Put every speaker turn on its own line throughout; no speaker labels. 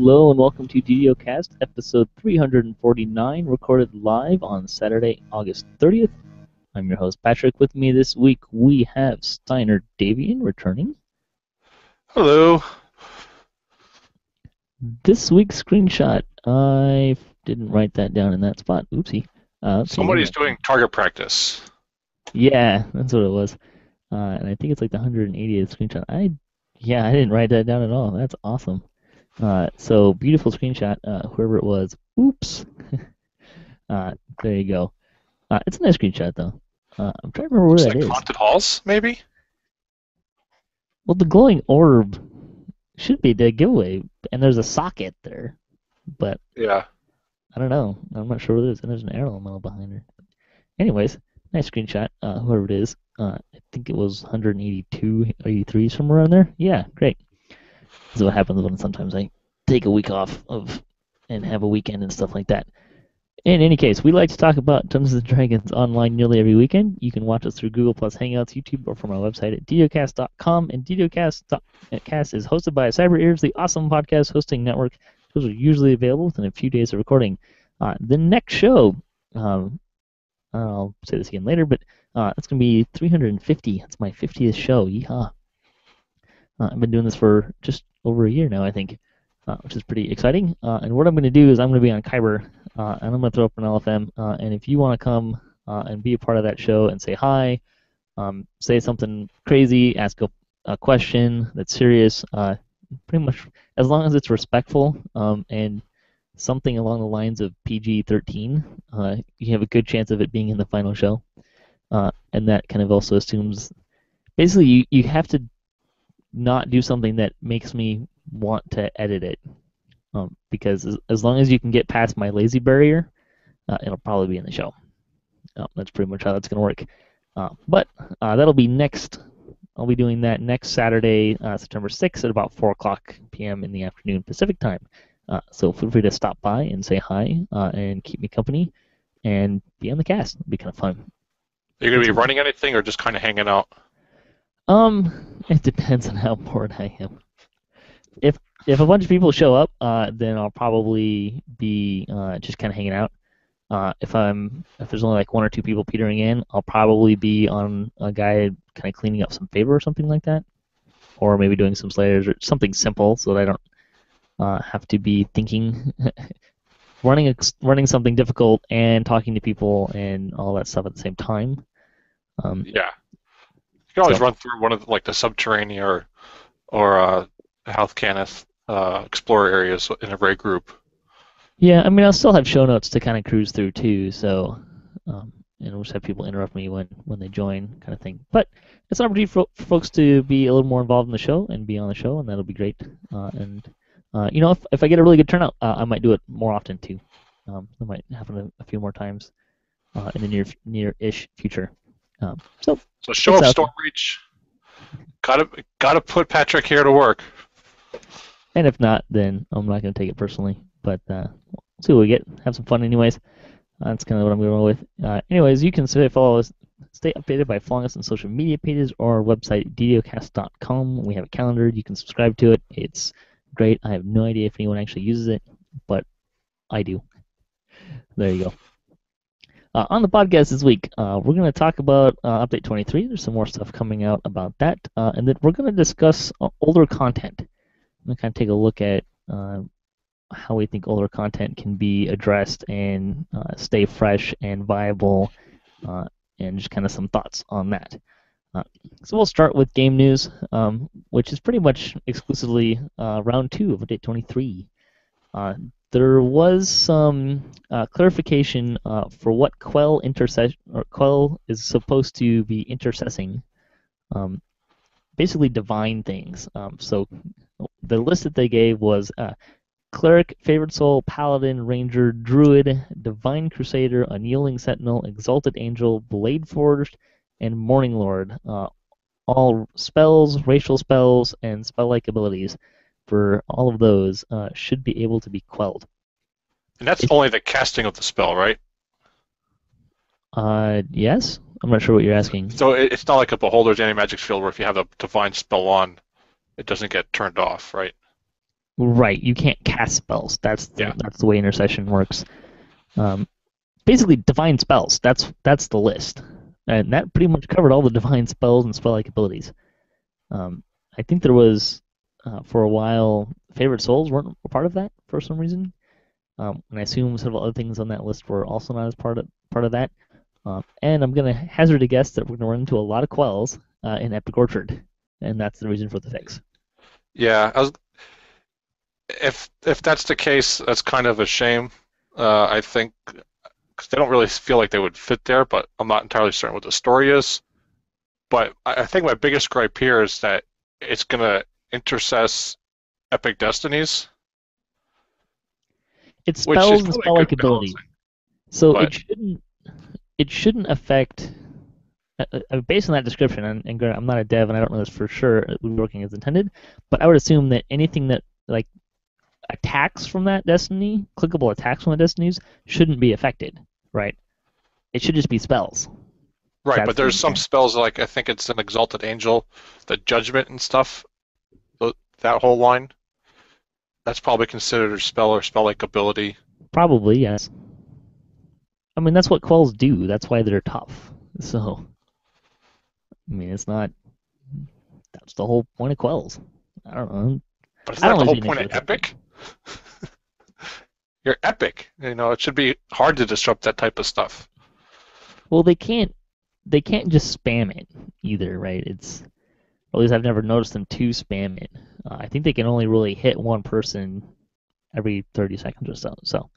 Hello and welcome to DDOCast, episode 349, recorded live on Saturday, August 30th. I'm your host, Patrick. With me this week, we have Steiner Davian returning.
Hello.
This week's screenshot, I didn't write that down in that spot. Oopsie.
Somebody's doing target practice.
Yeah, that's what it was. And I think it's like the 180th screenshot. I didn't write that down at all. That's awesome. So beautiful screenshot, whoever it was. Oops. There you go. It's a nice screenshot though. I'm trying to remember where
Looks
that
like
is.
Haunted Halls, maybe?
Well, the glowing orb should be the giveaway, and there's a socket there, but
Yeah.
I don't know. I'm not sure what it is, and there's an arrow model behind her. Anyways, nice screenshot. Whoever it is, I think it was 182, 83, somewhere around there. Yeah, great. This is what happens when sometimes I take a week off and have a weekend and stuff like that. In any case, we like to talk about Dungeons & Dragons online nearly every weekend. You can watch us through Google+, Hangouts, YouTube, or from our website at DDOCast.com. And DDOCast is hosted by Cyber Ears, the awesome podcast hosting network. Those are usually available within a few days of recording. The next show, I'll say this again later, but it's going to be 350. It's my 50th show. Yeehaw. I've been doing this for just over a year now, I think, which is pretty exciting. And what I'm going to do is I'm going to be on Kyber, and I'm going to throw up an LFM. And if you want to come and be a part of that show and say hi, say something crazy, ask a question that's serious, pretty much as long as it's respectful and something along the lines of PG-13, you have a good chance of it being in the final show. And that kind of also assumes, basically, you have to not do something that makes me want to edit it, because as long as you can get past my lazy barrier, it'll probably be in the show. That's pretty much how that's going to work. But that'll be next. I'll be doing that next Saturday, September 6th at about 4 o'clock p.m. in the afternoon Pacific time. So feel free to stop by and say hi and keep me company and be on the cast. It'll be kind of fun.
Are you going to be running anything or just kind of hanging out?
It depends on how bored I am. If a bunch of people show up, then I'll probably be just kind of hanging out. If there's only like one or two people petering in, I'll probably be on a guy kind of cleaning up some favor or something like that, or maybe doing some slayers or something simple so that I don't have to be thinking, running something difficult and talking to people and all that stuff at the same time.
Yeah. You can always run through one of the subterranean or Health Caneth explorer areas in a raid group.
Yeah, I mean, I'll still have show notes to kind of cruise through too, so and we'll just have people interrupt me when they join, kind of thing. But it's an opportunity for folks to be a little more involved in the show and be on the show, and that'll be great. If I get a really good turnout, I might do it more often too. That might happen a few more times in the near-ish future. So
show up, Stormreach. Gotta put Patrick here to work.
And if not, then I'm not going to take it personally. But we'll see what we get. Have some fun anyways. That's kind of what I'm going with. Anyways, you can follow us, stay updated by following us on social media pages or our website, DDOcast.com. We have a calendar. You can subscribe to it. It's great. I have no idea if anyone actually uses it, but I do. There you go. On the podcast this week, we're going to talk about Update 23. There's some more stuff coming out about that. And then we're going to discuss older content. I'm going to kind of take a look at how we think older content can be addressed and stay fresh and viable, and just kind of some thoughts on that. So we'll start with game news, which is pretty much exclusively round 2 of Update 23. There was some clarification for what Quell is supposed to be intercessing. Basically divine things. So the list that they gave was Cleric, Favored Soul, Paladin, Ranger, Druid, Divine Crusader, Unyielding Sentinel, Exalted Angel, Blade Forged, and Morning Lord. All spells, racial spells, and spell-like abilities for all of those should be able to be quelled.
And that's only the casting of the spell, right?
Yes? I'm not sure what you're asking.
So it's not like a Beholder's Anti-Magic Field where if you have a divine spell on, it doesn't get turned off, right?
Right, you can't cast spells.
Yeah.
That's the way intercession works. Um, Basically, divine spells. That's the list, and that pretty much covered all the divine spells and spell-like abilities. Um, I think there was for a while favorite souls weren't a part of that for some reason, and I assume several other things on that list were also not as part of that. And I'm gonna hazard a guess that we're gonna run into a lot of quells in Epic Orchard, and that's the reason for the fix.
Yeah. If that's the case, that's kind of a shame. I think because they don't really feel like they would fit there, but I'm not entirely certain what the story is. But I think my biggest gripe here is that it's gonna intercess Epic Destinies,
It's
which is
spells and
probably a good
spell-like abilities,
balancing.
so
But
it shouldn't affect. Based on that description, and I'm not a dev and I don't know this for sure, it would be working as intended, but I would assume that anything that like attacks from that destiny, clickable attacks from the destinies, shouldn't be affected, right? It should just be spells.
right, but
That's the
there's some
intent.
spells like I think it's an Exalted Angel, the Judgment and stuff. That whole line, that's probably considered a spell or spell-like ability.
Probably, yes. I mean, that's what quells do. That's why they're tough. So, I mean, it's not. That's the whole point of quells. I don't know.
But isn't
I
that
don't
the
really
whole
see an
point
issue
of
with it.
Epic? You're Epic. It should be hard to disrupt that type of stuff.
Well, they can't. They can't just spam it either, right? Or at least I've never noticed them to spam it. I think they can only really hit one person every 30 seconds or so.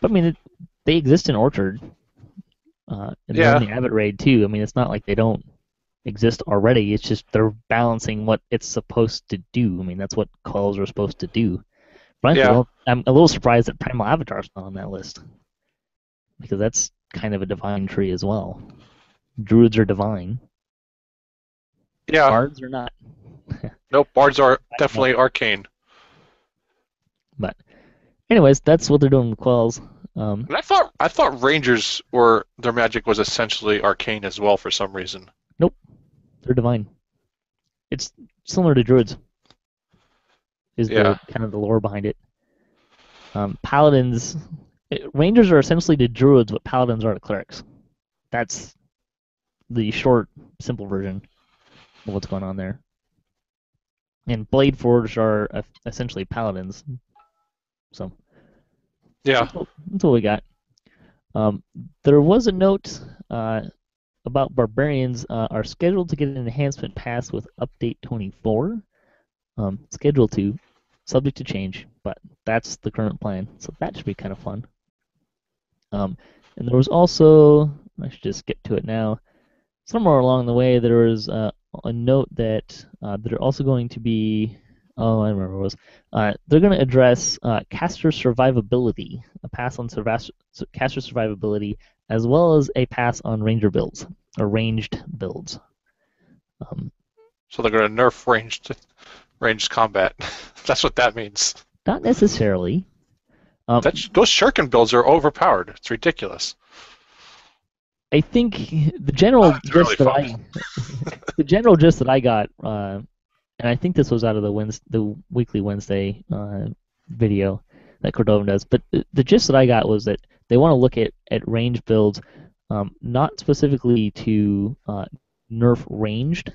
But I mean, they exist in Orchard, and they're in
Yeah,
the Abbott raid too. I mean, it's not like they don't exist already. It's just they're balancing what it's supposed to do. I mean, that's what calls are supposed to do. Frankly,
yeah,
I'm a little surprised that Primal Avatar's not on that list because that's kind of a divine tree as well. Druids are divine.
yeah.
Bards are not.
Nope, bards are
I don't know.
definitely arcane.
But anyways, that's what they're doing with quells. Um,
And I thought rangers were their magic was essentially arcane as well for some reason.
nope, they're divine. It's similar to druids. Is
Yeah,
the kind of the lore behind it. Paladins, rangers are essentially the druids, what paladins are to clerics. That's the short, simple version of what's going on there. And Blade Forged are essentially paladins. So
yeah.
that's what we got. Um, there was a note about barbarians are scheduled to get an enhancement pass with update 24. Scheduled to, subject to change, but that's the current plan. So that should be kind of fun. And there was also, I should just get to it now. Somewhere along the way, there was a note that they're also going to be. Oh, I remember what it was. They're going to address caster survivability, a pass on caster survivability, as well as a pass on ranger builds or ranged builds. Um,
So they're going to nerf ranged combat. That's what that means.
Not necessarily.
Those shuriken builds are overpowered. It's ridiculous.
I think the general
It's really
gist that
fun.
I the general gist that I got, and I think this was out of the weekly Wednesday video that Cordova does, but the gist that I got was that they want to look at range builds, not specifically to nerf ranged.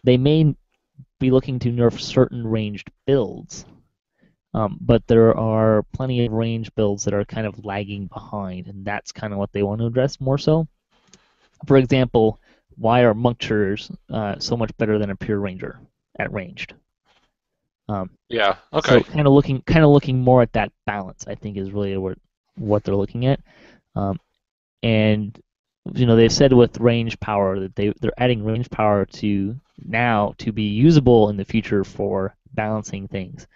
They may be looking to nerf certain ranged builds, but there are plenty of range builds that are kind of lagging behind, and that's kind of what they want to address more so. For example, why are monktures so much better than a pure ranger at ranged? Um,
Yeah.
so
Okay.
kind of looking more at that balance, I think, is really what they're looking at. Um, and they've said with range power that they're adding range power to now to be usable in the future for balancing things.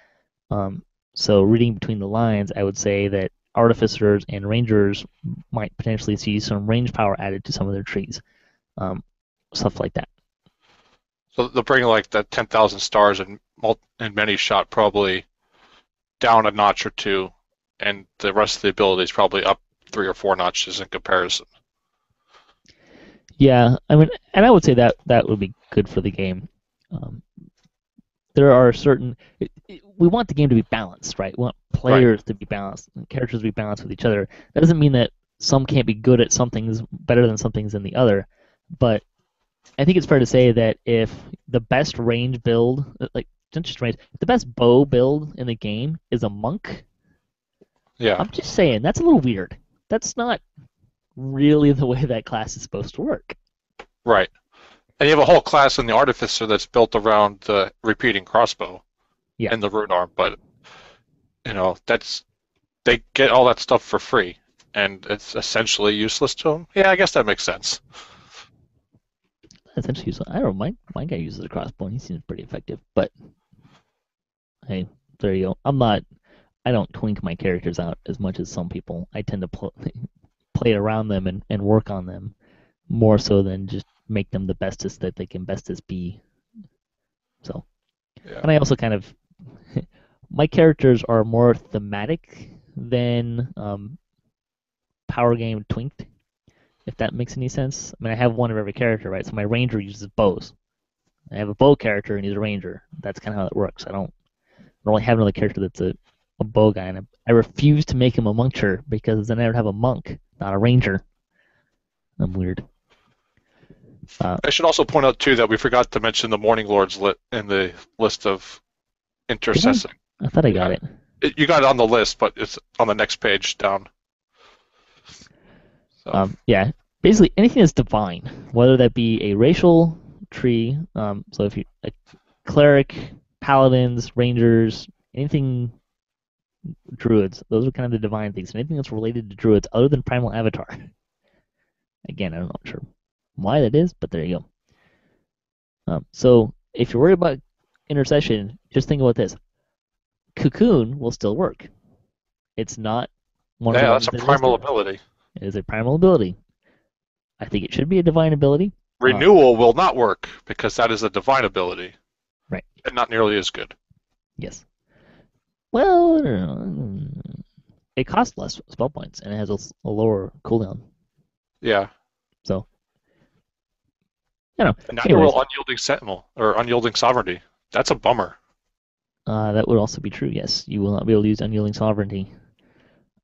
So reading between the lines, I would say that artificers and rangers might potentially see some range power added to some of their trees, stuff like that.
So they'll bring like the 10,000 stars and many shot probably down a notch or two, and the rest of the abilities probably up 3 or 4 notches in comparison.
Yeah, I mean, and I would say that would be good for the game. Um, there are certain we want the game to be balanced, right? We want
Right.
players to be balanced, and characters to be balanced with each other. That doesn't mean that some can't be good at some things better than some things than the other, but I think it's fair to say that if the best range build, like not just range, if the best bow build in the game is a monk,
Yeah.
I'm just saying that's a little weird. That's not really the way that class is supposed to work.
Right. And you have a whole class in the Artificer that's built around the repeating crossbow
Yeah,
and the rune arm, but that's they get all that stuff for free, and it's essentially useless to them. Yeah, I guess that makes sense.
essentially, so I don't know. My guy uses a crossbow, and he seems pretty effective. But hey, there you go. I don't twink my characters out as much as some people. I tend to play around them and work on them more so than just make them the bestest that they can bestest be. So,
Yeah.
and I also kind of my characters are more thematic than power game twinked, if that makes any sense. I mean, I have one of every character, right? So my ranger uses bows. I have a bow character and he's a ranger. That's kind of how it works. I don't really have another character that's a bow guy, and I refuse to make him a monker because then I would have a monk, not a ranger. I'm weird. Uh,
I should also point out too that we forgot to mention the Morning Lords lit in the list of
did I?
intercessing.
I thought I got
Yeah,
it.
you got it on the list, but it's on the next page down. So
Yeah, basically anything that's divine, whether that be a racial tree, so if you a cleric, paladins, rangers, anything druids, those are kind of the divine things. Anything that's related to druids other than primal avatar. Again, I'm not sure why that is, but there you go. So if you're worried about intercession, just think about this. Cocoon will still work. It's not one of the
yeah,
ones
that's a
they
primal
listed.
ability.
It is a primal ability. I think it should be a divine ability.
Renewal will not work because that is a divine ability
Right.
and not nearly as good.
Yes. Well, it costs less spell points and it has a lower cooldown.
Yeah.
So, you know.
And now
Anyways,
will unyielding sentinel or unyielding sovereignty. That's a bummer.
that would also be true. Yes, you will not be able to use unyielding sovereignty.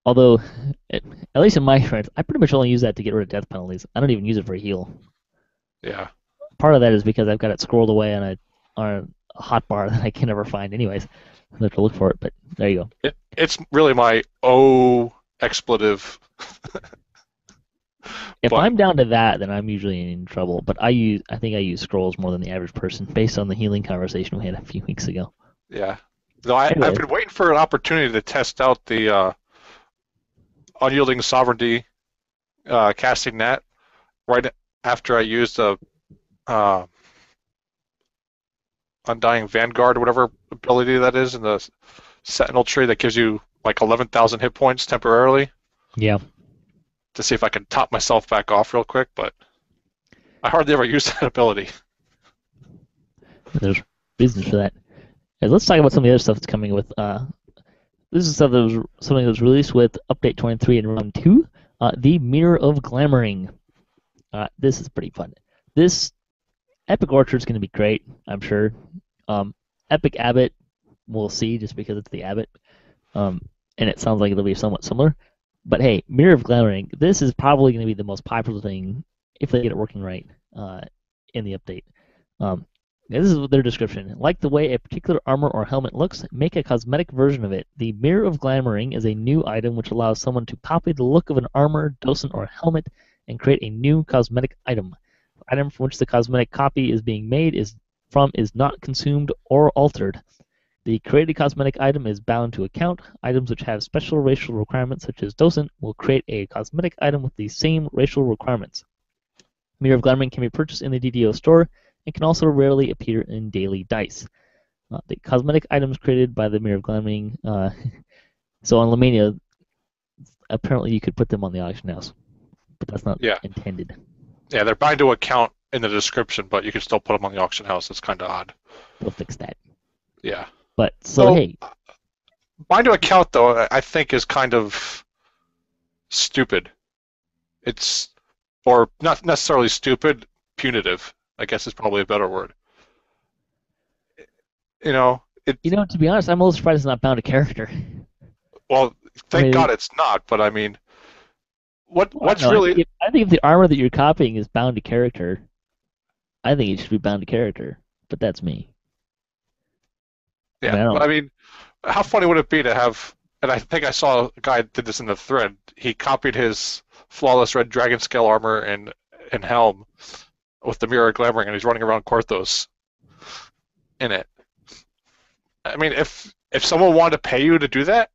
Although, at least in my experience, I pretty much only use that to get rid of death penalties. I don't even use it for a heal.
Yeah.
Part of that is because I've got it scrolled away on a hotbar that I can never find. Anyways, I have to look for it. But there you go.
It's really my O expletive.
If
But
I'm down to that, then I'm usually in trouble. But I think I use scrolls more than the average person, based on the healing conversation we had a few weeks ago.
yeah. No, I've
Anyways,
been waiting for an opportunity to test out the unyielding sovereignty casting that right after I used the uh, Undying Vanguard, whatever ability that is in the Sentinel tree that gives you like 11,000 hit points temporarily
yeah,
to see if I can top myself back off real quick, but I hardly ever use that ability.
there's reasons for that. Let's talk about some of the other stuff that's coming with. This is stuff that was something that was released with Update 23 in Round 2. The Mirror of Glamoring. This is pretty fun. This Epic Orchard is going to be great, I'm sure. Epic Abbot, we'll see, just because it's the Abbot, and it sounds like it'll be somewhat similar. But hey, Mirror of Glamoring. This is probably going to be the most popular thing if they get it working right in the update. This is their description. Like the way a particular armor or helmet looks, make a cosmetic version of it. The Mirror of Glamoring is a new item which allows someone to copy the look of an armor, docent, or helmet and create a new cosmetic item. The item from which the cosmetic copy is being made is not consumed or altered. The created cosmetic item is bound to account. Items which have special racial requirements, such as docent, will create a cosmetic item with the same racial requirements. Mirror of Glamoring can be purchased in the DDO store and can also rarely appear in daily dice. The cosmetic items created by the Mirror of Glamoring. So on Lamania, apparently you could put them on the auction house, but that's not
Yeah.
intended.
Yeah, they're bound to account in the description, but you can still put them on the auction house. It's kind of odd.
They'll fix that.
Yeah.
But so
So,
hey,
bind to account, though, I think is kind of stupid. It's, or not necessarily stupid, punitive, I guess is probably a better word. You know,
You know, to be honest, I'm a little surprised it's not bound to character.
well,
I
thank
mean,
God it's not. But I mean,
well, I don't
what's
know.
really
I think if the armor that you're copying is bound to character, I think it should be bound to character. But that's me. I
yeah.
mean, I
I
don't.
mean, how funny would it be to have? And I think I saw a guy did this in the thread. He copied his flawless red dragon scale armor and helm with the mirror glamoring, and he's running around Korthos in it. I mean, if someone wanted to pay you to do that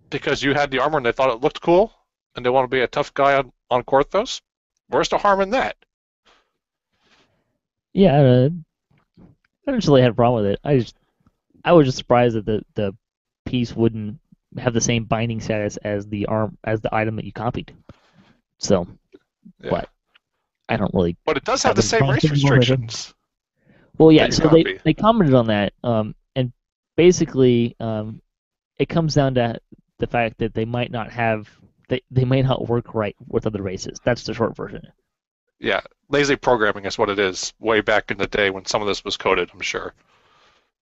because you had the armor and they thought it looked cool and they want to be a tough guy on Korthos, where's the harm in that?
Yeah, I don't really have a problem with it. I was just surprised that the piece wouldn't have the same binding status as the item that you copied. So,
Yeah,
but I don't really
but it does have
have
the
any
same
problems
race
anymore with it.
restrictions
Well,
that
yeah.
you
So
copy.
they commented on that, and basically, it comes down to the fact that they might not work right with other races. That's the short version.
Yeah, lazy programming is what it is. Way back in the day when some of this was coded, I'm sure.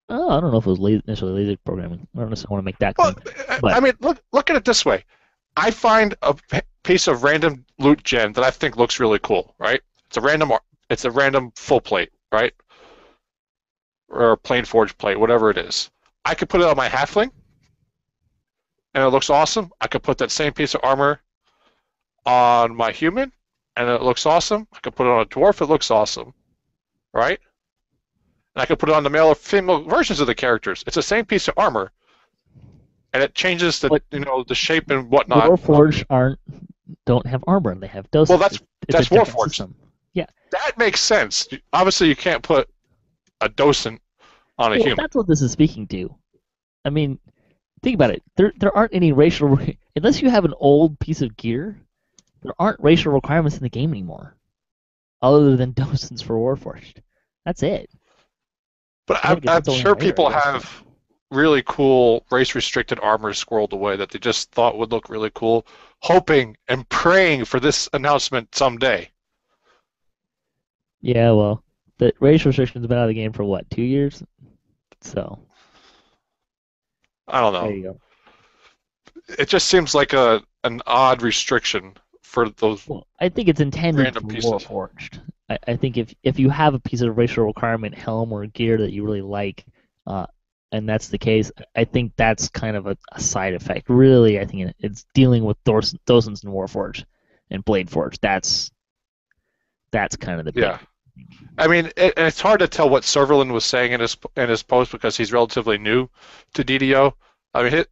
Oh, I don't know if it was necessarily lazy programming. I don't necessarily want to make that
Well,
claim, but
I mean, look at it this way. I find a piece of random loot gen that I think looks really cool, right? It's a random full plate, right? Or a plain forged plate, whatever it is. I could put it on my halfling, and it looks awesome. I could put that same piece of armor on my human, and it looks awesome. I could put it on a dwarf, it looks awesome, right? And I could put it on the male or female versions of the characters. It's the same piece of armor, and it changes
but
the shape and whatnot.
Warforged aren't don't have armor. They have
Well,
docents. It's a
that's
different
Warforged.
system. Yeah.
That makes sense. Obviously, you can't put a docent on a
Well,
human.
that's what this is speaking to. I mean, think about it. There aren't any racial unless you have an old piece of gear. There aren't racial requirements in the game anymore, other than docents for Warforged. That's it.
But
I think
I'm
it's only
sure
later, I
people
guess.
have really cool race restricted armor squirreled away that they just thought would look really cool, hoping and praying for this announcement someday.
Yeah, well, the race restriction's been out of the game for what, 2 years? So
I don't
there
know.
you go.
It just seems like a an odd restriction for those
Well, I think it's intended
random
for
pieces.
Warforged. I think if you have a piece of racial requirement helm or gear that you really like, uh, and that's the case, I think that's kind of a side effect. Really, I think it's dealing with docents and Warforged and Bladeforged. That's kind of the
Yeah.
big.
I mean, it's hard to tell what Serverlin was saying in his post because he's relatively new to DDO. I mean,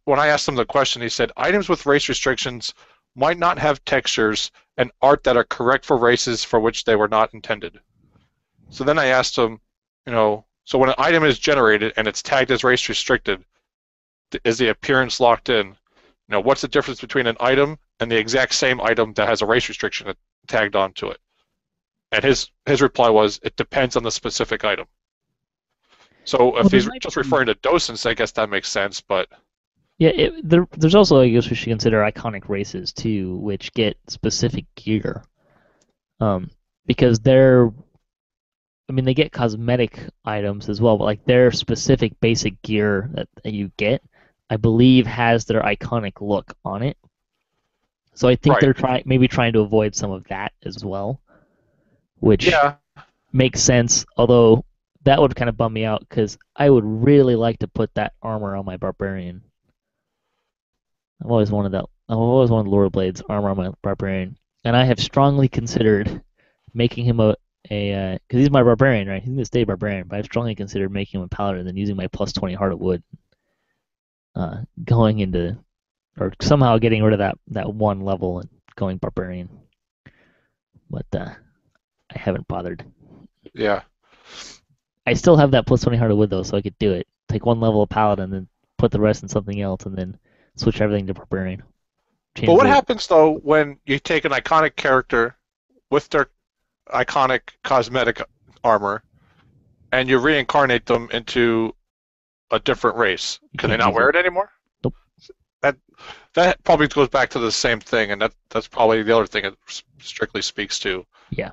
when I asked him the question, he said items with race restrictions might not have textures and art that are correct for races for which they were not intended. So then I asked him, so when an item is generated and it's tagged as race restricted, is the appearance locked in? What's the difference between an item and the exact same item that has a race restriction tagged onto it? And his reply was, it depends on the specific item. So
Well,
if
there
he's
might
just
be.
referring to docents, I guess that makes sense. But
Yeah, there's also, I guess we should consider iconic races too, which get specific gear. Um, because I mean, they get cosmetic items as well, but like their specific basic gear that you get, I believe has their iconic look on it. So I think
right,
they're trying to avoid some of that as well, which
yeah.
makes sense. Although that would kind of bum me out because I would really like to put that armor on my barbarian. I've always wanted that. I've always wanted Laura Blade's armor on my barbarian, and I have strongly considered making him a because he's my barbarian, right? He's gonna stay barbarian, but I've strongly considered making him a paladin and using my plus 20 heart of wood, going into or somehow getting rid of that one level and going barbarian. But I haven't bothered.
Yeah.
I still have that plus 20 heart of wood though, so I could do it. Take one level of paladin, then put the rest in something else, and then switch everything to barbarian.
But
Change
what
the
happens though when you take an iconic character with their iconic cosmetic armor and you reincarnate them into a different race?
you
Can they
can't
not
use
wear
it.
it anymore?
Nope.
That that probably goes back to the same thing, and that's probably the other thing it strictly speaks to.
Yeah.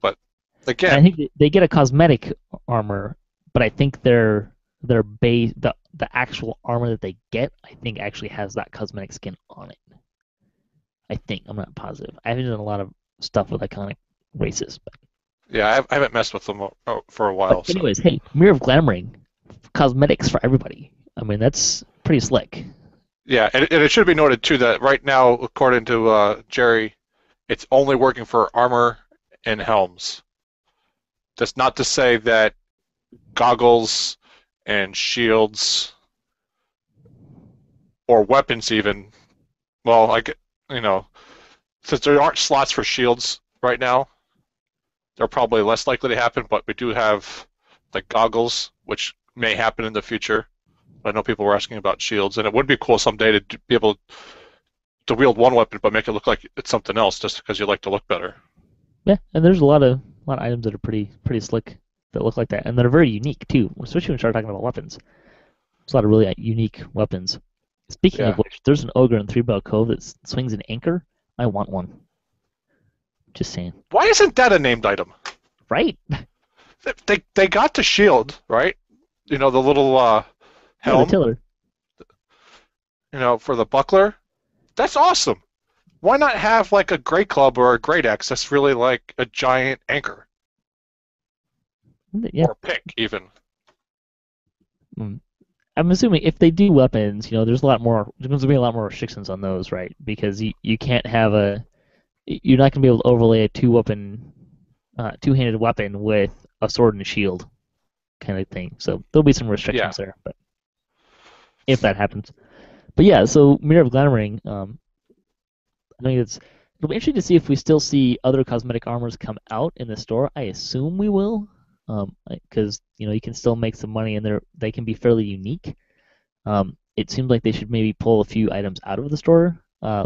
But
And I
again,
think they get a cosmetic armor, but I think their their base, the actual armor that they get, I think actually has that cosmetic skin on it. I think I'm not positive. I haven't done a lot of stuff with iconic races,
Yeah, I haven't messed with them for a
but
while, so.
anyways, hey, Mirror of Glamoring, cosmetics for everybody. I mean, that's pretty slick.
Yeah, and it should be noted too that right now, according to Jerry, it's only working for armor and helms. That's not to say that goggles and shields or weapons even. Well, like you know, since there aren't slots for shields right now, they're probably less likely to happen. But we do have like goggles, which may happen in the future. I know people were asking about shields, and it would be cool someday to be able to wield one weapon but make it look like it's something else, just because you like to look better.
Yeah, and there's a lot of items that are pretty slick that look like that, and that are very unique too. Especially when we start talking about weapons. There's a lot of really unique weapons. Speaking of
Yeah.
which, there's an ogre in Three Bell Cove that swings an anchor. I want one. Just saying.
Why isn't that a named item?
Right?
They got the shield, right? The little
Yeah, the
helm,
tiller.
for the buckler. That's awesome. Why not have like a great club or a great axe that's really like a giant anchor
Yeah.
or a pick even?
Mm. I'm assuming if they do weapons, there's a lot more. There's going to be a lot more restrictions on those, right? Because you can't have a. You're not going to be able to overlay a two-handed weapon with a sword and a shield kind of thing. So there'll be some
Yeah.
restrictions there, but if that happens. But yeah, so Mirror of Glamoring, I think it'll be interesting to see if we still see other cosmetic armors come out in the store. I assume we will, because you can still make some money and they can be fairly unique. It seems like they should maybe pull a few items out of the store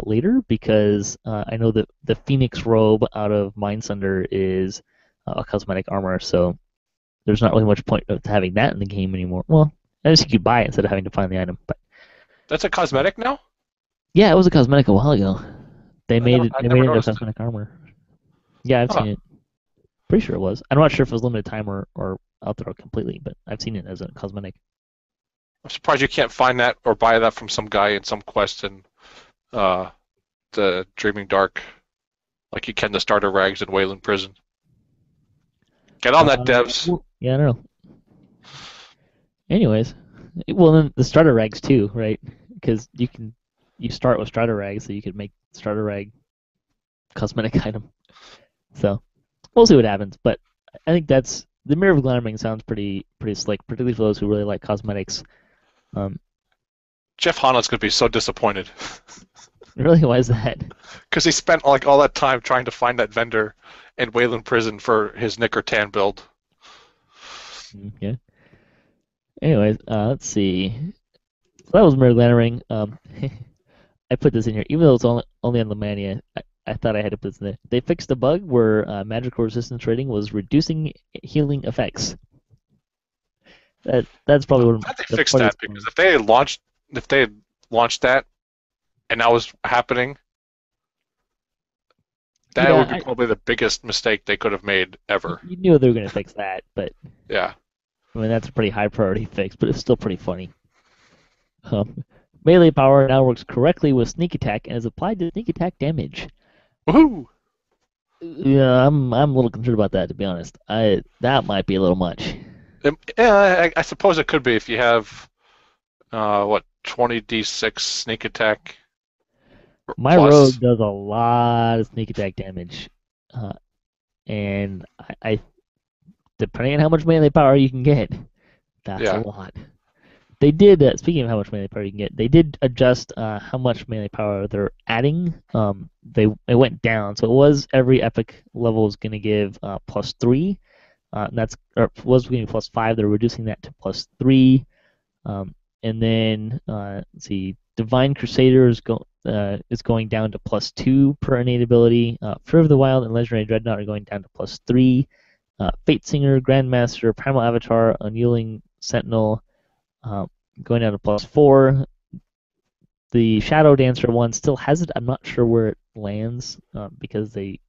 later because I know that the Phoenix robe out of Mindsunder is a cosmetic armor, so there's not really much point of having that in the game anymore. Well, I guess you could buy it instead of having to find the item, but
That's a cosmetic now?
yeah, it was a cosmetic a while ago. They
I
made
never
it.
I
They made
never
it into a
noticed it.
cosmetic armor. Yeah, I've
Huh.
seen it. Pretty sure it was. I'm not sure if it was limited time or out there completely, but I've seen it as a cosmetic.
I'm surprised you can't find that or buy that from some guy in some quest in uh, the Dreaming Dark, like you can the starter rags in Wayland Prison. Get on that, devs.
Yeah, I don't know. Anyways, well then the starter rags too, right? Because you start with starter rags, so you could make starter rag cosmetic item. So we'll see what happens, but I think that's the Mirror of Glamoring sounds pretty slick, particularly for those who really like cosmetics. Um,
Jeff Hanna's gonna be so disappointed
really, why is that?
because he spent like all that time trying to find that vendor in Wayland Prison for his Nick or Tan build.
Yeah. Anyways, let's see. So that was Mirror of Glamoring. I put this in here, even though it's only on Lemania. I thought I had to put this in there. They fixed a bug where magical resistance rating was reducing healing effects. That's probably
I'm
one of
glad they
the
fixed that
funniest
because
ones.
if they had launched that and that was happening, that
Yeah,
would be probably the biggest mistake they could have made ever.
you knew they were going to fix that, but
Yeah.
I mean that's a pretty high priority fix, but it's still pretty funny. Um, Melee power now works correctly with sneak attack and is applied to sneak attack damage.
Woohoo!
Yeah, I'm a little concerned about that to be honest. That might be a little much.
Yeah, I suppose it could be if you have what 20d6 sneak attack
My
plus.
rogue does a lot of sneak attack damage, uh, and I depending on how much melee power you can get, that's a
Yeah.
lot. They did. Speaking of how much melee power you can get, they did adjust how much melee power they're adding. It went down, so it was every epic level is going to give +3. And that's or was going to be +5. They're reducing that to +3. And then let's see, Divine Crusader is going down to +2 per innate ability. Fear of the Wild and Legendary Dreadnought are going down to +3. Fate Singer, Grandmaster, Primal Avatar, Unyielding Sentinel uh, going down to +4. The Shadow Dancer one still has it. I'm not sure where it lands because they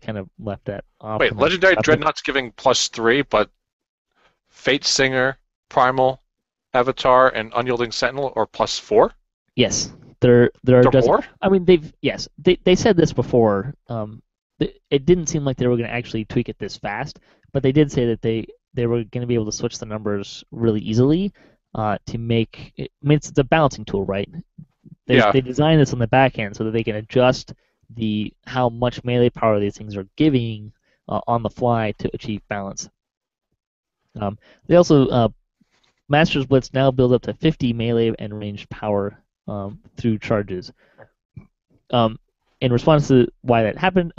kind of left that off
Wait,
and
Legendary
left it.
Dreadnought's giving +3, but Fate Singer, Primal. Avatar, and Unyielding Sentinel are +4?
Yes, they're
There
addressing.
more?
I mean, they said this before. It didn't seem like they were going to actually tweak it this fast, but they did say that they were going to be able to switch the numbers really easily to make it. I mean, it's a balancing tool, right?
Yeah.
They designed this on the back end so that they can adjust the how much melee power these things are giving on the fly to achieve balance. They also Master's Blitz now build up to 50 melee and ranged power through charges. Um, in response to why that happened,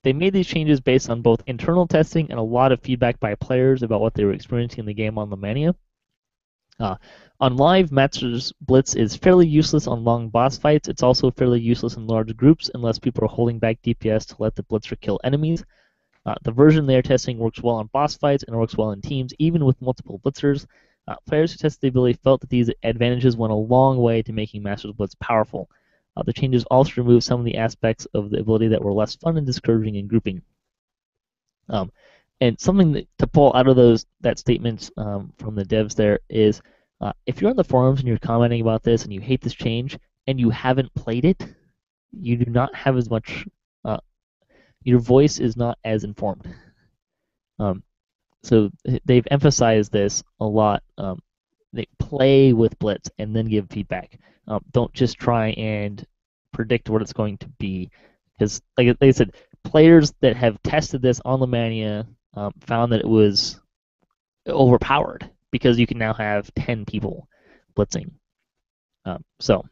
they made these changes based on both internal testing and a lot of feedback by players about what they were experiencing in the game on the Mania. Uh, on live, Master's Blitz is fairly useless on long boss fights. It's also fairly useless in large groups unless people are holding back DPS to let the Blitzer kill enemies. The version they are testing works well on boss fights and works well in teams, even with multiple Blitzers. Players who tested the ability felt that these advantages went a long way to making Master's Blitz powerful. The changes also removed some of the aspects of the ability that were less fun and discouraging in grouping. Um, and something to pull out of that statement from the devs there is if you're on the forums and you're commenting about this and you hate this change and you haven't played it, you do not have as much. Your voice is not as informed. Um, so they've emphasized this a lot. They play with Blitz and then give feedback. Don't just try and predict what it's going to be, because like I said, players that have tested this on the Mania found that it was overpowered because you can now have 10 people blitzing. So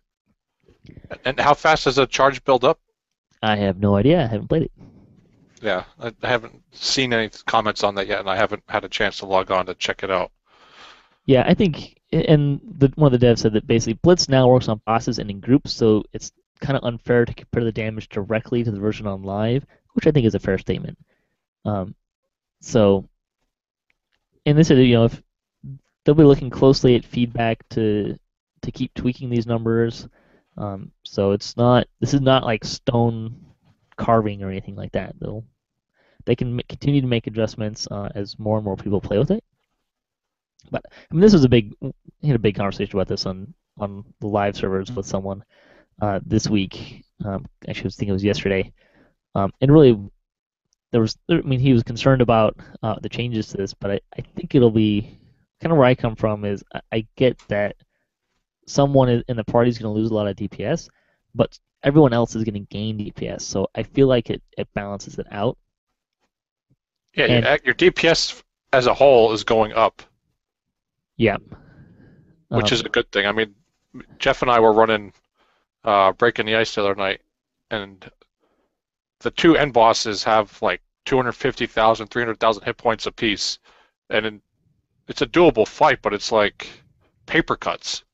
And how fast does a charge build up?
I have no idea. I haven't played it.
Yeah, I haven't seen any comments on that yet, and I haven't had a chance to log on to check it out.
Yeah, I think, and one of the devs said that basically Blitz now works on bosses and in groups, so it's kind of unfair to compare the damage directly to the version on live, which I think is a fair statement. Um, so, and this is, if they'll be looking closely at feedback to keep tweaking these numbers. So this is not like stone carving or anything like that. They can continue to make adjustments as more and more people play with it. But I mean, this was we had a big conversation about this on the live servers with someone this week. Actually, I was thinking it was yesterday. And really, he was concerned about the changes to this, but I think it'll be kind of where I come from is I get that someone in the party is going to lose a lot of DPS, but everyone else is going to gain DPS. So I feel like it balances it out.
Yeah,
And
your DPS as a whole is going up,
yeah,
which is a good thing. I mean, Jeff and I were running Breaking the Ice the other night, and the two end bosses have like 250,000, 300,000 hit points apiece, and it's a doable fight, but it's like paper cuts.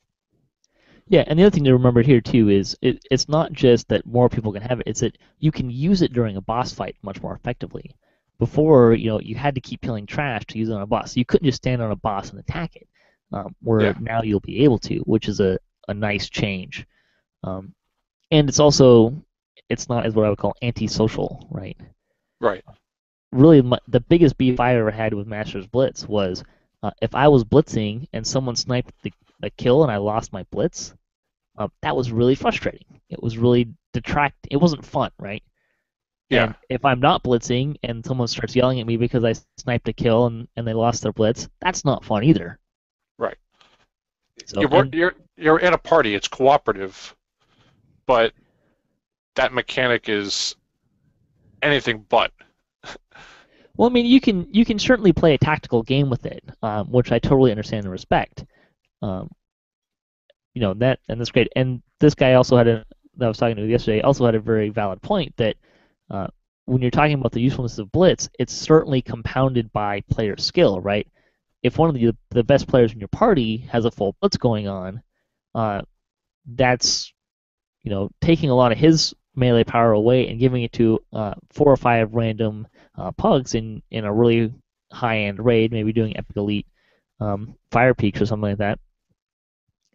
yeah, and the other thing to remember here too is it's not just that more people can have it; it's that you can use it during a boss fight much more effectively. Before, you had to keep killing trash to use it on a boss. You couldn't just stand on a boss and attack it. Where
Yeah,
now you'll be able to, which is a nice change. Um, and it's not as what I would call antisocial, right?
right.
Really, the biggest beef I ever had with Master's Blitz was if I was blitzing and someone sniped the kill and I lost my blitz, that was really frustrating. It was really It wasn't fun, right?
Yeah,
And if I'm not blitzing and someone starts yelling at me because I sniped a kill and they lost their blitz, that's not fun either.
right.
So and
You're in a party. It's cooperative, but that mechanic is anything but.
well, I mean, you can certainly play a tactical game with it, which I totally understand and respect. Um, that's great. And this guy also that I was talking to yesterday also had a very valid point that uh, when you're talking about the usefulness of blitz, it's certainly compounded by player skill, right? If one of the best players in your party has a full blitz going on, uh, that's taking a lot of his melee power away and giving it to 4 or 5 random pugs in a really high end raid, maybe doing epic elite fire peaks or something like that,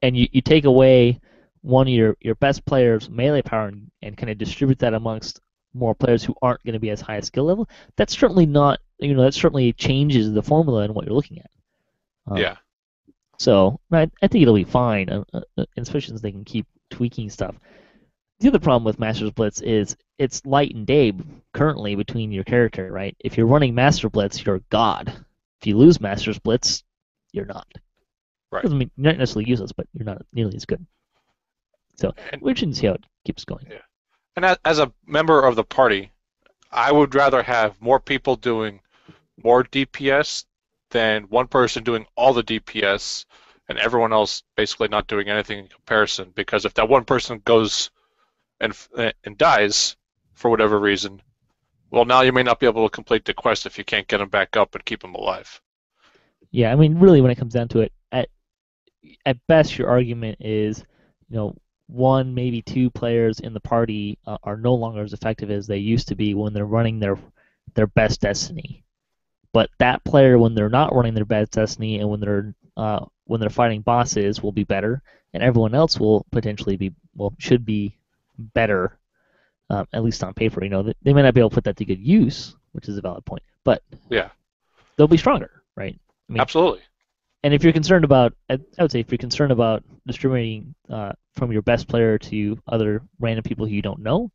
and you take away one of your best players' melee power and kind of distribute that amongst more players who aren't going to be as high a skill level, that's certainly not that certainly changes the formula and what you're looking at. Um,
Yeah.
So I think it'll be fine, especially since they can keep tweaking stuff. The other problem with Master's Blitz is it's light and day currently between your character, right? If you're running Master Blitz, you're God. If you lose Master's Blitz, you're not.
Right.
Doesn't mean you're not necessarily useless, but you're not nearly as good. So
And
we should see how it keeps going.
yeah. And as a member of the party, I would rather have more people doing more DPS than one person doing all the DPS and everyone else basically not doing anything in comparison. Because if that one person goes and dies for whatever reason, well, now you may not be able to complete the quest if you can't get them back up and keep them alive.
Yeah, I mean, really, when it comes down to it, at best, your argument is, one, maybe two players in the party are no longer as effective as they used to be when they're running their best destiny. But that player, when they're not running their best destiny and when they're fighting bosses, will be better, and everyone else will potentially should be better, at least on paper. They may not be able to put that to good use, which is a valid point, but
Yeah,
they'll be stronger, right? I mean,
absolutely.
and if you're concerned about, I would say if you're concerned about distributing from your best player to other random people who you don't know,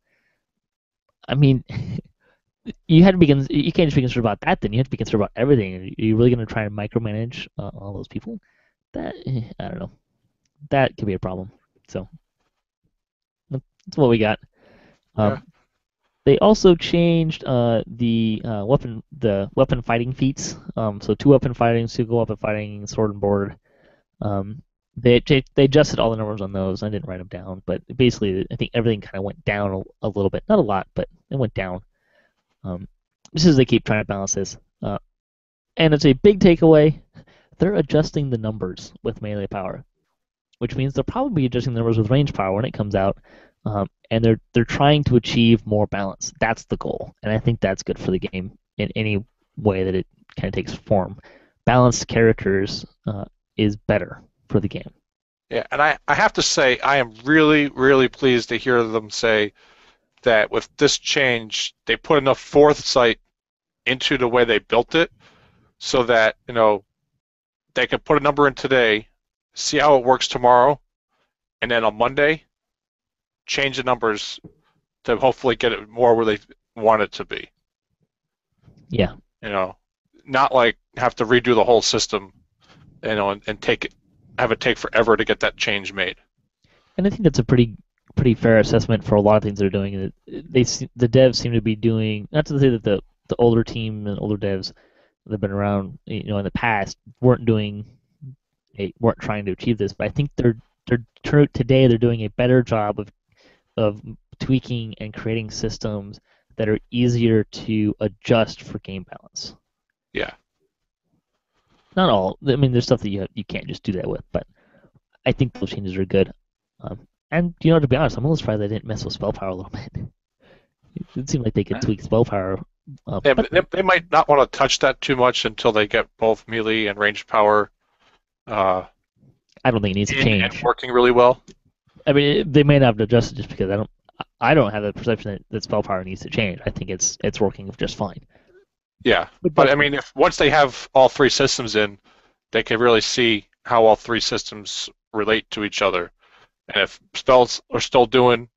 I mean, you can't just be concerned about that. Then you have to be concerned about everything. Are you really going to try and micromanage all those people? I don't know. That could be a problem. So that's what we got.
Yeah.
Um, they also changed the weapon fighting feats. So two weapon fighting, single weapon fighting, sword and board. Um, they adjusted all the numbers on those. I didn't write them down, but basically, I think everything kind of went down a little bit. Not a lot, but it went down. Just as they keep trying to balance this. And it's a big takeaway. They're adjusting the numbers with melee power, which means they'll probably be adjusting the numbers with range power when it comes out. And they're trying to achieve more balance. That's the goal, and I think that's good for the game in any way that it kind of takes form. Balanced characters is better for the game.
Yeah, and I have to say, I am really, really pleased to hear them say that with this change, they put enough foresight into the way they built it so that, they can put a number in today, see how it works tomorrow, and then on Monday, change the numbers to hopefully get it more where they want it to be.
Yeah,
You know, not like have to redo the whole system, and have it take forever to get that change made.
and I think that's a pretty fair assessment for a lot of things they're doing. The devs seem to be doing, not to say that the older team and older devs that have been around, in the past weren't trying to achieve this, but I think today they're doing a better job of tweaking and creating systems that are easier to adjust for game balance.
Yeah.
Not all. I mean, there's stuff that you can't just do that with, but I think those changes are good. And to be honest, I'm a little surprised they didn't mess with spell power a little bit. It seemed like they could tweak spell power,
Yeah,
but
they might not want to touch that too much until they get both melee and ranged power uh,
I don't think it needs to
in and
change.
working really well.
I mean, they may not have adjusted just because I don't have the perception that spell power needs to change. I think it's working just fine.
Yeah,
But
but
that's
I mean, if once they have all three systems in, they can really see how all three systems relate to each other. And if spells are still doing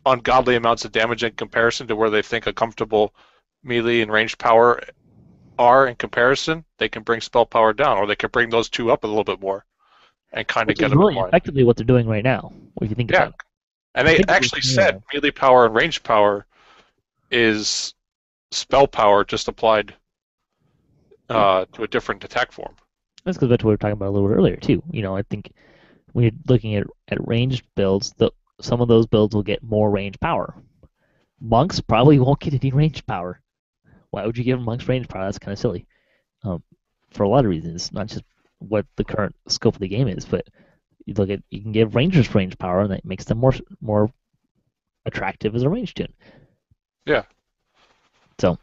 ungodly amounts of damage in comparison to where they think a comfortable melee and ranged power are in comparison, they can bring spell power down, or they can bring those two up a little bit more and kind of
which
get
is
them in
really
line.
effectively what they're doing right now. If you think
Yeah,
about it,
and they
think of
actually said
this.
melee power and ranged power is spell power just applied
Yeah,
to a different attack form.
this goes back to what we were talking about a little bit earlier too. I think when you're looking at ranged builds, some of those builds will get more range power. Monks probably won't get any range power. Why would you give monks range power? That's kind of silly. Um, for a lot of reasons, not just what the current scope of the game is, but you can give rangers range power, and that makes them more attractive as a range tune.
Yeah.
So,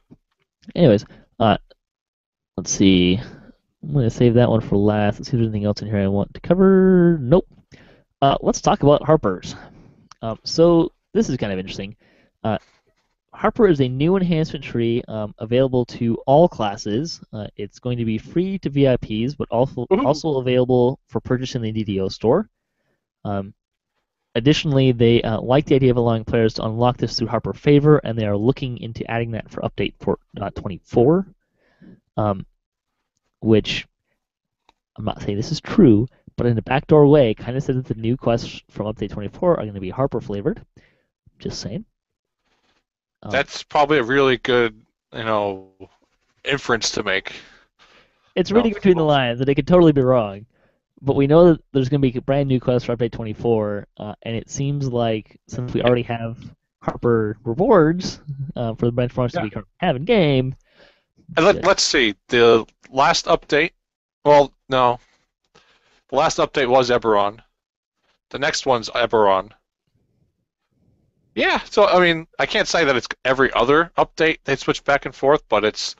anyways, uh, let's see. I'm gonna save that one for last. Let's see if there's anything else in here I want to cover. Nope. Let's talk about Harpers. So this is kind of interesting. Uh, Harper is a new enhancement tree available to all classes. It's going to be free to VIPs, but
Woohoo!
also available for purchase in the DDO store. Um, Additionally, they like the idea of allowing players to unlock this through Harper Favor, and they are looking into adding that for update 4.24, which I'm not saying this is true, but in a backdoor way, kind of says that the new quests from update 24 are going to be Harper flavored. Just saying. Um,
That's probably a really good, you know, inference to make.
it's
You know,
reading between the lines, and it could totally be wrong. But we know that there's going to be a brand new quest for update 24, and it seems like since we already have Harper rewards for the benchmarks that
yeah.
we currently have in game,
And let's see. The last update. Well, no. The last update was Eberron. The next one's Eberron. Yeah. So I mean, I can't say that it's every other update they switch back and forth, but it's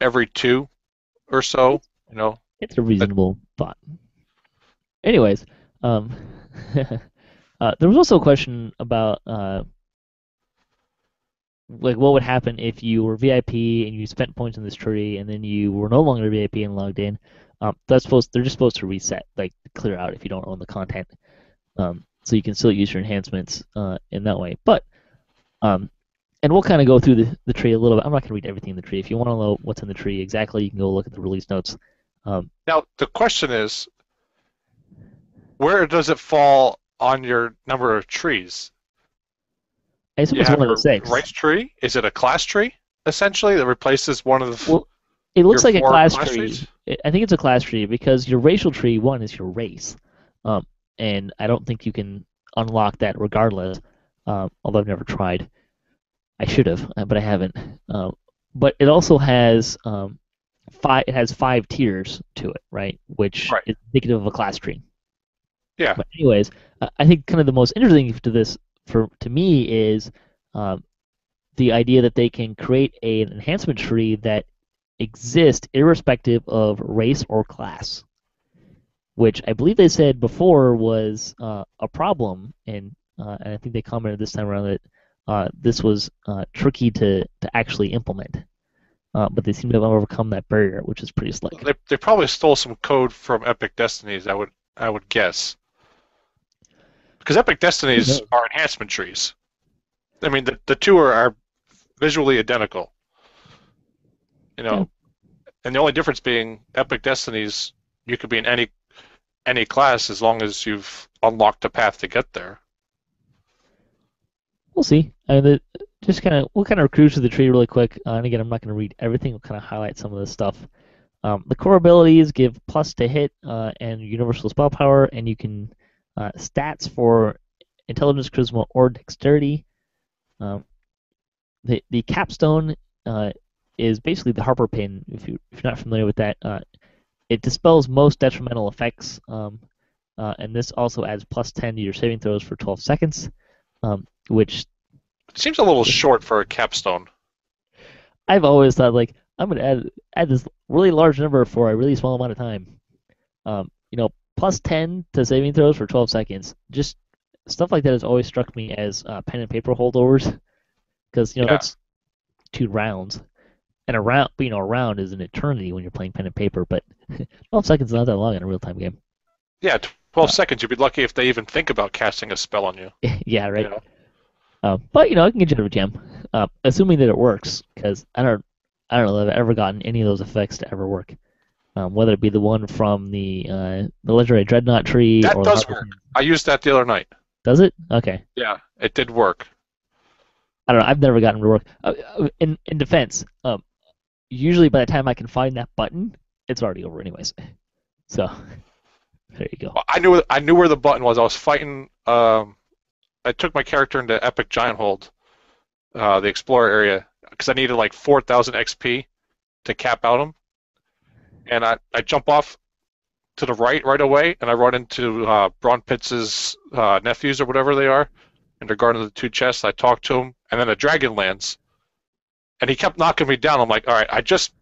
every two or so.
it's,
You know.
it's a
But
reasonable thought. Anyways, um, there was also a question about like what would happen if you were VIP and you spent points in this tree and then you were no longer VIP and logged in. They're just supposed to reset, like clear out if you don't own the content. So you can still use your enhancements in that way. But and we'll kind of go through the tree a little bit. I'm not going to read everything in the tree. If you want to know what's in the tree exactly, you can go look at the release notes.
now the question is, where does it fall on your number of trees?
I assume
You
it's
have
one of the
a
six.
race tree. Is it a class tree essentially that replaces one of
Well, it
your
looks like a
four
class
class
tree.
trees?
I think it's a class tree because your racial tree one is your race, um, and I don't think you can unlock that regardless. Although I've never tried. I should have, but I haven't. But it also has five. It has five tiers to it, right? Which
Right.
is indicative of a class tree.
Yeah.
But anyways, I think kind of the most interesting to this for to me is um, the idea that they can create an enhancement tree that exists irrespective of race or class, which I believe they said before was a problem, and I think they commented this time around that this was tricky to actually implement. But they seem to have overcome that barrier, which is pretty slick.
They probably stole some code from Epic Destinies. I would guess because Epic
Who
Destinies
knows?
are enhancement trees. I mean, the two are visually identical. You
Yeah,
know, and the only difference being Epic Destinies, you could be in any class as long as you've unlocked a path to get there.
we'll see. Just we'll kind of cruise through the tree really quick. And again, I'm not going to read everything. We'll kind of highlight some of this stuff. The core abilities give plus to hit and universal spell power, and you can stats for intelligence, charisma, or dexterity. Um, the capstone is basically the Harper pin. If you're not familiar with that, it dispels most detrimental effects, and this also adds plus 10 to your saving throws for 12 seconds, which
It seems a little short for a capstone.
I've always thought like I'm gonna add this really large number for a really small amount of time. Plus 10 to saving throws for 12 seconds. Just stuff like that has always struck me as pen and paper holdovers because
Yeah,
that's 2 rounds, and a round is an eternity when you're playing pen and paper. But 12 seconds is not that long in a real time game.
yeah. 12
Uh,
seconds. You'd be lucky if they even think about casting a spell on you.
yeah,
You
right.
know.
But I can get you out of a jam, assuming that it works, because I don't know that I've ever gotten any of those effects to ever work. Whether it be the one from the legendary dreadnought tree
That
or the
does
Harper
work.
pin.
I used that the other night.
Does it? Okay.
Yeah, it did work.
I don't know. I've never gotten it to work. In defense, usually by the time I can find that button, it's already over anyways. So there you go.
Well, I knew where the button was. I was fighting. I took my character into Epic Giant Hold, the Explorer area, because I needed like 4,000 XP to cap out him. And I jump off to the right away, and I run into Braun Pitts's nephews or whatever they are, and they're guarding the two chests. I talk to him, and then a dragon lands, and he kept knocking me down. I'm like, all right, I just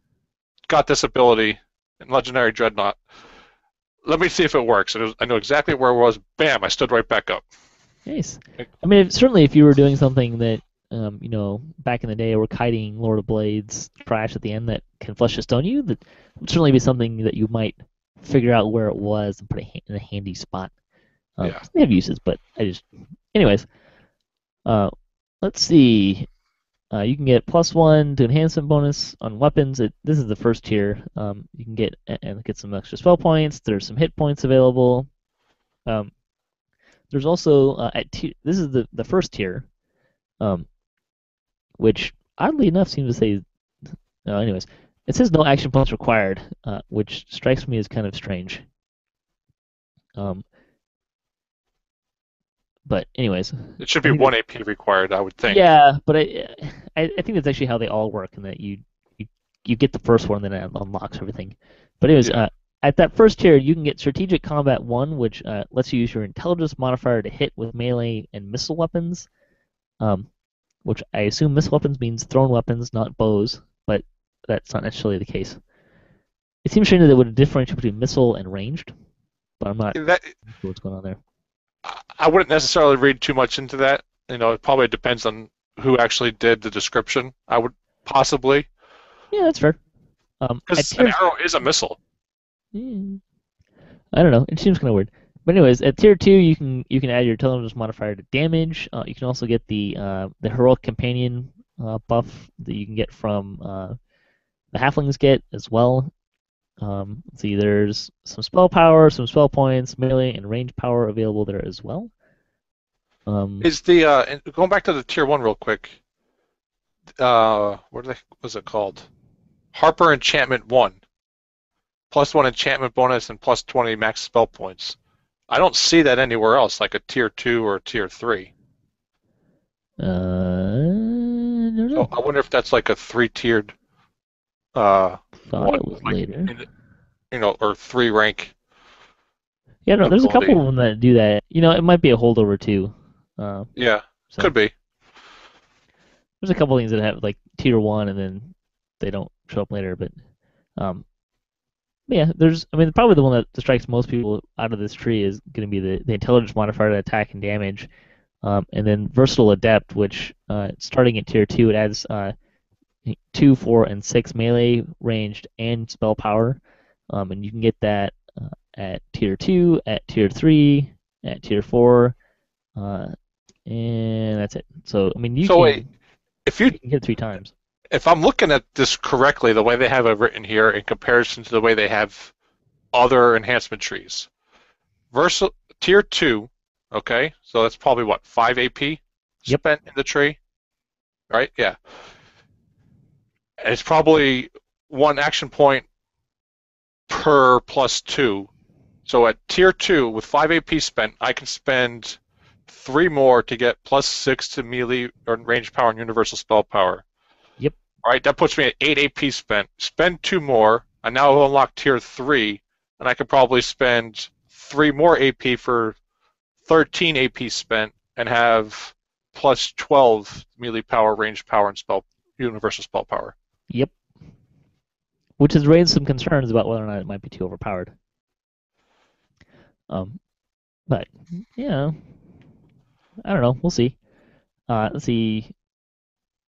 got this ability in Legendary Dreadnought. Let me see if it works. And I know exactly where it was. Bam! I stood right back up.
Nice. I mean, certainly if you were doing something that back in the day, were kiting Lord of Blades trash at the end that can flush a stone you, that would certainly be something that you might figure out where it was and put it in a handy spot.
Yeah.
They have uses, but anyways, uh, let's see. You can get +1 to enhancement bonus on weapons. This is the first tier. You can get some extra spell points. There's some hit points available. Um, there's also this is the first tier, um, which oddly enough seems to say. Anyways, it says no action points required, which strikes me as kind of strange. Um, but anyways,
It should be 1 AP required, I would think.
yeah, but I think that's actually how they all work, and that you get the first one, then it unlocks everything. But anyways,
Yeah.
at that first tier, you can get Strategic Combat 1, which lets you use your Intelligence modifier to hit with melee and missile weapons, which I assume missile weapons means thrown weapons, not bows, but that's not necessarily the case. It seems strange that it would differentiate between missile and ranged, but I'm not
That
sure what's going on there.
I wouldn't necessarily read too much into that. It probably depends on who actually did the description. I would possibly,
Yeah, that's fair.
because an arrow is a missile.
I don't know. It seems kind of weird. But anyways, at tier 2, you can add your intelligence modifier to damage. You can also get the heroic companion buff that you can get from the halflings get as well. Let's see, there's some spell power, some spell points, melee and range power available there as well.
Is the going back to the tier 1 real quick? Was it called? Harper Enchantment 1. +1 enchantment bonus and +20 max spell points. I don't see that anywhere else, like a tier 2 or a tier 3.
I don't
So
know.
I wonder if that's like a 3-tiered
Thought
one,
it was
like
later.
or 3 rank
Yeah, no, there's a
ability.
couple of them that do that. It might be a holdover too.
Yeah,
So
could be.
there's a couple things that have like tier 1 and then they don't show up later, but um, yeah, probably the one that strikes most people out of this tree is going to be the intelligence modifier to attack and damage, and then versatile adept, which starting at tier 2, it adds 2, 4, and 6 melee, ranged, and spell power, and you can get that at tier 2, at tier 3, at tier 4, uh, and that's it. So you
So wait, if you
you can hit 3 times.
if I'm looking at this correctly, the way they have it written here in comparison to the way they have other enhancement trees, tier 2, okay, so that's probably what, 5 AP
Yep.
spent in the tree, right? Yeah. And it's probably 1 action point per +2. So at tier 2, with 5 AP spent, I can spend 3 more to get +6 to melee or range power and universal spell power.
Yep.
All right, that puts me at 8 AP spent. Spend 2 more, and now I'll unlock tier 3, and I could probably spend 3 more AP for 13 AP spent and have +12 melee power, range power, and universal spell power.
Yep. Which has raised some concerns about whether or not it might be too overpowered. But yeah, I don't know. We'll see. Let's see.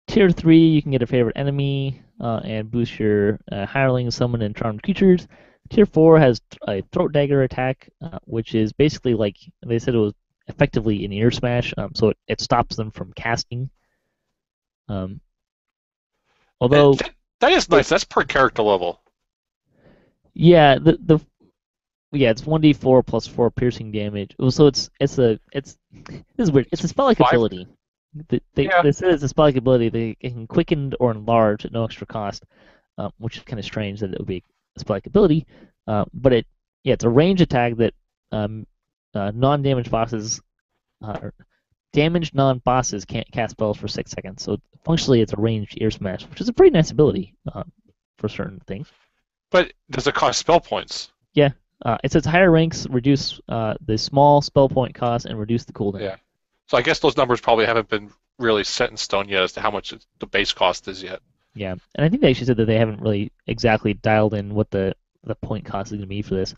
Tier 3, you can get a favorite enemy and boost your hireling, summon, and charmed creatures. Tier 4 has a throat dagger attack, which is basically like they said it was effectively an ear smash, so it stops them from casting. Although
That is nice. That's per character level.
yeah, it's 1d4 plus 4 piercing damage. So this is weird. It's a spell like
5.
ability.
Yeah.
They said it's a spell like ability. They can quicken or enlarge at no extra cost, which is kind of strange that it would be a spell like ability. But it's a range attack that non-damaged bosses, damaged non-bosses can't cast spells for 6 seconds. So functionally, it's a ranged ear smash, which is a pretty nice ability for certain things.
But does it cost spell points?
Yeah. It says higher ranks reduce the small spell point cost and reduce the cooldown.
Yeah. So I guess those numbers probably haven't been really set in stone yet as to how much the base cost is yet.
Yeah, and I think they actually said that they haven't really exactly dialed in what the point cost is going to be for this.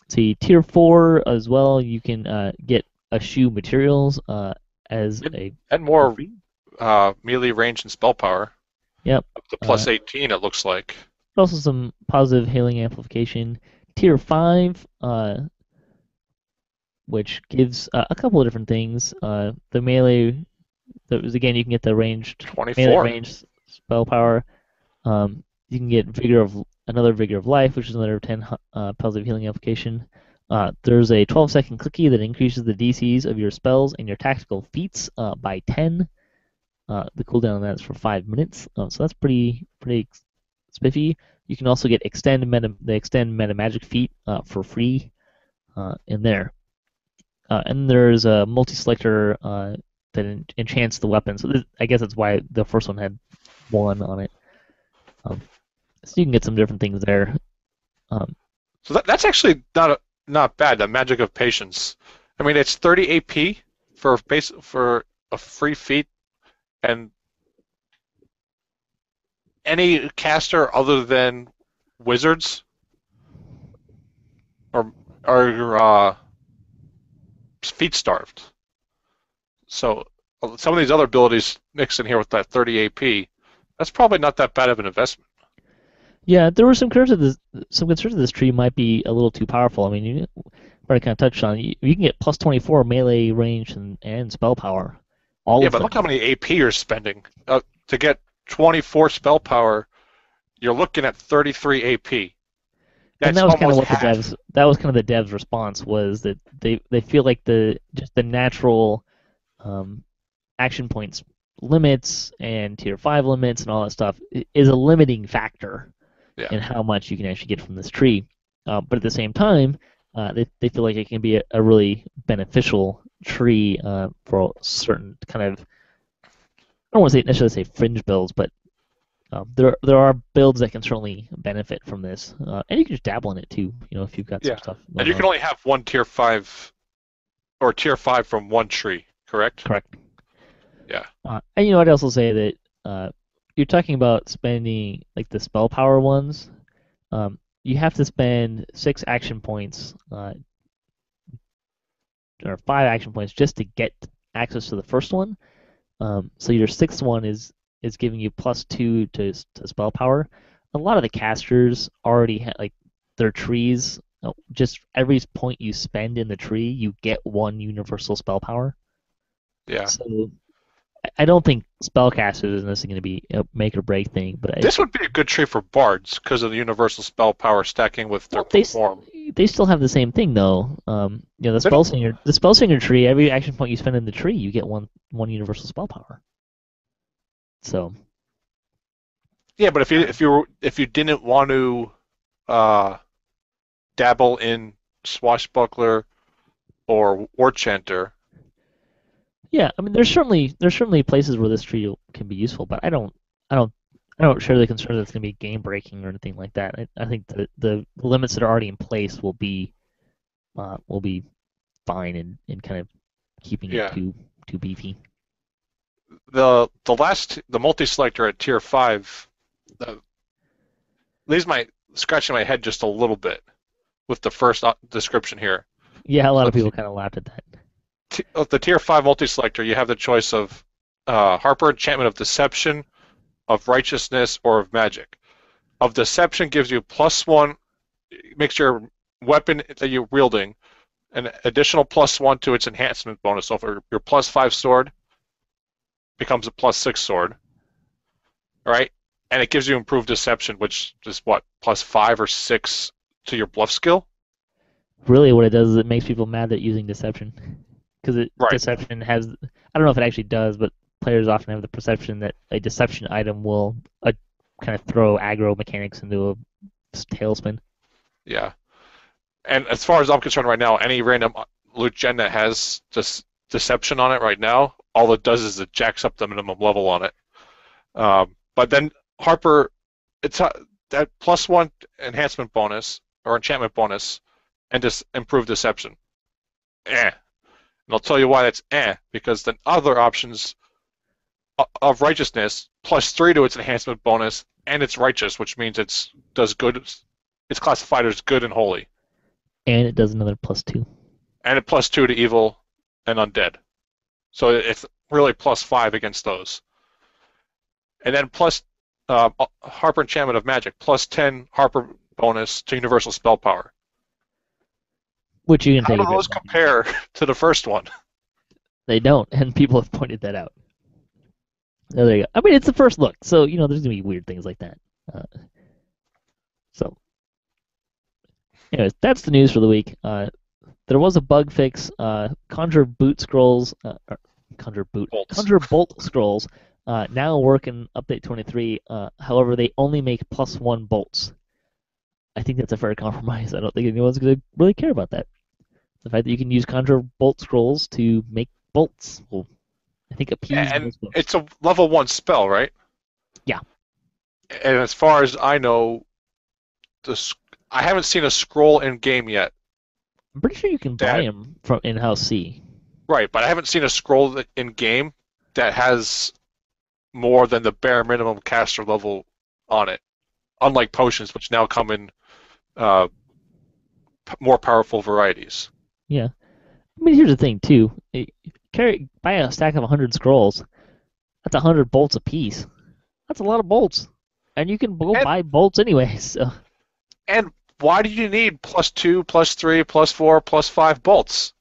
See, tier 4 as well, you can get eschew materials as
And,
a
and
for
more
free.
melee range and spell power.
Yep.
Up to
Uh,
plus 18, it looks like.
Also some positive healing amplification. Tier 5, which gives a couple of different things. The melee, again, you can get the melee
24.
range spell power. You can get vigor of life, which is another 10 positive healing application. There's a 12-second clicky that increases the DCs of your spells and your tactical feats by 10. The cooldown on that is for 5 minutes, so that's pretty spiffy. You can also get the extend meta magic feat for free in there. And there's a multi-selector that enchants the weapon. So I guess that's why the first one had one on it. Um, so you can get some different things there. Um,
So that's actually not bad. The magic of patience. I mean, it's 30 AP for a free feat, and any caster other than wizards are feat starved. So some of these other abilities mixed in here with that 30 AP, that's probably not that bad of an investment.
yeah, there were some concerns that this tree might be a little too powerful. I mean, you already kind of touched on it. You can get plus 24 melee range and spell power, all
Yeah,
of
but look how
them.
many AP you're spending to get 24 spell power. You're looking at 33 AP.
And
That's
that was kind of
almost
what the
half.
devs that was kind of the devs response was that they feel like the natural um, action points limits and tier 5 limits and all that stuff is a limiting factor
Yeah,
in how much you can actually get from this tree. But at the same time, they feel like it can be a really beneficial tree for certain kind of, I don't want to say necessarily say fringe builds, but there are builds that can certainly benefit from this, and you can just dabble in it too. If you've got some
yeah.
stuff
And
going
you can
on.
only have one tier 5 or tier 5 from one tree, correct?
Correct.
Yeah.
And I'd also say that you're talking about spending like the spell power ones. You have to spend 6 action points or 5 action points just to get access to the first one. So your sixth one is giving you +2 to spell power. A lot of the casters already have like their trees. Just every point you spend in the tree, you get one universal spell power.
Yeah.
So I don't think spellcasters is necessarily going to be a make or break thing, but
This would be a good tree for bards because of the universal spell power stacking with their
well
perform.
they still have the same thing though.
They don't.
The spell singer tree. Every action point you spend in the tree, you get one universal spell power. So
Yeah, but if you didn't want to uh, dabble in swashbuckler or war chanter,
yeah, I mean, there's certainly places where this tree can be useful, but I don't I don't share the concern that it's going to be game breaking or anything like that. I think the limits that are already in place will be fine in kind of keeping it
yeah,
too beefy.
the multi selector at tier 5 uh, leaves my scratching my head just a little bit with the first description here.
Yeah, a lot
So
of people kind of laughed at that.
the tier 5 multi selector, you have the choice of Harper enchantment of deception, of righteousness, or of magic. Of deception gives you +1, makes your weapon that you're wielding an additional +1 to its enhancement bonus. So if your +5 sword becomes a +6 sword, right? And it gives you improved deception, which is what, +5 or 6 to your bluff skill?
Really, what it does is it makes people mad at using deception because
Right.
deception has I don't know if it actually does, but players often have the perception that a deception item will kind of throw aggro mechanics into a tailspin.
Yeah. And as far as I'm concerned right now, any random loot gen that has just deception on it right now, all it does is it jacks up the minimum level on it. But then Harper, it's that +1 enhancement bonus or enchantment bonus and just improved deception. And I'll tell you why that's because the other options of righteousness +3 to its enhancement bonus and it's righteous, which means it's does good. It's classified as good and holy,
And it does another +2.
and it +2 to evil and undead. So it's really +5 against those. And then plus Harper Enchantment of Magic, +10 Harper bonus to Universal Spell Power.
which you can
How
take
do those
advantage of.
compare to the first one?
They don't, and people have pointed that out. So there you go. I mean, it's the first look, so there's gonna be weird things like that. Uh, so, anyways, that's the news for the week. There was a bug fix. Conjure Boot scrolls,
Bolts.
Conjure Bolt scrolls now work in update 23. However, they only make +1 bolts. I think that's a fair compromise. I don't think anyone's gonna really care about that. The fact that you can use Conjure Bolt scrolls to make bolts will, I think, appease
And
most folks.
it's a level 1 spell, right?
Yeah,
And as far as I know, this I haven't seen a scroll in game yet.
I'm pretty sure you can buy
That
them from in-house C.
Right, but I haven't seen a scroll in game that has more than the bare minimum caster level on it. Unlike potions, which now come in uh, more powerful varieties.
Yeah. I mean, here's the thing too. Buy a stack of 100 scrolls. That's 100 bolts a piece. That's a lot of bolts, and you can go
And
buy bolts anyway. So
and why do you need +2, +3, +4, +5 bolts?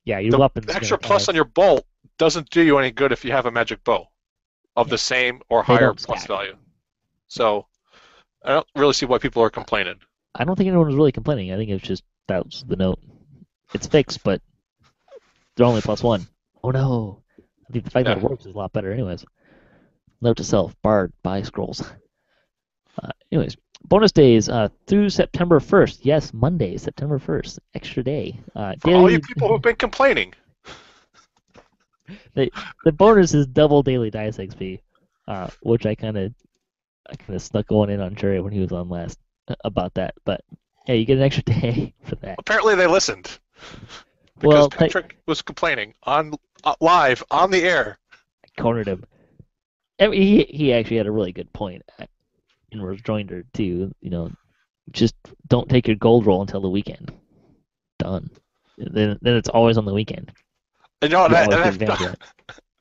yeah, your
The
weapon's
extra
gonna
plus on your bolt doesn't do you any good if you have a magic bow of
yeah,
the same or
they
higher
don't
plus
stack.
value. So I don't really see why people are complaining.
I don't think anyone was really complaining. I think it's just that was the note. It's fixed, but they're only +1. Oh no! I think the fact that
Yeah.
it works is a lot better, anyways. Note to self: Bard buy scrolls. Anyways, bonus days through September 1st. Yes, Monday, September 1st, extra day.
For all you
Daily.
people who've been complaining.
the the bonus is double daily dice XP, which I kind of snuck one in on Jerry when he was on last about that. But yeah, you get an extra day for that.
Apparently they listened because
Well,
Patrick was complaining on live on the air.
I cornered him. I mean, he actually had a really good point in rejoinder too. Just don't take your gold roll until the weekend. Done. Then it's always on the weekend.
You know,
You
and, I,
always take
and
advantage of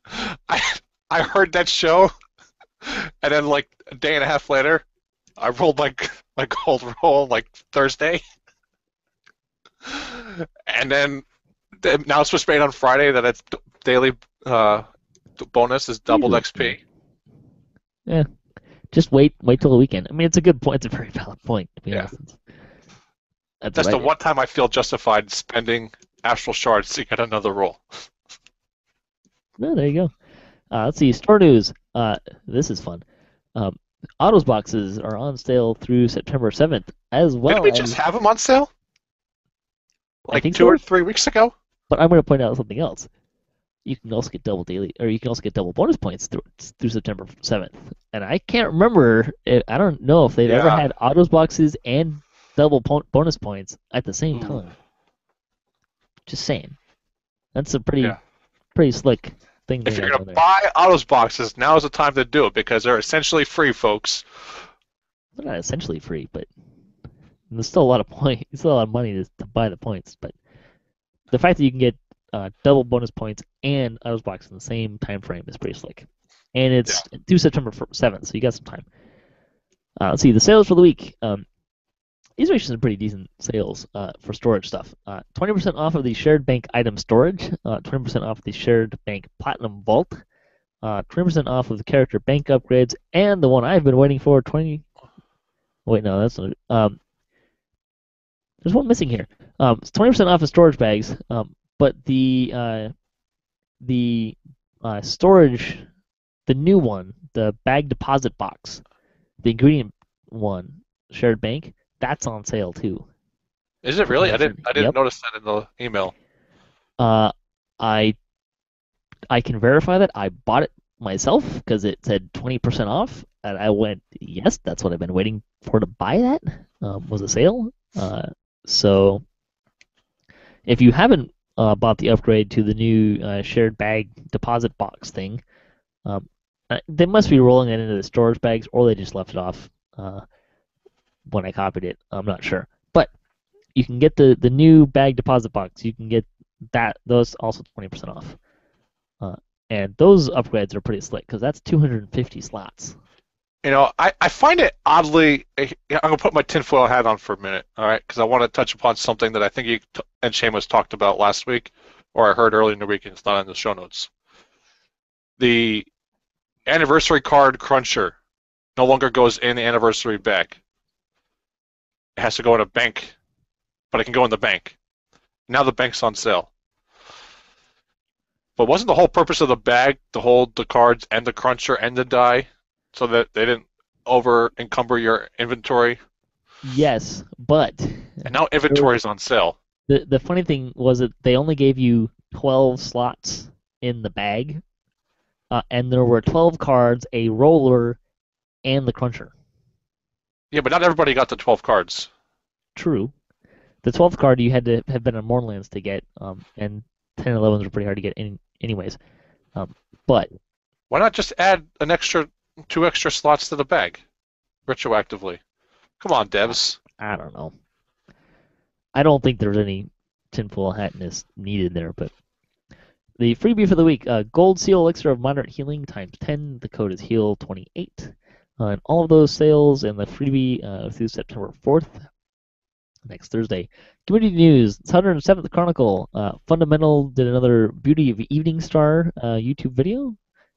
that.
I, I heard that show, and then like a day and a half later, I rolled my gold roll like Thursday, and then now it's supposed to be on Friday that it's daily bonus is doubled
Usually,
XP.
yeah. Just wait till the weekend. I mean, it's a good point. It's a very valid point, to be
Yeah,
honest. That's
that's
what I
the
did.
one time I feel justified spending astral shards to get another roll.
No, there you go. Let's see. Store news. This is fun. Um, Autos boxes are on sale through September 7th, as
Didn't
well
we just
as
have them on sale
I
like
think
two or
so.
3 weeks ago?
But I'm going to point out something else. You can also get double daily, or you can also get double bonus points through September 7th. And I can't remember. I don't know if they've ever
Yeah.
had autos boxes and double bonus points at the same
Ooh.
time. Just saying. That's a
Yeah.
pretty slick thing
If
they
you're
got
gonna
going there.
buy autos boxes, now is the time to do it because they're essentially free, folks.
They're not essentially free, but there's still a lot of point. It's still a lot of money to buy the points. But the fact that you can get double bonus points and autos box in the same time frame is pretty slick. And
Yeah.
it's due September 7th, so you got some time. Let's see the sales for the week. These are actually some pretty decent sales for storage stuff. 20% off of the shared bank item storage. 20% off the shared bank platinum vault. 20% off of the character bank upgrades, and the one I've been waiting for. 20. Wait, no, that's not. There's one missing here. It's 20% off of storage bags, but the storage, the new one, the bag deposit box, the ingredient one, shared bank, that's on sale too
Is it
for
really?
20%.
I didn't
Yep.
notice that in the email.
Uh, I I can verify that I bought it myself because it said 20% off, and I went, yes, that's what I've been waiting for to buy that. Was a sale. So if you haven't bought the upgrade to the new shared bag deposit box thing, um, they must be rolling it into the storage bags, or they just left it off when I copied it. I'm not sure, but you can get the new bag deposit box. You can get those also 20% off. Uh, and those upgrades are pretty slick because that's 250 slots.
I find it oddly. I'm gonna put my tinfoil hat on for a minute, all right? Because I want to touch upon something that I think you and Seamus talked about last week, or I heard earlier in the week, and it's not in the show notes. The anniversary card cruncher no longer goes in the anniversary bag. It has to go in a bank, but it can go in the bank. Now the bank's on sale. But wasn't the whole purpose of the bag to hold the cards and the cruncher and the die so that they didn't over encumber your inventory?
Yes, but
And now inventory is on sale.
the funny thing was that they only gave you 12 slots in the bag, and there were 12 cards, a roller, and the cruncher.
Yeah, but not everybody got the 12 cards.
True. The 12th card you had to have been on Mornlands to get, and 10 and 11s were pretty hard to get anyways. But
Why not just add an extra 2 extra slots to the bag retroactively? Come on, devs.
I don't know. I don't think there's any tinfoil hatness needed there, but the freebie for the week, Gold Seal Elixir of Moderate Healing times 10. The code is HEAL28. And all of those sales and the freebie through September 4th, next Thursday. Community news: 107th Chronicle. Fundamental did another Beauty of Evening Star YouTube video.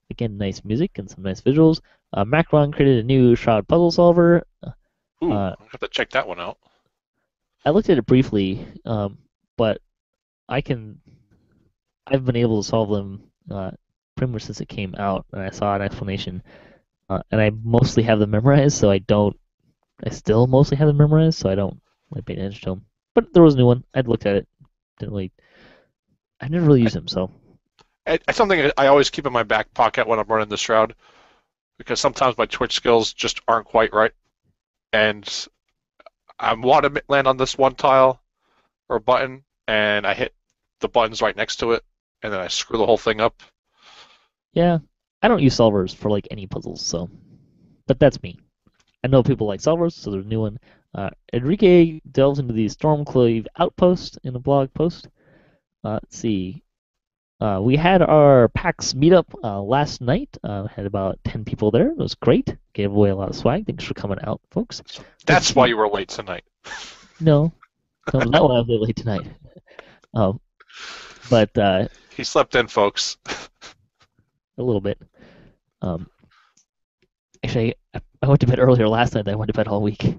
Again, nice music and some nice visuals. Macron created a new Shroud puzzle solver.
Ooh, I have to check that one out.
I looked at it briefly, but I've been able to solve them pretty much since it came out, and I saw an explanation. And I mostly have them memorized, so I still mostly have them memorized, so I don't like pay attention to them. But there was a new one. I'd looked at it. I never really used them, so.
It's something I always keep in my back pocket when I'm running the Shroud, because sometimes my Twitch skills just aren't quite right, and I want to land on this one tile or button, and I hit the buttons right next to it, and then I screw the whole thing up.
Yeah, I don't use solvers for like any puzzles, so. But that's me. I know people like solvers, so there's a new one. Enrique delves into the Stormclave Outpost in a blog post. Let's see. We had our PAX meetup last night. Had about 10 people there. It was great. Gave away a lot of swag. Thanks for coming out, folks.
That's why you were late tonight.
No, not why I was late tonight. But
He slept in, folks.
a little bit. Actually, I went to bed earlier last night than I went to bed all week.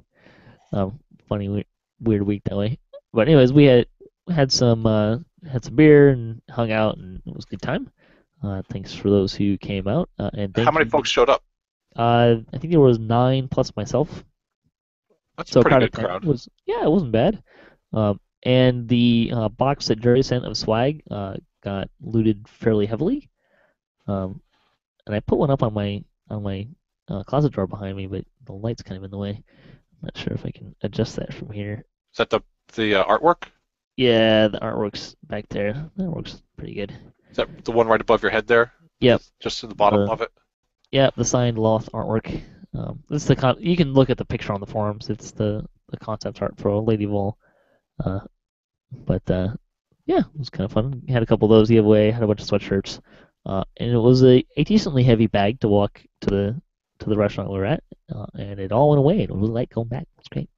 Funny, weird week that way. But anyways, we had some beer and hung out, and it was a good time. Thanks for those who came out. And
How many folks showed up?
I think there was 9 plus myself.
That's
So
a pretty
crowd
good
of 10
crowd.
it wasn't bad. And the box that Jerry sent of swag got looted fairly heavily. And I put one up on my closet door behind me, but the light's kind of in the way. I'm not sure if I can adjust that from here.
Is that the artwork?
Yeah, the artwork's back there. That works pretty good.
Is that the one right above your head there?
Yep.
Just to the bottom of it?
Yeah, the signed Loth artwork. This is you can look at the picture on the forums. It's the concept art for Lady Vol. But yeah, it was kind of fun. Had a couple of those giveaway. Had a bunch of sweatshirts. And it was a decently heavy bag to walk to the restaurant we were at, and it all went away. It was really light going back. It's great.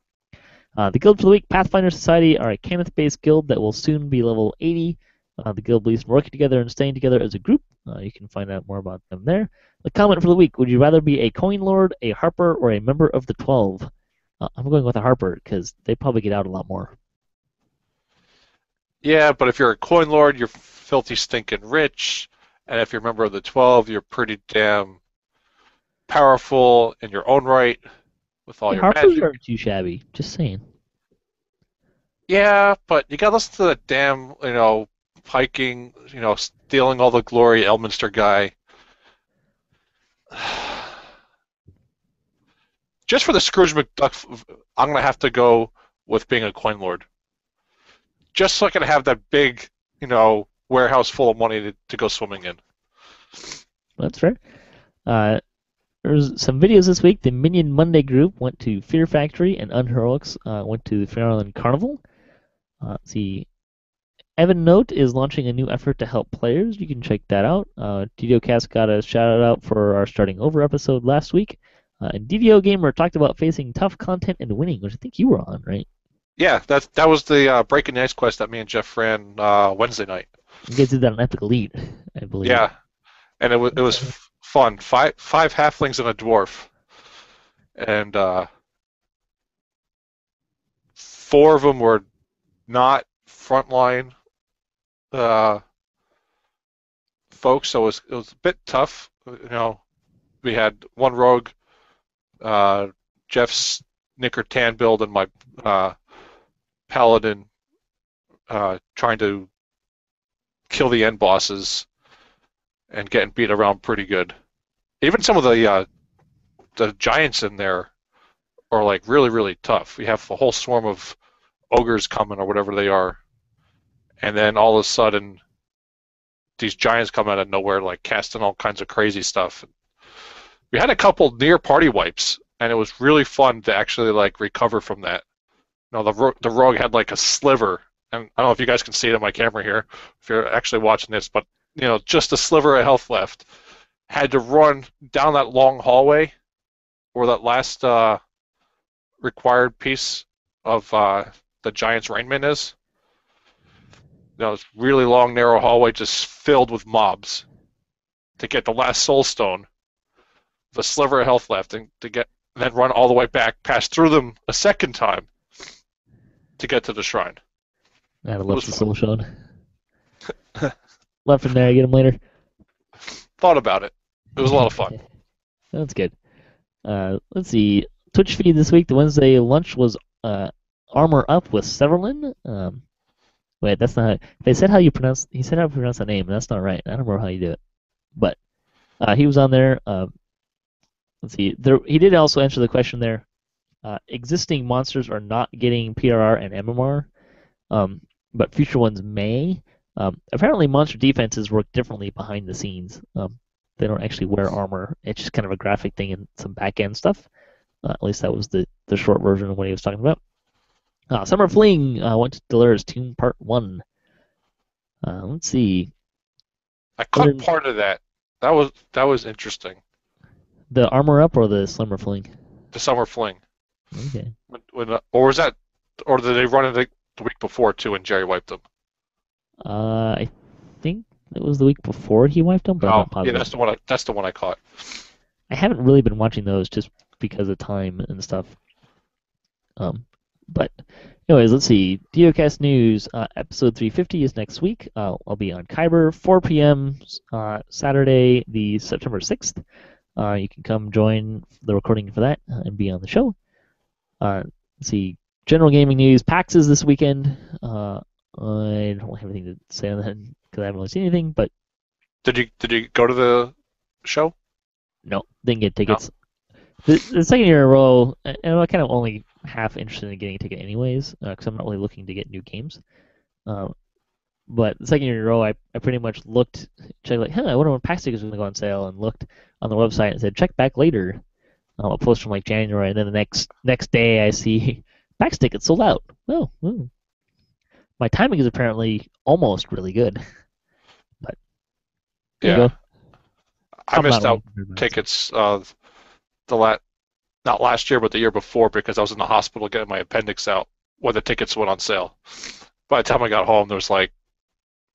The guild for the week: Pathfinder Society are a Cannith-based guild that will soon be level 80. The guild believes in working together and staying together as a group. You can find out more about them there. The comment for the week: would you rather be a coin lord, a harper, or a member of the 12? I'm going with a harper because they probably get out a lot more.
Yeah, but if you're a coin lord, you're filthy stinking rich, and if you're a member of the 12, you're pretty damn powerful in your own right with all your
harpers
magic.
aren't too shabby. Just saying.
Yeah, but you gotta listen to the damn, hiking, stealing all the glory, Elminster guy. Just for the Scrooge McDuck, I'm gonna have to go with being a coin lord. Just so I can have that big, warehouse full of money to go swimming in.
That's fair. There's some videos this week. The Minion Monday group went to Fear Factory, and Unheroics went to the Fair Island Carnival. Let's see. Evernote is launching a new effort to help players. You can check that out. DDOCast got a shout out for our starting over episode last week. And DDO Gamer talked about facing tough content and winning, which I think you were on, right?
Yeah, that was the Breaking the Ice quest that me and Jeff ran Wednesday night.
You guys did that on Epic Elite, I believe.
Yeah, and it was fun. Five halflings and a dwarf, and four of them were not frontline uh, folks, so it was a bit tough. We had one rogue, uh, Jeff's Knicker Tan build, and my paladin trying to kill the end bosses and getting beat around pretty good. Even some of the giants in there are like really really tough. We have a whole swarm of ogres coming or whatever they are, and then all of a sudden these giants come out of nowhere like casting all kinds of crazy stuff. We had a couple near party wipes, and it was really fun to actually like recover from that. The rogue had like a sliver, and I don't know if you guys can see it on my camera here if you're actually watching this, but just a sliver of health left. Had to run down that long hallway where that last required piece of the giant's raiment is. It's really long, narrow hallway just filled with mobs to get the last soul stone, the sliver of health left, and then run all the way back, pass through them a second time to get to the shrine.
I love the soul showed. Left from there, I get them later.
Thought about it. It was a lot of fun.
That's good. Let's see. Twitch feed this week. The Wednesday lunch was Armor Up with Severlin. Wait, that's not. They said how you pronounce. He said how to pronounce that name. And that's not right. I don't remember how you do it. But he was on there. Let's see. He did also answer the question there. Existing monsters are not getting PRR and MMR, but future ones may. Apparently, monster defenses work differently behind the scenes. They don't actually wear armor. It's just kind of a graphic thing and some back end stuff. At least that was the short version of what he was talking about. Summer Fling went to Delira's Tomb Part 1. Let's see.
I caught part of that. That was interesting.
The Armor Up or the Summer Fling?
The Summer Fling.
Okay.
Or was that, or did they run it the week before too and Jerry wiped them?
I think it was the week before he wiped them, but I'm not positive.
Yeah, that's the one I caught.
I haven't really been watching those just because of time and stuff. But anyways, let's see. DDOcast News, episode 350 is next week. I'll be on Kyber, 4 p.m. Saturday, the September 6th. You can come join the recording for that and be on the show. Let's see. General gaming news. PAX is this weekend. I don't have anything to say on that because I haven't really seen anything. But
did you go to the show?
No, didn't get tickets. No. The second year in a row, and I'm kind of only half interested in getting a ticket anyways, because I'm not really looking to get new games. But the second year in a row, I pretty much checked like, I wonder when PAX tickets are going to go on sale, and looked on the website and said, check back later. A post from like January, and then the next day I see PAX tickets sold out. Oh, my timing is apparently almost really good. But
yeah, I missed out tickets not last year, but the year before because I was in the hospital getting my appendix out when the tickets went on sale. By the time I got home, there was like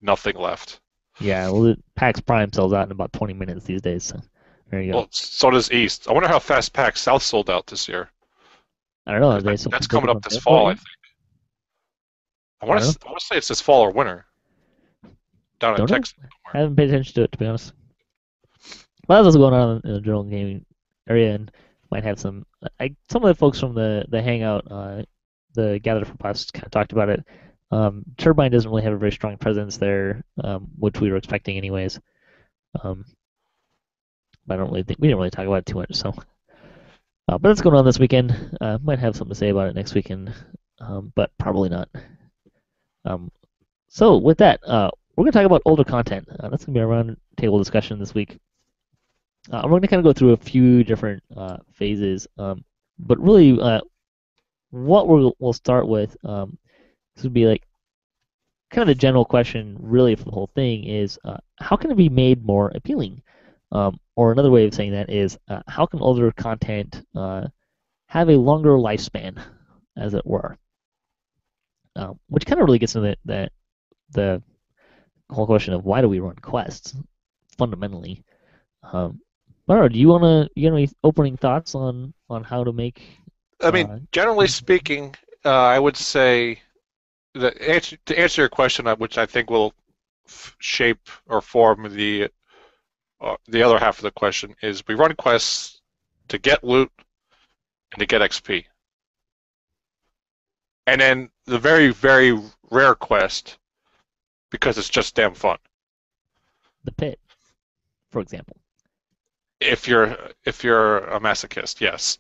nothing left.
Yeah, well, PAX Prime sells out in about 20 minutes these days. So there you go.
Well, so does East. I wonder how fast PAX South sold out this year.
I don't know.
That's coming up this fall, I think. I want to say it's this fall or winter. Down in Texas.
I haven't paid attention to it, to be honest. Well, that's what's going on in the general gaming area, and might have some of the folks from the Hangout, the Gather for Posts, kind of talked about it. Turbine doesn't really have a very strong presence there, which we were expecting anyways. But I don't really think we didn't really talk about it too much. So, but that's going on this weekend. Might have something to say about it next weekend, but probably not. So with that, we're going to talk about older content. That's going to be a round table discussion this week. We're going to kind of go through a few different phases, but really, what we'll start with this would be like kind of the general question, really, for the whole thing is how can it be made more appealing? Or another way of saying that is how can older content have a longer lifespan, as it were? Which kind of really gets into the whole question of why do we run quests fundamentally. Mara, do you have any opening thoughts on how to make
I mean,
uh,
generally speaking, I would say to answer your question, which I think will shape or form the other half of the question, is we run quests to get loot and to get XP. And then the very, very rare quest because it's just damn fun.
the pit, for example?
If you're a masochist, yes.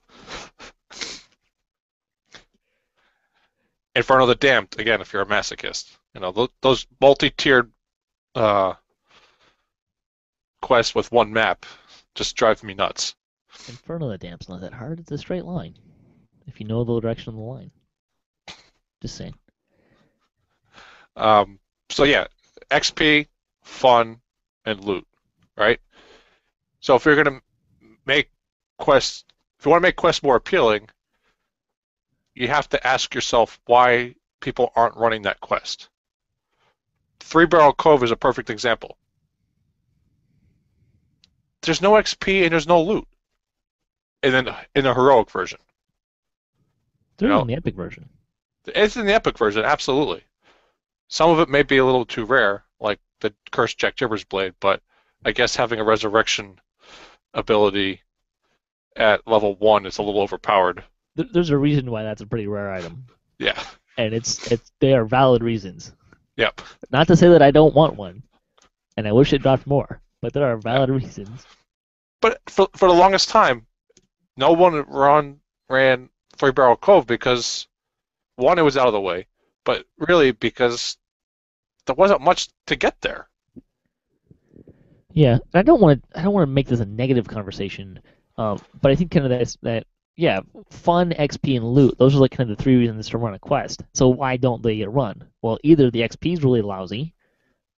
Inferno the Damned, again, if you're a masochist. Those multi-tiered uh, quests with one map just drive me nuts.
Inferno the Damp's not that hard. It's a straight line if you know the direction of the line. Just saying.
So yeah, XP, fun, and loot, right? So if you're gonna make quests, if you want to make quests more appealing, you have to ask yourself why people aren't running that quest. Three Barrel Cove is a perfect example. There's no XP and there's no loot in the heroic version. You
There is in
know,
the epic version.
it's in the epic version, absolutely. Some of it may be a little too rare, like the Cursed Jack Jibber's Blade, but I guess having a resurrection ability at level 1 is a little overpowered.
There's a reason why that's a pretty rare item,
Yeah.
and they are valid reasons.
Yep.
Not to say that I don't want one, and I wish it dropped more, but there are
Yeah.
valid reasons.
But for the longest time, no one ran Three Barrel Cove because one, it was out of the way, but really because there wasn't much to get there.
Yeah, I don't want to make this a negative conversation, but I think kind of that yeah, fun, XP, and loot. Those are like kind of the three reasons to run a quest. So why don't they get run? Well, either the XP is really lousy,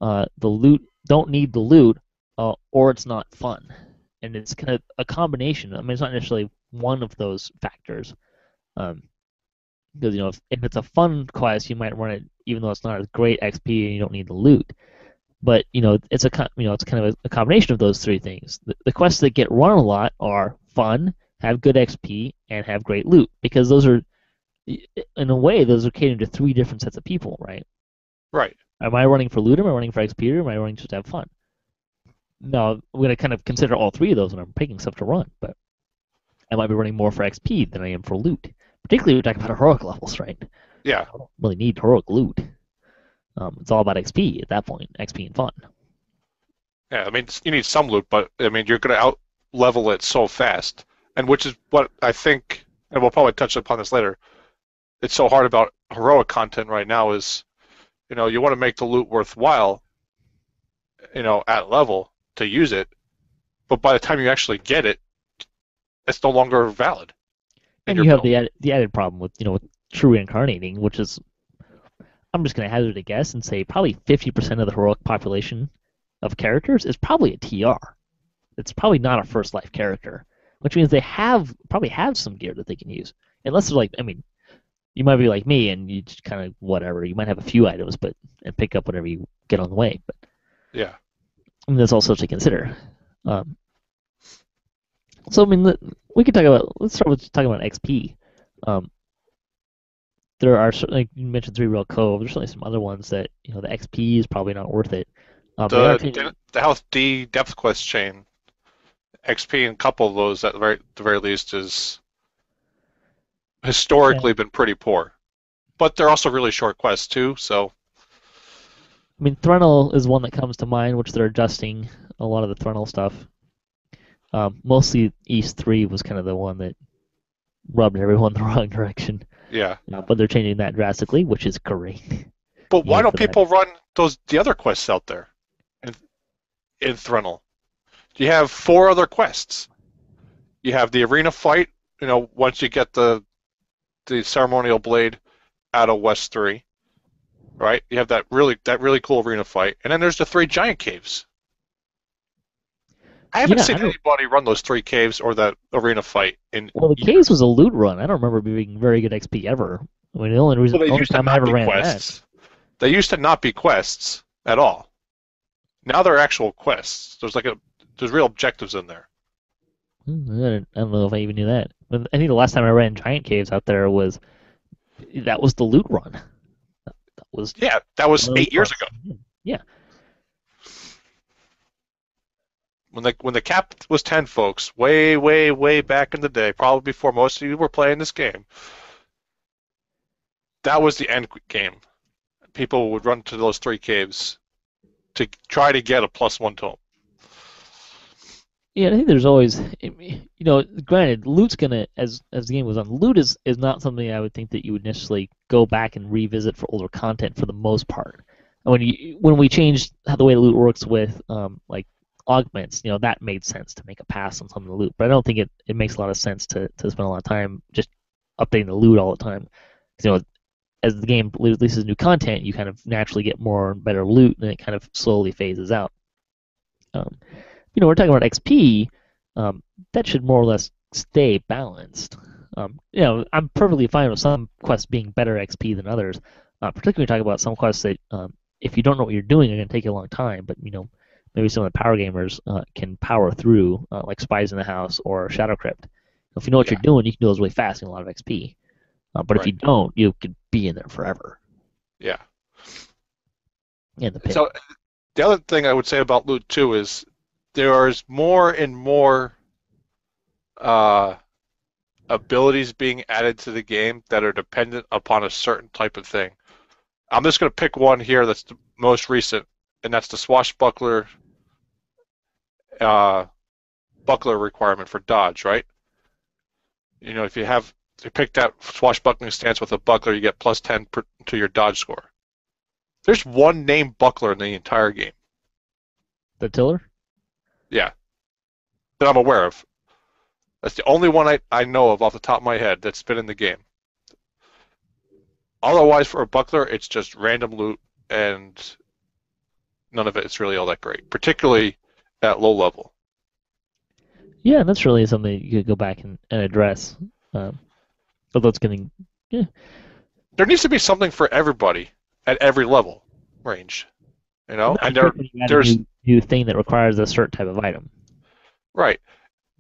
the loot don't need the loot, or it's not fun, and it's kind of a combination. I mean, it's not necessarily one of those factors. Um, because if it's a fun quest, you might run it even though it's not a great XP and you don't need the loot. But it's it's kind of a combination of those three things. The quests that get run a lot are fun, have good XP, and have great loot because those are, in a way, those are catering to three different sets of people, right?
Right.
Am I running for loot? Am I running for XP? Or am I running just to have fun? No, I'm going to kind of consider all three of those when I'm picking stuff to run, but I might be running more for XP than I am for loot. Particularly, we're talking about heroic levels, right?
Yeah.
I don't really need heroic loot. It's all about XP at that point, XP and fun.
Yeah. I mean, you need some loot, but I mean, you're going to out level it so fast, and which is what I think, and we'll probably touch upon this later. It's so hard about heroic content right now is, you want to make the loot worthwhile, at level to use it, but by the time you actually get it, it's no longer valid in
And
your
you have
build.
the added problem with with true incarnating, which is I'm just going to hazard a guess and say probably 50% of the heroic population of characters is probably a TR. It's probably not a first life character, which means they probably have some gear that they can use. Unless they're like, I mean, you might be like me and you just kind of whatever. You might have a few items, and pick up whatever you get on the way. But
Yeah.
I mean, that's also to consider. Um, so I mean, we could talk about. Let's start with talking about XP. Um, there are certainly, like you mentioned, Three Rail Cove. There's certainly some other ones that the XP is probably not worth it. They are changing.
The Health D depth quest chain, XP in a couple of those at the very least is
Yeah,
historically been pretty poor. But they're also really short quests too, so
I mean, Threnel is one that comes to mind, which they're adjusting a lot of the Threnel stuff. Mostly East 3 was kind of the one that rubbed everyone the wrong direction.
yeah.
But they're changing that drastically, which is great.
But why don't
For that.
people run the other quests out there in in Threnel? You have four other quests. You have the arena fight, once you get the ceremonial blade out of West 3. right? You have that really cool arena fight, and then there's the three giant caves. I haven't
Yeah,
seen
I don't.
anybody run those three caves or that arena fight in
Well, the caves was
years.
a loot run. I don't remember being very good XP ever. I mean, the only reason,
Well, they
only
used to
time I
not
ever
be
ran that.
quests. They used to not be quests at all. Now they're actual quests. There's real objectives in there.
I don't know if I even knew that. I think the last time I ran giant caves out there was that was the loot run. That was
Yeah, that was
one of the loot
8 years
runs.
ago
Yeah,
when the cap was 10, folks. Way, way, way back in the day, probably before most of you were playing this game. That was the end game. People would run to those three caves to try to get a +1 tome.
yeah. I think there's always, granted, loot's gonna as the game goes on. Loot is not something I would think that you would necessarily go back and revisit for older content for the most part. And when we changed how the way loot works with like augments, that made sense to make a pass on some of the loot. But I don't think it makes a lot of sense to spend a lot of time just updating the loot all the time. 'Cause, as the game releases new content, you kind of naturally get more and better loot, and it kind of slowly phases out. Um, we're talking about XP. That should more or less stay balanced. I'm perfectly fine with some quests being better XP than others. Particularly talking about some quests that, if you don't know what you're doing, are going to take you a long time. But maybe some of the power gamers can power through, like Spies in the House or Shadow Crypt. If you know what
Yeah,
you're doing, you can do those really fast and a lot of XP. But if you
right.
don't, you could be in there forever
Yeah.
in the pit.
So the other thing I would say about loot too is there's more and more uh, abilities being added to the game that are dependent upon a certain type of thing. I'm just going to pick one here that's the most recent, and that's the swashbuckler uh, buckler requirement for dodge, right? If you pick that swashbuckling stance with a buckler, you get +10 to your dodge score. There's one named buckler in the entire game.
The Tiller?
Yeah, that I'm aware of. That's the only one I know of off the top of my head that's been in the game. Otherwise, for a buckler, it's just random loot, and none of it is really all that great, particularly at low level.
Yeah, that's really something you could go back and address. Um, although it's getting, yeah,
There needs to be something for everybody at every level range,
and
and
that'd be great when you add a
there's
new thing that requires a certain type of item.
right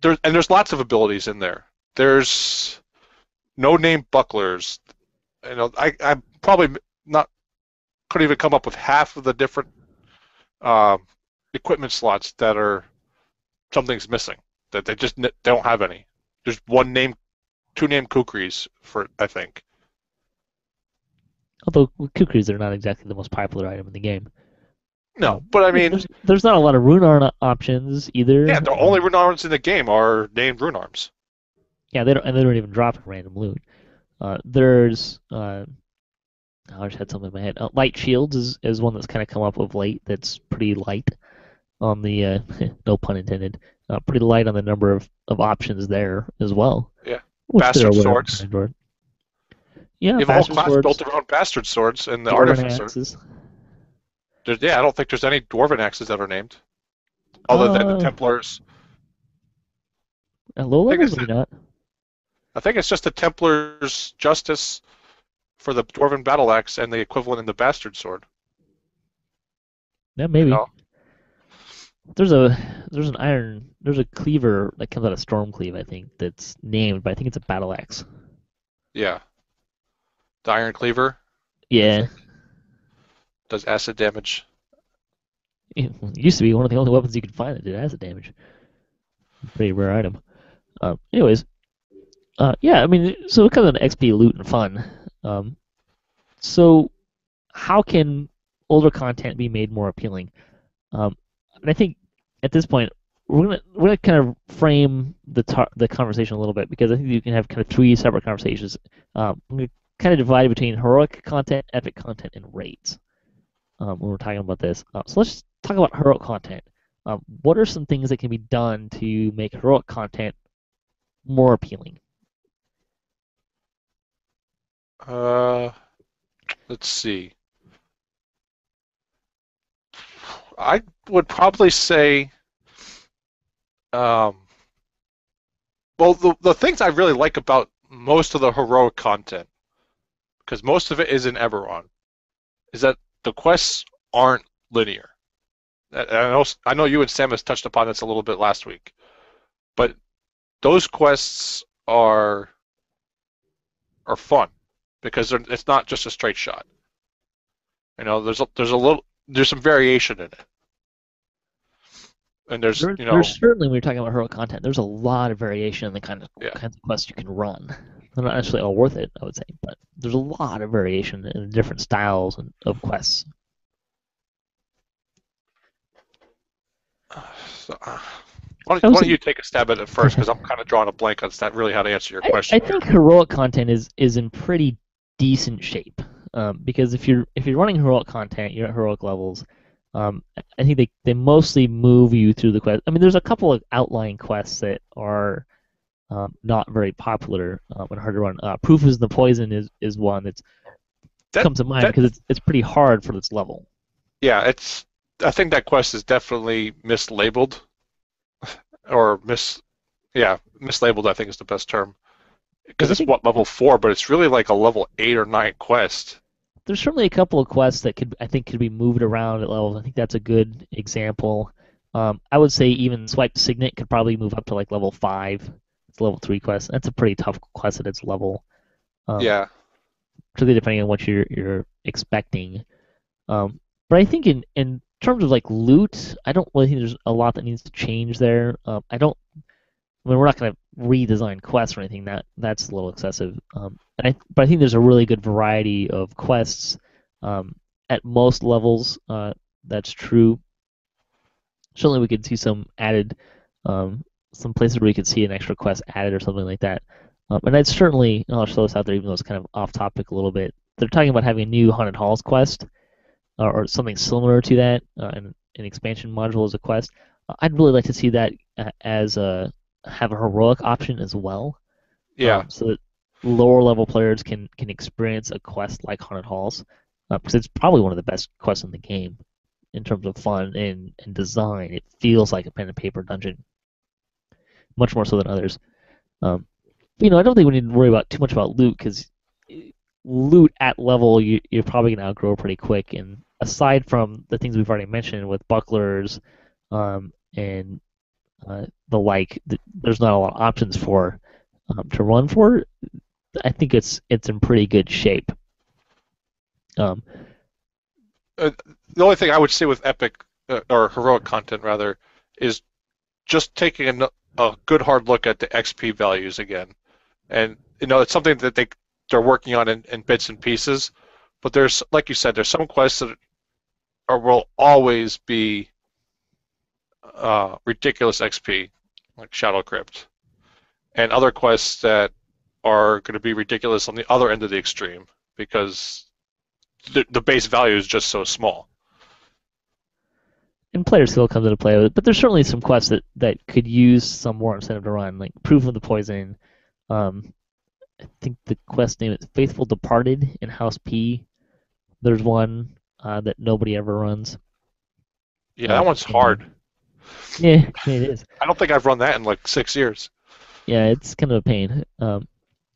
there's lots of abilities in there. There's no name bucklers. I probably not couldn't even come up with half of the different um, equipment slots that are something's missing that they just don't have any. There's two name kukris for I think.
Although with kukris are not exactly the most popular item in the game.
No, but I mean,
There's not a lot of rune options
yeah,
either.
the only rune arms in the game are named rune arms.
Yeah, they don't even drop in random loot. There's I just had something in my head. Light shields is one that's kind of come up of late. That's pretty light on the no pun intended. Pretty light on the number of options there as well,
Yeah,
which they're
bastard
aware of
swords.
Android. Yeah,
You have a whole
bastard
class built
swords,
around bastard swords and the
dwarven
artificer.
axes.
Yeah, I don't think there's any dwarven axes that are named other than the
Uh,
Templars.
at low
I think
levels,
it's
maybe not.
I think it's just the Templars justice for the dwarven battle axe and the equivalent in the bastard sword.
Yeah,
You
maybe.
know?
There's a cleaver that comes out of Stormcleave, I think, that's named, but I think it's a battle axe.
Yeah, the iron cleaver, I
Yeah,
think, does acid damage.
it used to be one of the only weapons you could find that did acid damage. Pretty rare item. Anyways, yeah, I mean, so it comes on XP loot and fun. Um, so how can older content be made more appealing? And I think at this point we're gonna kind of frame the conversation a little bit because I think you can have kind of three separate conversations. I'm gonna kind of divide it between heroic content, epic content, and raids when we're talking about this. So let's talk about heroic content. What are some things that can be done to make heroic content more appealing?
Uh, let's see. I would probably say, um, well, the things I really like about most of the heroic content, because most of it is in Eberron, is that the quests aren't linear. I know you and Samus touched upon this a little bit last week, but those quests are fun because it's not just a straight shot. There's some variation in it, and there's
There's certainly, when you're talking about heroic content, there's a lot of variation in the
yeah.
kinds of quests you can run. They're not necessarily all worth it, I would say, but there's a lot of variation in the different styles of quests.
So, why
I
don't,
would
why don't
say,
you take a stab at it first? Because I'm kind of drawing a blank on that really how to answer your
I
question here.
think heroic content is in pretty decent shape, because if you're running heroic content, you're at heroic levels. I think they mostly move you through the quest. I mean, there's a couple of outlying quests that are not very popular and hard to run. Proof is the Poison is one that
That
comes to mind
that
because it's pretty hard for its level.
yeah, it's. I think that quest is definitely mislabeled or mislabeled. I think is the best term because
I
it's
think
what level 4, but it's really like a level 8 or 9 quest.
there's certainly a couple of quests that could be moved around at levels. I think that's a good example. I would say even Swipe Signet could probably move up to like level 5. It's a level 3 quest. That's a pretty tough quest at its level, um,
Yeah,
particularly depending on what you're expecting. But I think in terms of like loot, I don't really think there's a lot that needs to change there. I don't. I mean, we're not going to redesign quests or anything. That's a little excessive. But I think there's a really good variety of quests at most levels. That's true. Certainly, we could see some places where we could see an extra quest added or something like that. And I'd certainly, I'll show this out there, even though it's kind of off topic a little bit. They're talking about having a new Haunted Halls quest or something similar to that, an expansion module as a quest. I'd really like to see that as a have a heroic option as well,
yeah.
so that lower level players can experience a quest like Haunted Halls, because it's probably one of the best quests in the game in terms of fun and design. It feels like a pen and paper dungeon, much more so than others. But, I don't think we need to worry about too much about loot because loot at level you're probably gonna outgrow pretty quick. And aside from the things we've already mentioned with bucklers, and the like, there's not a lot of options for to run for. I think it's in pretty good shape. Um,
Uh, the only thing I would say with epic or heroic content rather is just taking a good hard look at the XP values again. And it's something that they're working on in bits and pieces. But there's, like you said, there's some quests that will always be ridiculous XP, like Shadow Crypt, and other quests that are going to be ridiculous on the other end of the extreme because the base value is just so small.
and player skill comes into play with it, but there's certainly some quests that could use some more incentive to run, like Proof of the Poison. Um, I think the quest name is Faithful Departed in House P. There's one that nobody ever runs.
Yeah, that one's
And
hard.
yeah, it is.
I don't think I've run that in like 6 years.
Yeah, it's kind of a pain. But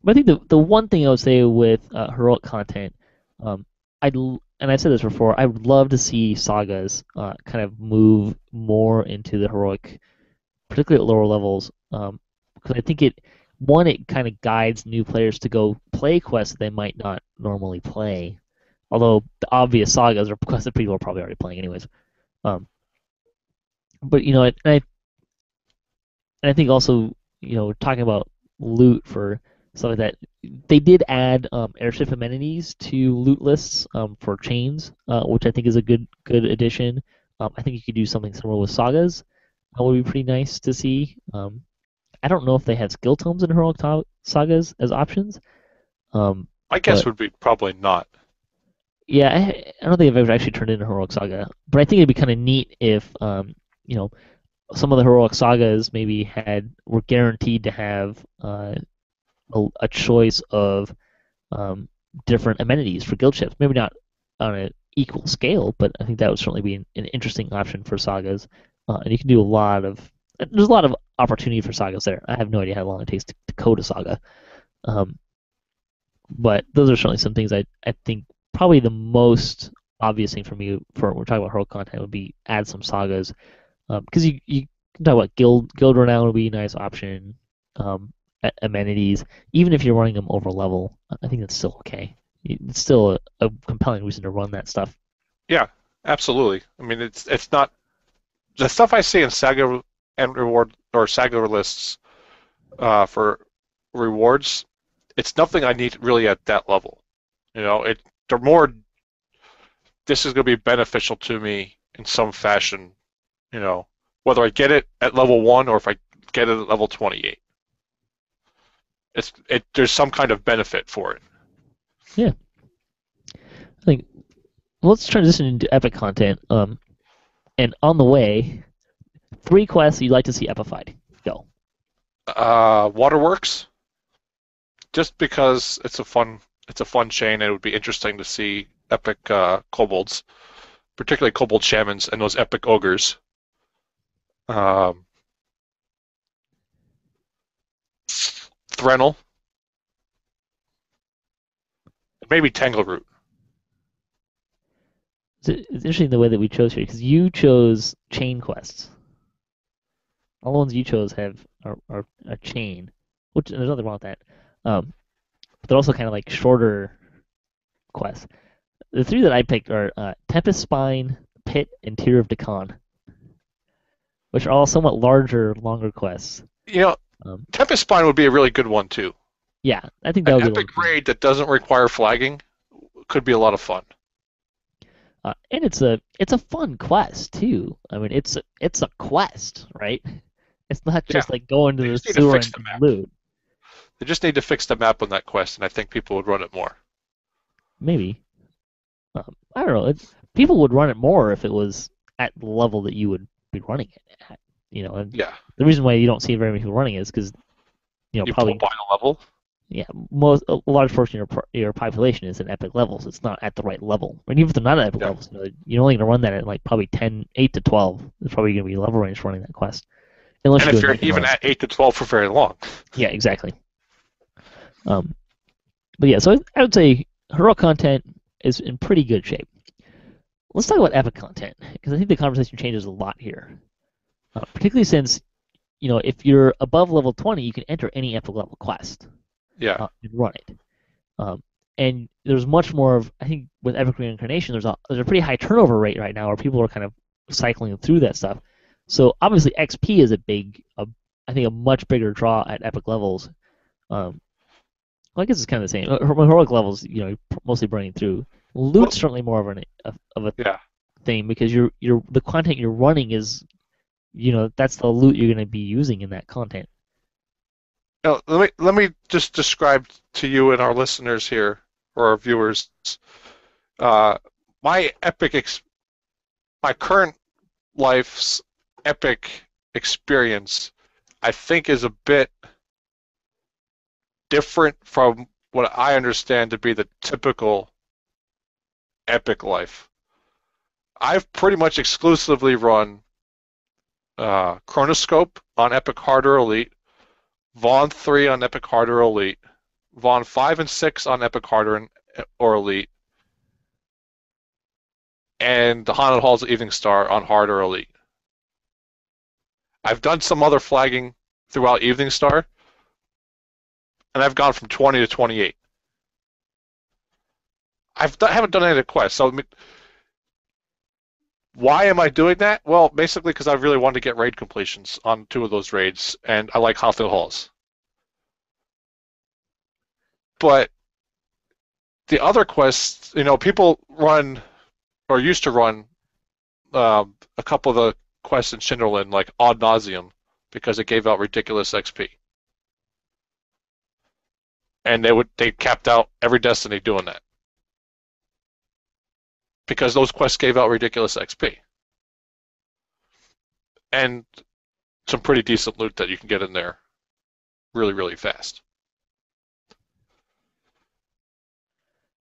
I think the one thing I would say with heroic content, um, and I've said this before, I would love to see sagas kind of move more into the heroic, particularly at lower levels, because I think it kind of guides new players to go play quests that they might not normally play. Although the obvious sagas are quests that people are probably already playing anyways. Um, but and I think also, talking about loot for stuff like that, they did add airship amenities to loot lists for chains, which I think is a good addition. I think you could do something similar with sagas. That would be pretty nice to see. I don't know if they have skill tomes in heroic sagas as options, um,
My guess
but
would be probably not.
yeah, I don't think I've ever actually turned in a heroic saga. But I think it'd be kind of neat if you know some of the heroic sagas maybe were guaranteed to have a choice of um, different amenities for guild ships. Maybe not on a equal scale, but I think that would certainly be an interesting option for sagas. And you can do a lot of there's a lot of opportunity for sagas there. I have no idea how long it takes to code a saga, um, but those are certainly some things I think probably the most obvious thing for me for when we're talking about heroic content would be add some sagas because you can talk about guild renown would be a nice option. Amenities, even if you're running them over level, I think that's still okay. It's still a compelling reason to run that stuff.
Yeah, absolutely. I mean, it's not the stuff I see in Saga and reward or Saga lists for rewards. It's nothing I need really at that level. They're more. This is going to be beneficial to me in some fashion. You know, whether I get it at level 1 or if I get it at level 28. There's some kind of benefit for it.
Yeah, I think let's transition into epic content. And on the way, 3 quests you'd like to see epified. Go.
Waterworks, just because it's a fun chain, and it would be interesting to see epic kobolds, particularly kobold shamans and those epic ogres. Um, Threnel, maybe Tangleroot.
It's interesting the way that we chose here because you chose chain quests. All the ones you chose are a chain, which there's nothing wrong with that. But they're also kind of like shorter quests. The 3 that I picked are Tempest Spine, Pit, and Tear of Deccan, which are all somewhat larger, longer quests.
You know,
Um,
Tempest Spine would be a really good one too.
yeah, I think that
An
would be a lot of
epic
fun.
raid that doesn't require flagging could be a lot of fun.
And it's a fun quest too. I mean, it's a quest, right? It's not
Yeah,
just like going to
they
the
just need to
sewer
fix
and
the map.
loot.
They just need to fix the map on that quest, and I think people would run it more.
Maybe I don't know. People would run it more if it was at the level that you would be running it at. And
Yeah,
the reason why you don't see very many people running it is because
you blow
probably
by the level.
yeah, a large portion of your population is in epic levels. It's not at the right level. And even if they're not at epic
Yeah,
levels, you're only going to run that at like probably 10, 8 to 12. There's probably going to be level range running that quest, unless
and
you're
if
doing
you're
nothing
even
else.
at 8 to 12 for very long.
Yeah, exactly. Um, but yeah, so I would say heroic content is in pretty good shape. Let's talk about epic content because I think the conversation changes a lot here, particularly since if you're above level 20, you can enter any epic level quest
Yeah.
and run it. Um, and there's much more of I think with epic reincarnation, there's a pretty high turnover rate right now where people are kind of cycling through that stuff. So obviously XP is I think a much bigger draw at epic levels. Um, well, I guess it's kind of the same. Heroic levels, you're mostly burning through.
Well,
Loot's certainly more of a
yeah.
thing because the content you're running is that's the loot you're going to be using in that content.
Now, let me just describe to you and our listeners here, or our viewers, uh, my my current life's epic experience. I think is a bit different from what I understand to be the typical epic life. I've pretty much exclusively run Chronoscope on Epic Hard or Elite, Vaughn 3 on Epic Hard or Elite, Vaughn 5 and 6 on Epic Hard or Elite, and the Haunted Halls of Evening Star on Hard or Elite. I've done some other flagging throughout Evening Star, and I've gone from 20 to 28. Haven't done any of the quests, so why am I doing that? Well, basically because I really wanted to get raid completions on 2 of those raids, and I like Haunted Halls. But the other quests, people run or used to run a couple of the quests in Shinderland like ad nauseum because it gave out ridiculous XP, and they capped out every Destiny doing that because those quests gave out ridiculous XP and some pretty decent loot that you can get in there really, really fast.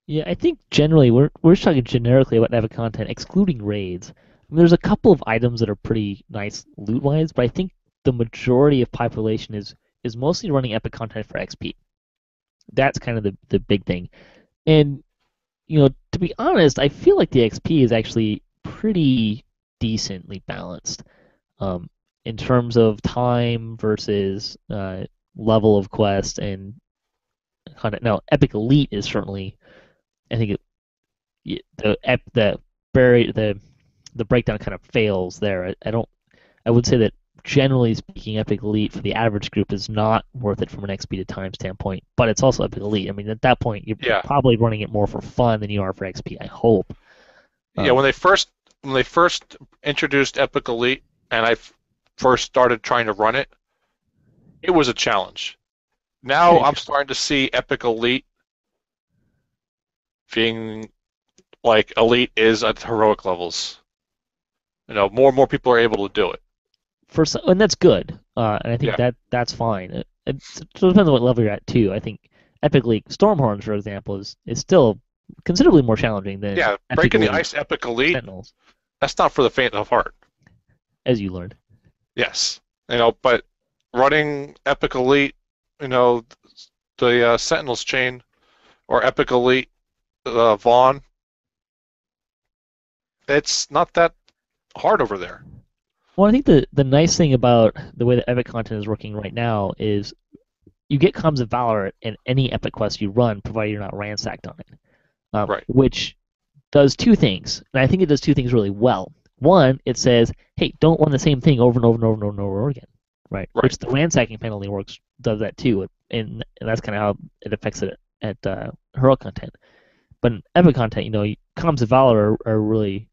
Yeah, I think generally we're just talking generically about Epic content, excluding raids. I mean, there's a couple of items that are pretty nice loot wise, but I think the majority of population is mostly running Epic content for XP. That's kind of the big thing. And to be honest, I feel like the XP is actually pretty decently balanced um, in terms of time versus level of quest and content. Now, Epic Elite is certainly, I think, the the breakdown kind of fails there. I don't. I would say that generally speaking, Epic Elite for the average group is not worth it from an XP to time standpoint, but it's also Epic Elite. I mean, at that point, you're
Yeah,
probably running it more for fun than you are for XP. I hope.
yeah.
Um,
When they first introduced Epic Elite, and first started trying to run it, it was a challenge. Now
yeah,
I'm starting to see Epic Elite being like Elite is at heroic levels. More and more people are able to do it.
and that's good. And I think
Yeah,
that's fine. So it depends on what level you're at too. I think Epic League Stormhorns, for example, is still considerably more challenging than
yeah.
Epic
Breaking the
Elite
Ice Epic Elite,
Sentinels,
that's not for the faint of heart.
as you learned.
Yes, but running Epic Elite, you know, the Sentinels chain or Epic Elite Vaughn, it's not that hard over there.
Well, I think the nice thing about the way that Epic content is working right now is you get Comms of Valor in any Epic quest you run, provided you're not ransacked on it.
Right,
Which does two things, and I think it does two things really well. One, it says, "Hey, don't run the same thing over and over and over and over and over again," right?
right.
Which the ransacking penalty works does that too, and that's kind of how it affects it at heroic content. But in Epic content, Comms of Valor are really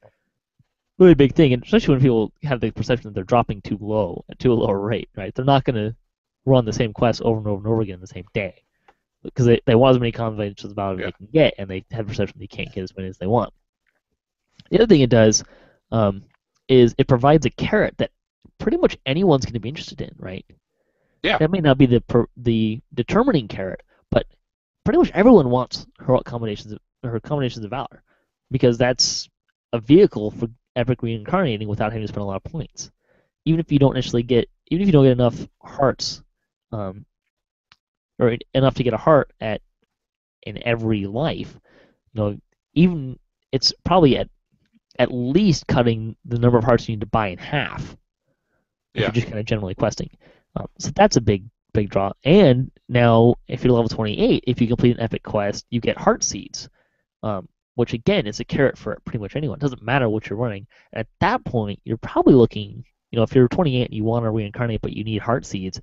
really big thing, and especially when people have the perception that they're dropping too low at too low a rate, right? They're not going to run the same quest over and over and over again in the same day because they want as many conversations about it as
Yeah,
they can get, and they have the perception they can't get as many as they want. The other thing it does um, is it provides a carrot that pretty much anyone's going to be interested in, right?
yeah,
That may not be the determining carrot, but pretty much everyone wants heroic combinations or combinations of valor because that's a vehicle for epic reincarnating without having to spend a lot of points. Even if you don't get enough hearts, um, or enough to get a heart in every life, you know, even it's probably at least cutting the number of hearts you need to buy in half if you're
yeah,
just kind of generally questing. So that's a big draw. And now, if you're level 28, if you complete an epic quest, you get heart seeds, which again is a carrot for pretty much anyone. It doesn't matter what you're running. And at that point, you're probably looking, if you're 28 and you want to reincarnate but you need heart seeds,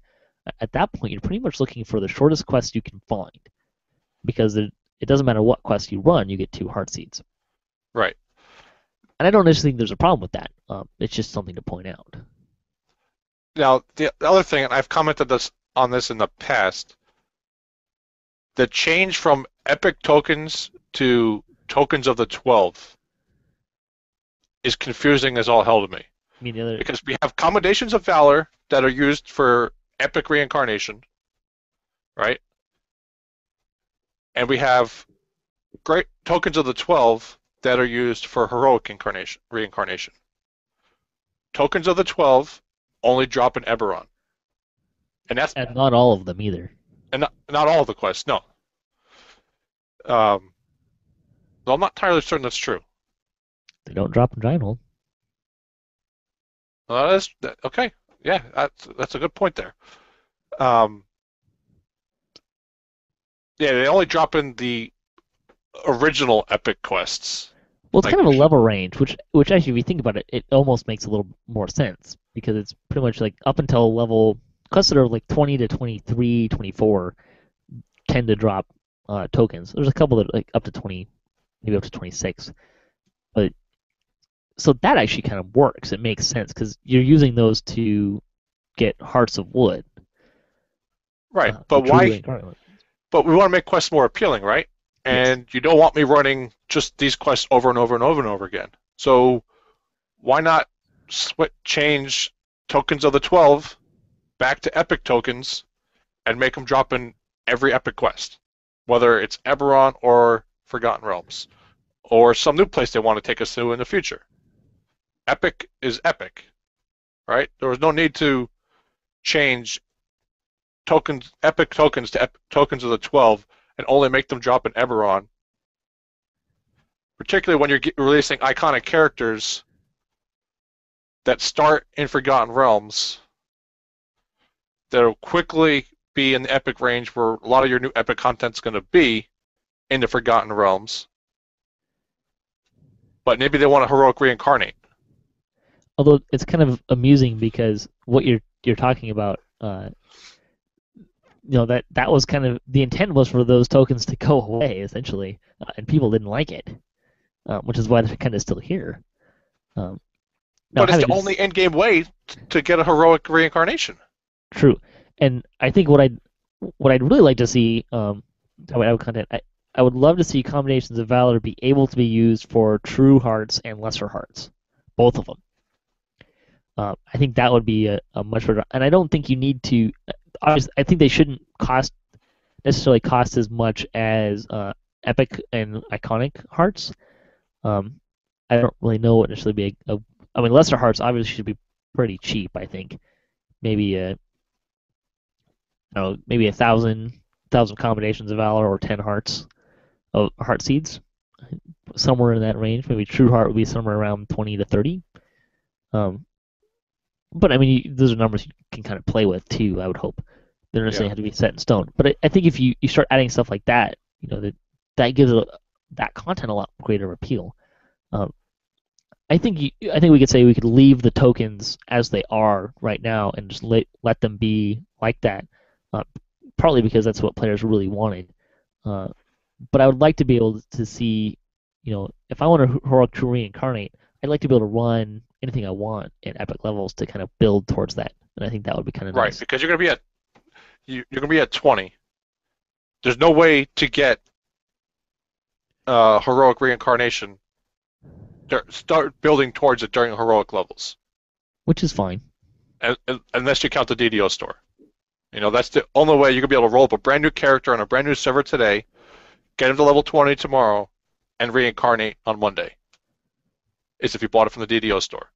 at that point you're pretty much looking for the shortest quest you can find because it doesn't matter what quest you run, you get 2 heart seeds.
right.
And I don't necessarily think there's a problem with that. It's just something to point out.
Now, the other thing, and I've commented on this in the past, the change from Epic tokens to tokens of the 12 is confusing as all hell to me.
I mean, the other
Because we have commendations of valor that are used for epic reincarnation, right? And we have great tokens of the 12 that are used for heroic reincarnation. Tokens of the 12 only drop in Eberron. And that's
and not all of them either.
and not all of the quests, no. Um, well, I'm not entirely certain that's true.
They don't drop in Giant Hole.
Okay. Yeah, that's a good point there. Um, yeah, they only drop in the original epic quests.
Well, it's kind
Like,
of a level range, which actually, if you think about it, it almost makes a little more sense because it's pretty much like up until level quests that are like 20 to 23, 24 tend to drop tokens. There's a couple that are like up to 20, maybe up to 26, but so that actually kind of works. It makes sense because you're using those to get hearts of wood,
right,
the
but
true
why?
reincarnate.
But we want to make quests more appealing, right?
Yes.
And you don't want me running just these quests over and over and over and over again. So why not change tokens of the 12 back to epic tokens and make them drop in every epic quest, whether it's Eberron or Forgotten Realms, or some new place they want to take us to in the future. Epic is epic, right? There was no need to change tokens, epic tokens to tokens of the 12, and only make them drop in Eberron. Particularly when you're releasing iconic characters that start in Forgotten Realms, that'll quickly be in the epic range where a lot of your new epic content's going to be in the Forgotten Realms. But maybe they want to heroic reincarnate.
Although it's kind of amusing because what you're talking about, that was kind of the intent was for those tokens to go away essentially, and people didn't like it, which is why they're kind of still here. Now,
but it's the only in-game way to get a heroic reincarnation.
True, and I think what I'd really like to see, content. I would love to see combinations of valor be able to be used for true hearts and lesser hearts, both of them. I think that would be a much better, and I don't think you need to. Obviously, I think they shouldn't necessarily cost as much as epic and iconic hearts. I don't really know what necessarily be I mean, lesser hearts obviously should be pretty cheap. I think maybe maybe 1,000 combinations of valor or 10 hearts of heart seeds, somewhere in that range. Maybe true heart would be somewhere around 20 to 30. But I mean, those are numbers you can kind of play with too. I would hope they don't necessarily have to be set in stone. But I think if you start adding stuff like that, that gives that content a lot greater appeal. I think we could say we could leave the tokens as they are right now and just let them be like that. Partly because that's what players really wanted. But I would like to be able to see, if I want to heroic true reincarnate, I'd like to be able to run anything I want at epic levels to kind of build towards that, and I think that would be kind of nice.
Right, because you're going to be at 20. There's no way to get heroic reincarnation. Start building towards it during heroic levels,
which is fine,
unless you count the DDO store. That's the only way you're going to be able to roll up a brand new character on a brand new server today, get him to level 20 tomorrow, and reincarnate on Monday. Is if you bought it from the DDO store.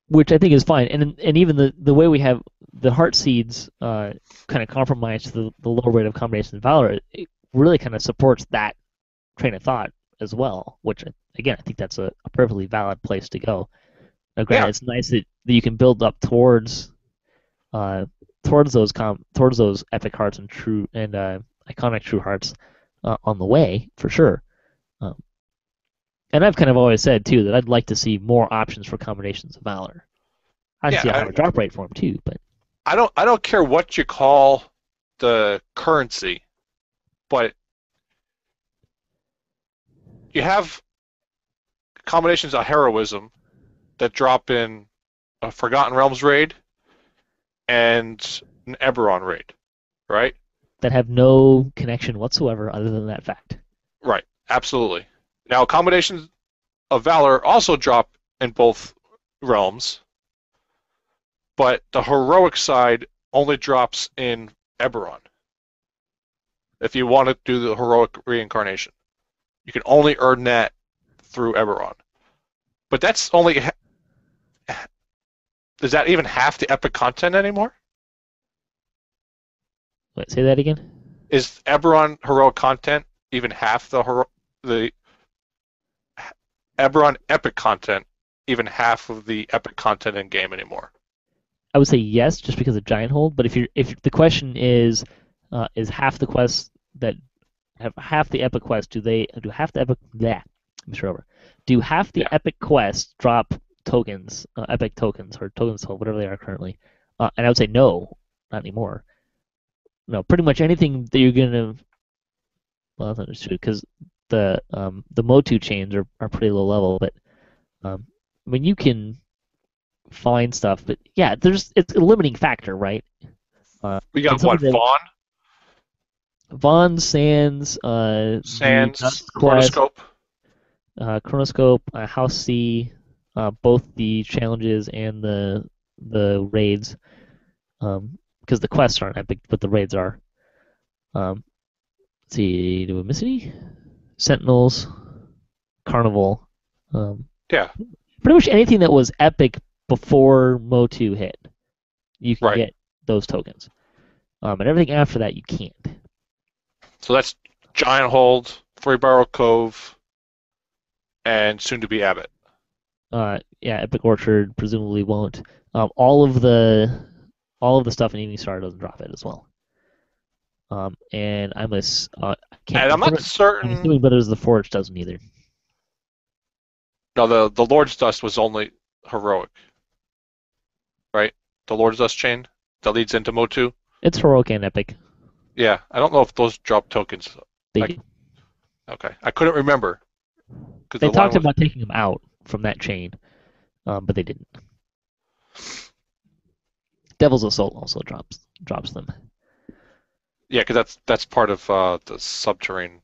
Which I think is fine, and even the way we have the heart seeds kind of compromise the lower rate of combination of valor, it really kind of supports that train of thought as well. Which again, I think that's a perfectly valid place to go. Now, granted, It's nice that you can build up towards those epic hearts and true and iconic true hearts on the way for sure. And I've kind of always said too that I'd like to see more options for combinations of valor. I'd see a higher drop rate for them too, but
I don't care what you call the currency, but you have combinations of heroism that drop in a Forgotten Realms raid and an Eberron raid, right?
That have no connection whatsoever other than that fact.
Right, absolutely. Now, combinations of valor also drop in both realms, but the heroic side only drops in Eberron. If you want to do the heroic reincarnation, you can only earn that through Eberron. But that's only... Is that even half the epic content anymore?
Wait, say that again?
Is Eberron heroic content even half the Eberron epic content even half of the epic content in game anymore?
I would say yes, just because of Giant Hold. But if the question is half the quests that have half the epic quests, do half the epic? Let me start over. Do half the epic quests drop tokens, epic tokens or tokens sold, whatever they are currently? And I would say no, not anymore. No, pretty much anything that you're gonna. Well, that's not true because the Motu chains are pretty low level, but I mean you can find stuff, but yeah, it's a limiting factor, right?
We got what, Vaughn?
Vaughn, Sands,
Chronoscope.
Chronoscope, House C, both the challenges and the raids, because the quests aren't epic, but the raids are. let's see, do we miss any? Sentinels, Carnival. Um,
Yeah,
Pretty much anything that was epic before Motu hit, you can
right.
get those tokens. And everything after that, you can't.
So that's Giant Hold, Three Barrel Cove, and soon to be Abbott.
Yeah, Epic Orchard presumably won't. All of the stuff in Evening Star doesn't drop it as well. And I can't
And I'm
confirm
not
it. I'm
certain.
assuming Brothers of the Forge doesn't either.
No, the Lord's Dust was only heroic, right? The Lord's Dust chain that leads into Motu.
It's heroic and epic.
Yeah, I don't know if those drop tokens.
They
I
do.
okay, I couldn't remember because
They
the line
talked
was
about taking them out from that chain, but they didn't. Devil's Assault also drops them.
yeah, because that's part of the subterranean.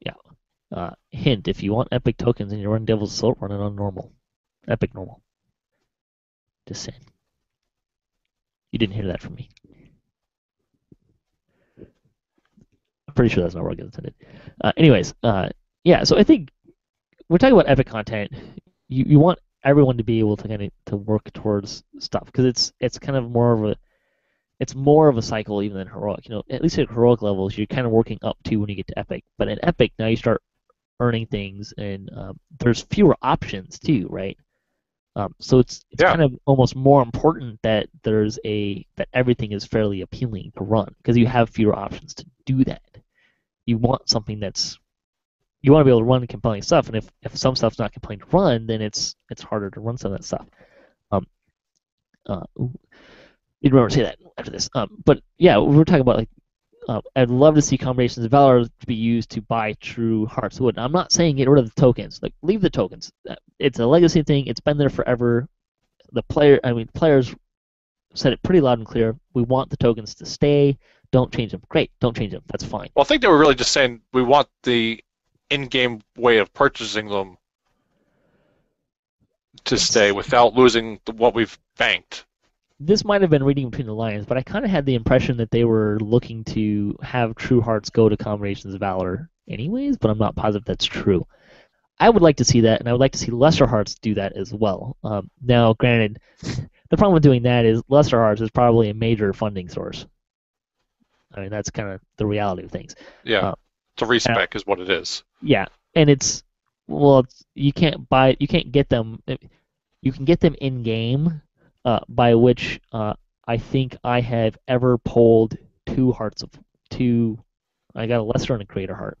Yeah. Hint: if you want epic tokens and you run Devil's Assault, run it on normal, epic normal. Just saying. You didn't hear that from me. I'm pretty sure that's not where it gets intended. Anyways, yeah. So I think we're talking about epic content. You want everyone to be able to kind of to work towards stuff because it's kind of more of a cycle even than heroic. At least at heroic levels, you're kind of working up to when you get to epic. But in epic, now you start earning things, and there's fewer options too, right? So it's
Yeah,
kind of almost more important that that everything is fairly appealing to run because you have fewer options to do that. You want something you want to be able to run compelling stuff, and if some stuff's not compelling to run, then it's harder to run some of that stuff. Um, you'd remember to say that after this. But yeah, we were talking about like I'd love to see combinations of Valor to be used to buy true Hearts Wood. I'm not saying get rid of the tokens. Like leave the tokens. It's a legacy thing. It's been there forever. Players said it pretty loud and clear. We want the tokens to stay. Don't change them. Great. Don't change them. That's fine.
well, I think they were really just saying we want the in-game way of purchasing them to stay
It's
without losing what we've banked.
This might have been reading between the lines, but I kind of had the impression that they were looking to have True Hearts go to combinations of Valor anyways, but I'm not positive that's true. I would like to see that, and I would like to see Lesser Hearts do that as well. Now, granted, the problem with doing that is Lesser Hearts is probably a major funding source. I mean, that's kind of the reality of things.
Yeah,
Uh,
the respec is what it is.
yeah, and you can't get them. You can get them in game, by which I think I have ever pulled two hearts of two. I got a lesser and a greater heart,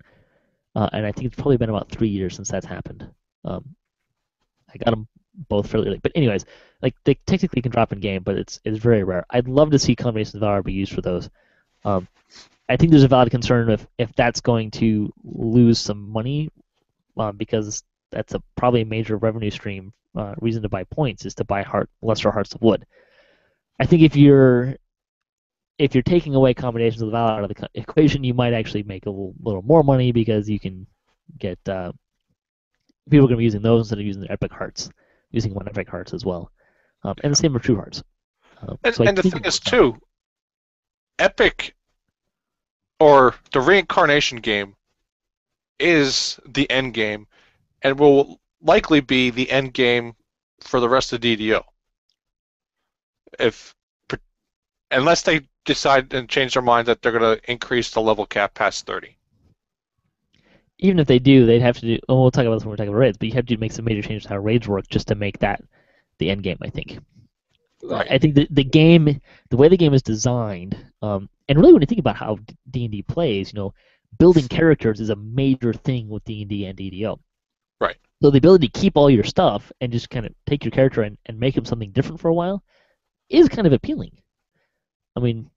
and I think it's probably been about 3 years since that's happened. I got them both fairly early, but anyways, like they technically can drop in game, but it's very rare. I'd love to see combinations of valor be used for those. Um, I think there's a valid concern if that's going to lose some money, because that's probably a major revenue stream. Reason to buy points is to buy lesser hearts of wood. I think if you're taking away combinations of the valor out of the equation, you might actually make a little more money because you can get people are going to be using those instead of using their epic hearts, using one epic hearts as well, and the same for true hearts.
And
So I
and the
think
thing is too, Epic or the reincarnation game is the end game and will likely be the end game for the rest of DDO. If unless they decide and change their mind that they're going to increase the level cap past 30.
even if they do, they'd have to do. Oh, we'll talk about this when we're talking about raids, but you have to make some major changes to how raids work just to make that the end game. I think.
Right.
I think the game, the way the game is designed, and really when you think about how D&D plays, building characters is a major thing with D&D and DDO.
Right.
So the ability to keep all your stuff and just kind of take your character and make him something different for a while is kind of appealing. I mean,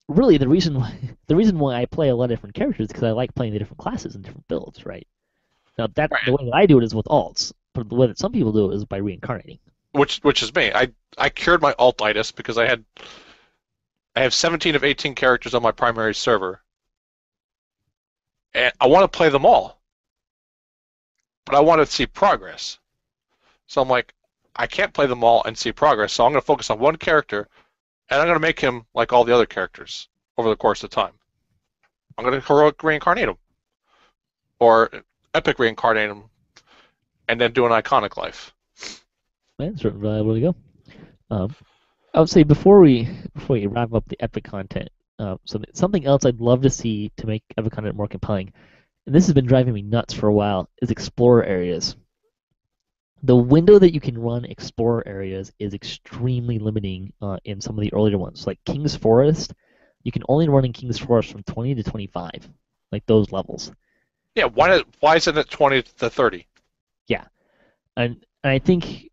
really the reason why I play a lot of different characters is because I like playing the different classes and different builds, right? Now the
Right.
way that I do it is with alts, but the way that some people do it is by reincarnating.
Which is me. I cured my altitis because I have 17 of 18 characters on my primary server, and I want to play them all, but I want to see progress. So I'm like, I can't play them all and see progress, so I'm going to focus on one character, and I'm going to make him like all the other characters over the course of time. I'm going to heroic reincarnate him or epic reincarnate him, and then do an iconic life.
That's certainly valuable to go. Um, I would say before we wrap up the epic content, something else I'd love to see to make epic content more compelling, and this has been driving me nuts for a while, is explorer areas. The window that you can run explorer areas is extremely limiting in some of the earlier ones. Like King's Forest, you can only run in King's Forest from 20 to 25, like those levels.
Yeah, why isn't it 20 to 30?
Yeah, and I think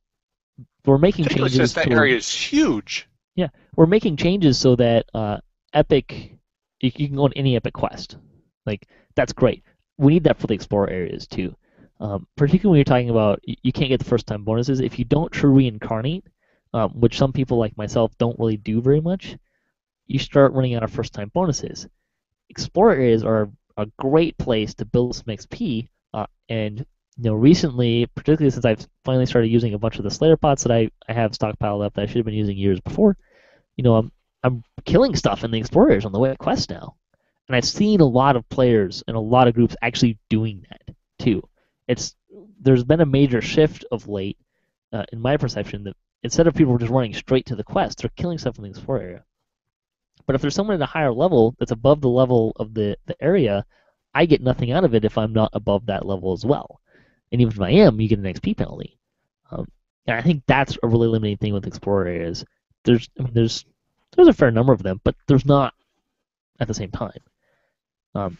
we're making
Particularly since
changes
that
to
area is huge.
yeah, we're making changes so that Epic, you can go on any Epic quest. Like that's great. We need that for the explorer areas too. Particularly when you're talking about you can't get the first time bonuses if you don't true reincarnate, which some people like myself don't really do very much. You start running out of first time bonuses. Explorer areas are a great place to build some XP, and recently, particularly since I've finally started using a bunch of the Slayer pots that I have stockpiled up that I should have been using years before, I'm killing stuff in the explorers on the way to quest now, and I've seen a lot of players and a lot of groups actually doing that too. It's there's been a major shift of late, in my perception, that instead of people just running straight to the quest, they're killing stuff in the explorer area. But if there's someone at a higher level that's above the level of the area, I get nothing out of it if I'm not above that level as well. And even if I am, you get an XP penalty. Um, and I think that's a really limiting thing with explorer areas. There's a fair number of them, but there's not at the same time. Um,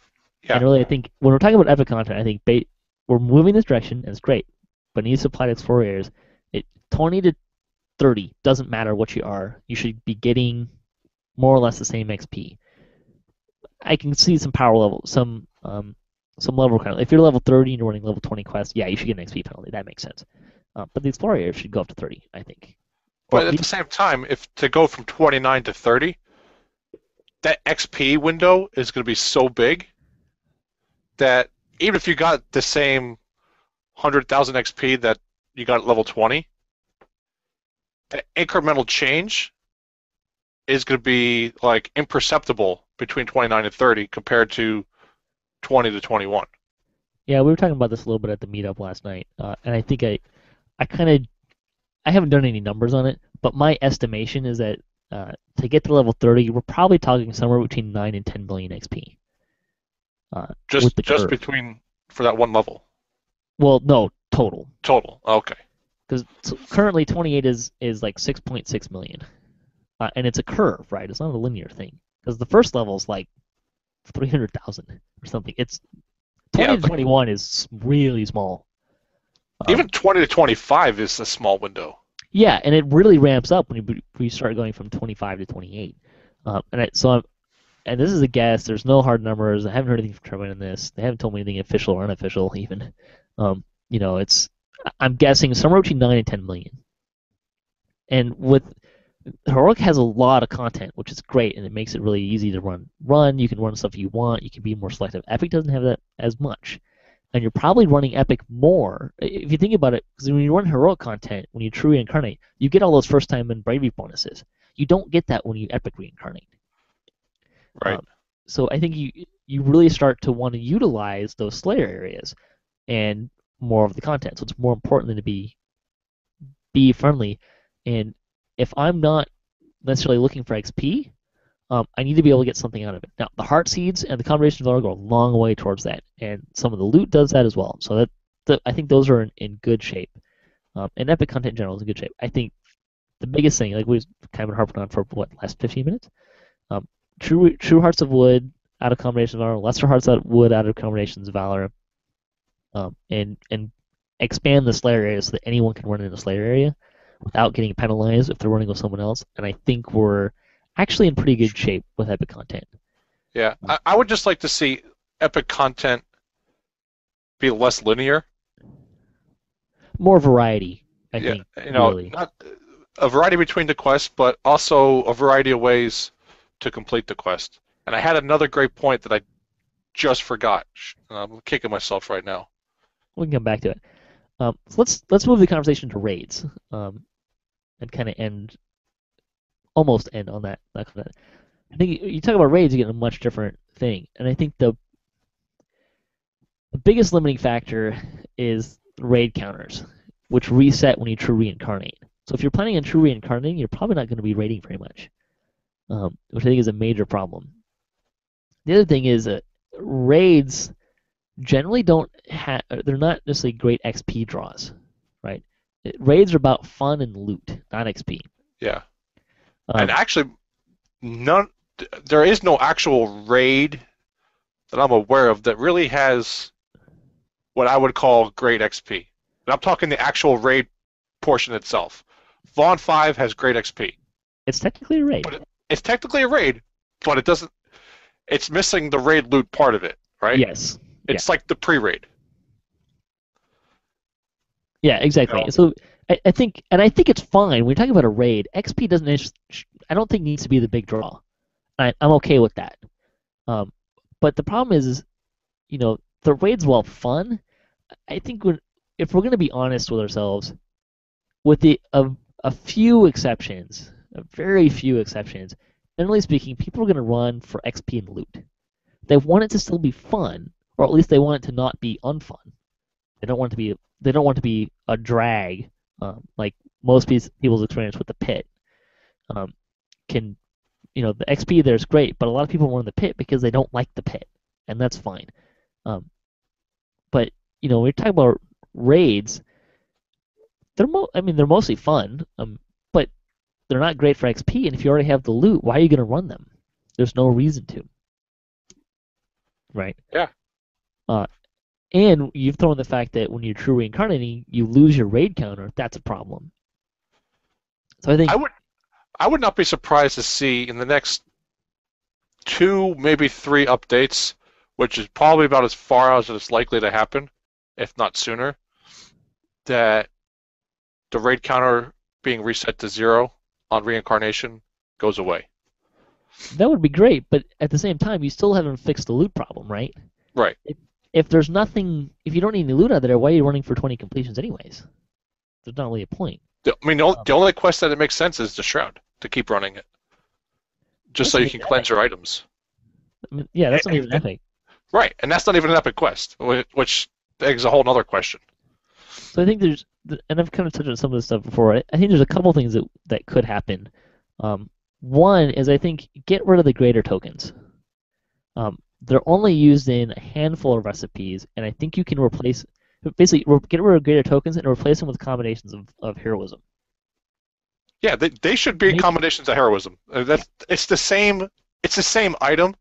and
Yeah,
really, I think when we're talking about epic content, I think we're moving this direction, and it's great. But it needs to apply to explorer areas. 20 to 30 doesn't matter what you are. You should be getting more or less the same XP. I can see some power level, some level kind of. If you're level 30 and you're running level 20 quests, yeah, you should get an XP penalty. That makes sense. But the explorer area should go up to 30, I think, or
but
at
at the
least
same time, if to go from 29 to 30, that XP window is going to be so big that even if you got the same 100,000 XP that you got at level 20, the incremental change is going to be like imperceptible between 29 and 30 compared to 20 to 21.
yeah. We were talking about this a little bit at the meetup last night, and I think I kind of I haven't done any numbers on it, but my estimation is that to get to level 30, we're probably talking somewhere between 9 and 10 million XP with the
Just
curve.
between for that one level
Well, no, total.
total. Okay.
Because currently 28 is like 6.6 million, and it's a curve, right? It's not a linear thing. Because the first level is like 300,000 or something. It's
Yeah,
20 to 21 is really small.
even
Um,
20 to 25 is a small window.
yeah, and it really ramps up when you start going from 25 to 28. And this is a guess. There's no hard numbers. I haven't heard anything from Trevor on this. They haven't told me anything official or unofficial even. It's I'm guessing somewhere between 9 and 10 million. And with Heroic has a lot of content, which is great, and it makes it really easy to run. You can run stuff you want. You can be more selective. Epic doesn't have that as much, and you're probably running Epic more if you think about it. Because when you run Heroic content, when you true reincarnate, you get all those first time and bravery bonuses. You don't get that when you Epic reincarnate.
Right.
Um, so I think you really start to want to utilize those Slayer areas and more of the content. So it's more important than to be friendly. And if I'm not necessarily looking for XP, I need to be able to get something out of it. Now, the heart seeds and the combination of valor go a long way towards that, and some of the loot does that as well. So I think those are in good shape. And epic content in general is in good shape. I think the biggest thing, like we've kind of been harping on for what last 15 minutes, um, true hearts of wood out of combination of valor, lesser hearts of wood out of combinations of valor, and expand the Slayer area so that anyone can run in the Slayer area without getting penalized if they're running with someone else. And I think we're actually in pretty good shape with epic content.
Yeah, I would just like to see epic content be less linear.
More variety, I
Yeah,
think, really.
not a variety between the quests, but also a variety of ways to complete the quest. And I had another great point that I just forgot. I'm kicking myself right now.
We can come back to it. So let's move the conversation to raids, and kind of almost end on that. I think you talk about raids, you get a much different thing, and I think the biggest limiting factor is raid counters, which reset when you true reincarnate. So if you're planning on true reincarnating, you're probably not going to be raiding very much, which I think is a major problem. The other thing is raids generally don't have, they're not necessarily great XP draws, right? Raids are about fun and loot, not XP.
Yeah. And
Um,
actually, none. There is no actual raid that I'm aware of that really has what I would call great XP. And I'm talking the actual raid portion itself. Vaughn 5 has great XP,
it's technically a raid.
but it's technically a raid, but it doesn't. It's missing the raid loot part of it, right?
Yes. Yeah.
It's like the pre-raid.
Yeah.
You
Exactly.
know?
So I think, and I think it's fine when you're talking about a raid. XP doesn't. I don't think needs to be the big draw. I'm okay with that. Um, but the problem is, the raids, while fun, I think if we're going to be honest with ourselves, with a few exceptions, a very few exceptions, generally speaking, people are going to run for XP and loot. They want it to still be fun, or at least they want it to not be unfun. They don't want it to be. They don't want it to be a drag, like most people's experience with the pit. Um, can the XP there is great, but a lot of people run the pit because they don't like the pit, and that's fine. Um, but when we're talking about raids, I mean they're mostly fun, but they're not great for XP. And if you already have the loot, why are you going to run them? There's no reason to, right?
Yeah.
Uh, and you've thrown the fact that when you're true reincarnating, you lose your raid counter. That's a problem. So I
I
think
would I would not be surprised to see in the next two, maybe three updates, which is probably about as far as it's likely to happen, if not sooner, that the raid counter being reset to 0 on reincarnation goes away.
that would be great, but at the same time, you still haven't fixed the loot problem, right?
Right.
If there's nothing, if you don't need any loot out there, why are you running for 20 completions anyways? There's not really a point.
I mean,
Um,
the only quest that it makes sense is the Shroud to keep running it, just
that's
so
not
you
even
can cleanse
epic.
your items.
I mean, yeah, that's not
And,
even epic.
right, and that's not even an epic quest, which begs a whole other question.
So I think and I've kind of touched on some of this stuff before. I think there's a couple things that could happen. One is I think get rid of the greater tokens. They're only used in a handful of recipes, and I think you can basically get rid of greater tokens and replace them with combinations of heroism.
Yeah, they should be
Make
combinations of heroism.
Yeah,
That's it's the same item.